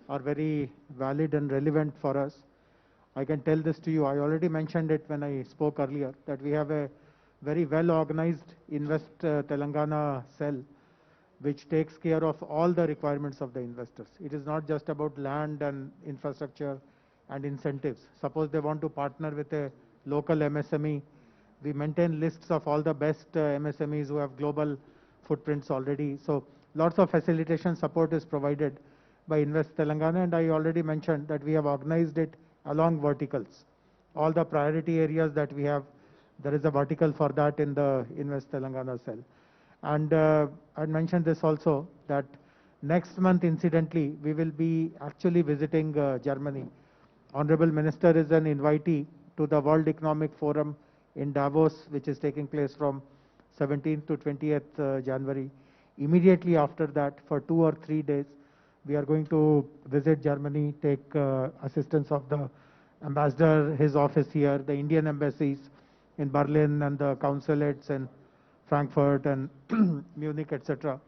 are very valid and relevant for us. I can tell this to you. I already mentioned it when I spoke earlier, that we have a very well-organized Invest Telangana cell, which takes care of all the requirements of the investors. It is not just about land and infrastructure and incentives. Suppose they want to partner with a local MSME, we maintain lists of all the best MSMEs who have global footprints already. So lots of facilitation support is provided by Invest Telangana, and I already mentioned that we have organized it along verticals. All the priority areas that we have, there is a vertical for that in the Invest Telangana cell. And I mentioned this also, that next month, incidentally, we will be actually visiting Germany. Honorable Minister is an invitee to the World Economic Forum in Davos, which is taking place from 17th to 20th January. Immediately after that, for 2 or 3 days, we are going to visit Germany, take assistance of the ambassador, his office here, the Indian embassies in Berlin and the consulates in Frankfurt and Munich, etc.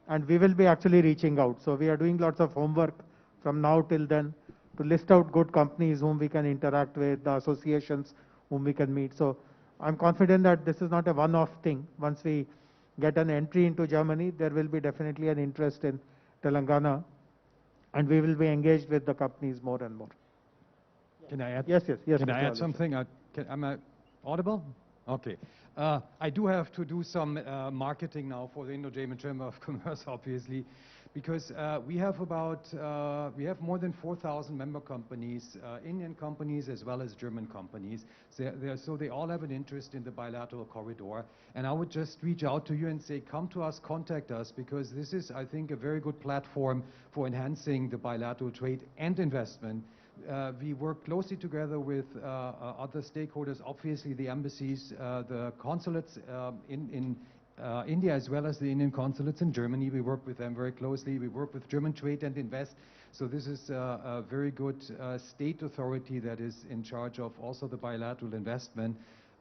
And we will be actually reaching out. So we are doing lots of homework from now till then to list out good companies whom we can interact with, the associations whom we can meet. So I'm confident that this is not a one-off thing. Once we get an entry into Germany, there will be definitely an interest in Telangana, and we will be engaged with the companies more and more. Can I add? Yes, yes, yes. Can Mr. I add Alusha. something? Am I audible? Okay. I do have to do some marketing now for the Indo-German Chamber of Commerce, obviously, because we have more than 4,000 member companies, Indian companies as well as German companies. So they all have an interest in the bilateral corridor. And I would just reach out to you and say, come to us, contact us, because this is, I think, a very good platform for enhancing the bilateral trade and investment. We work closely together with other stakeholders, obviously the embassies, the consulates in India, as well as the Indian consulates in Germany. We work with them very closely. We work with German Trade and Invest. So this is a very good state authority that is in charge of also the bilateral investment.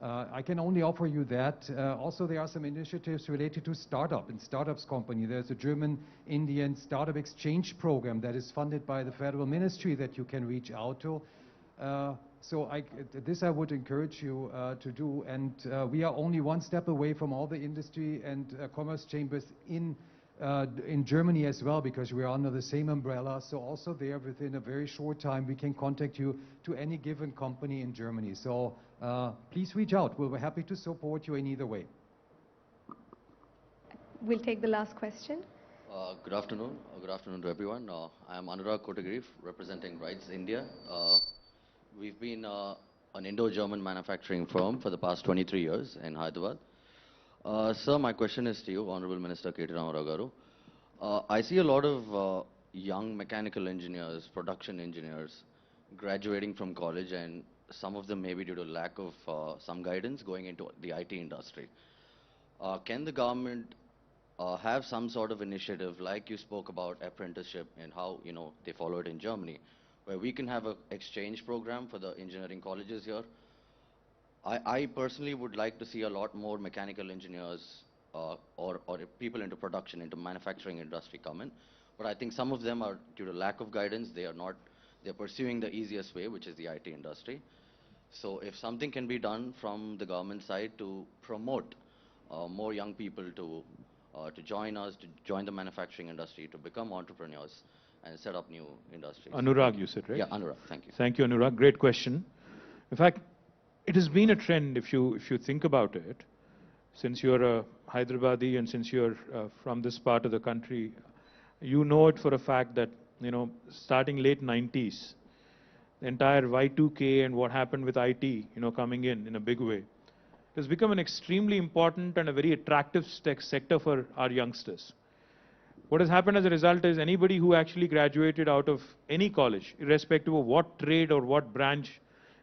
I can only offer you that. Also, there are some initiatives related to startup and startups company. There's a German-Indian startup exchange program that is funded by the federal ministry that you can reach out to. So this I would encourage you to do. And we are only one step away from all the industry and commerce chambers in Germany as well, because we are under the same umbrella. So also there, within a very short time, we can contact you to any given company in Germany. So please reach out. We'll be happy to support you in either way. We'll take the last question. Good afternoon. Good afternoon to everyone. I am Anurag Kotagiri, representing Rights India. We've been an Indo-German manufacturing firm for the past 23 years in Hyderabad. Sir, my question is to you, Honorable Minister KTR Garu. I see a lot of young mechanical engineers, production engineers, graduating from college, and some of them maybe due to lack of some guidance going into the IT industry. Can the government have some sort of initiative, like you spoke about apprenticeship and how they follow it in Germany, where we can have an exchange program for the engineering colleges here? I personally would like to see a lot more mechanical engineers or people into production, into manufacturing industry come in. But I think some of them are, due to lack of guidance, they're pursuing the easiest way, which is the IT industry. So if something can be done from the government side to promote more young people to join us, to join the manufacturing industry, to become entrepreneurs and set up new industries. Anurag, you said, right? Yeah, Anurag, thank you. Thank you, Anurag. Great question. In fact, it has been a trend, if you think about it, since you're a Hyderabadi and since you're from this part of the country, you know it for a fact that, starting late 90s, the entire Y2K and what happened with IT, coming in a big way, it has become an extremely important and a very attractive sector for our youngsters. What has happened as a result is anybody who actually graduated out of any college, irrespective of what trade or what branch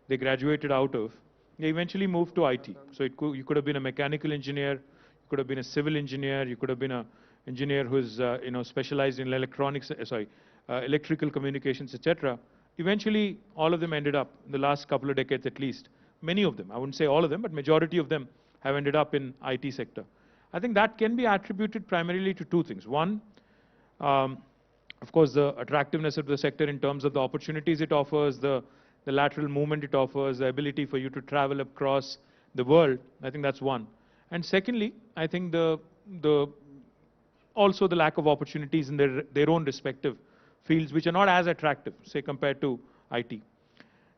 they graduated out of, they eventually moved to IT. So you could have been a mechanical engineer, you could have been a civil engineer, you could have been an engineer who's specialized in electrical communications, etc. Eventually, all of them ended up, in the last couple of decades at least, many of them, I wouldn't say all of them, but majority of them have ended up in IT sector. I think that can be attributed primarily to two things. One, of course, the attractiveness of the sector in terms of the opportunities it offers, the lateral movement it offers, the ability for you to travel across the world. I think that's one. And secondly, I think also the lack of opportunities in their own respective fields, which are not as attractive, say, compared to IT.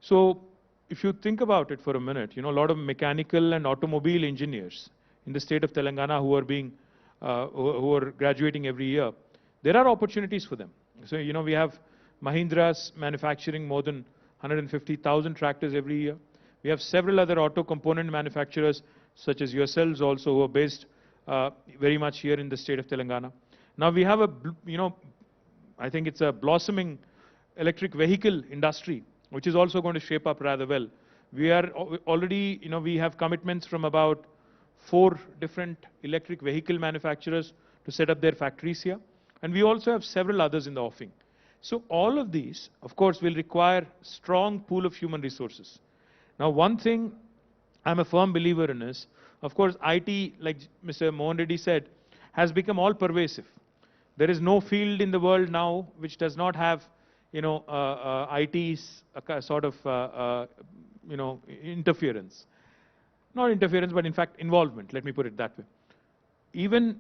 So if you think about it for a minute, a lot of mechanical and automobile engineers in the state of Telangana who are graduating every year, there are opportunities for them. So, we have Mahindra's manufacturing more than 150,000 tractors every year. We have several other auto component manufacturers, such as yourselves also, who are based very much here in the state of Telangana. Now we have I think it's a blossoming electric vehicle industry, which is also going to shape up rather well. We are already, we have commitments from about 4 different electric vehicle manufacturers to set up their factories here. And we also have several others in the offing. So all of these, of course, will require strong pool of human resources. Now, one thing I'm a firm believer in is, of course, IT, like Mr. Mohan Reddy said, has become all pervasive. There is no field in the world now which does not have, IT's sort of, interference. Not interference, but in fact involvement, let me put it that way. Even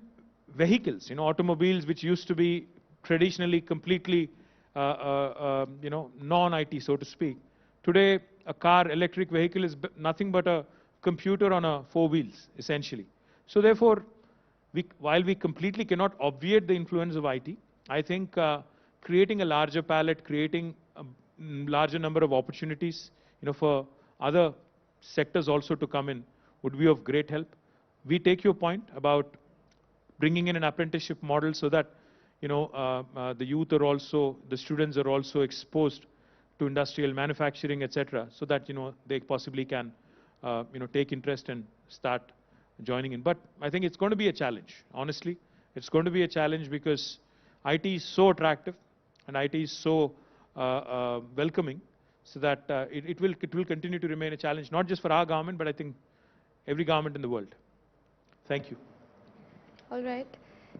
vehicles, automobiles which used to be traditionally completely, non-IT, so to speak. Today, a car, electric vehicle is nothing but a computer on 4 wheels, essentially. So therefore, while we completely cannot obviate the influence of IT, I think creating a larger palette, creating a larger number of opportunities, for other sectors also to come in would be of great help. We take your point about bringing in an apprenticeship model so that, the youth are also, the students are also exposed to industrial manufacturing, etc., so that, they possibly can, take interest and start joining in. But I think it's going to be a challenge. Honestly, it's going to be a challenge because IT is so attractive and IT is so welcoming, so that it will continue to remain a challenge, not just for our government, but I think every government in the world. Thank you. All right.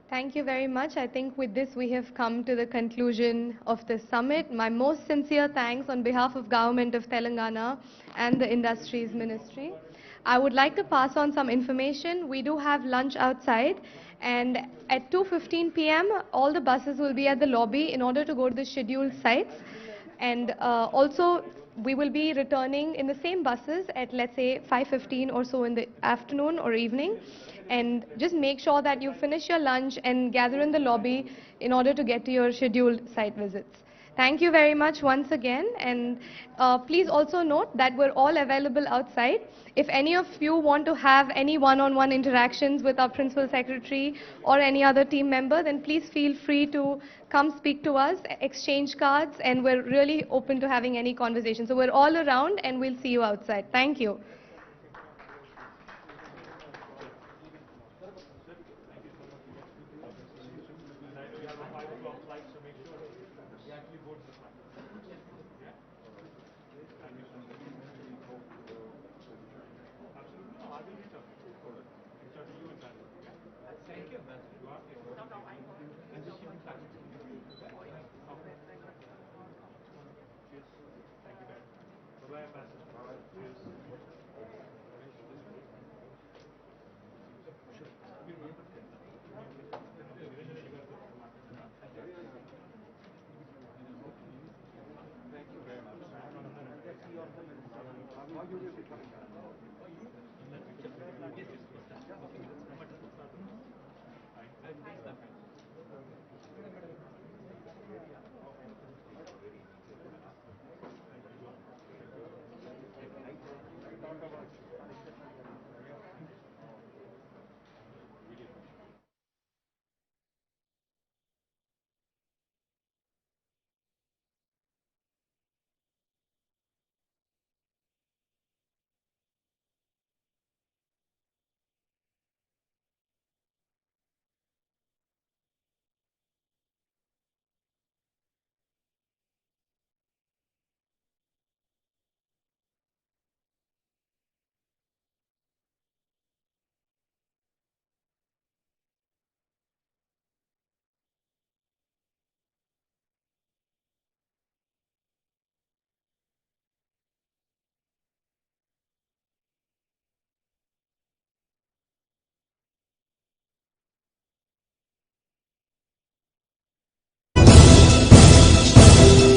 Thank you very much. I think with this we have come to the conclusion of the summit. My most sincere thanks on behalf of Government of Telangana and the Industries Ministry. I would like to pass on some information. We do have lunch outside, and at 2:15 p.m. all the buses will be at the lobby in order to go to the scheduled sites. And also we will be returning in the same buses at, let's say, 5:15 or so in the afternoon or evening. And just make sure that you finish your lunch and gather in the lobby in order to get to your scheduled site visits. Thank you very much once again, and please also note that we're all available outside. If any of you want to have any one-on-one interactions with our Principal Secretary or any other team member, then please feel free to come speak to us, exchange cards, and we're really open to having any conversation. So we're all around, and we'll see you outside. Thank you. Thank you.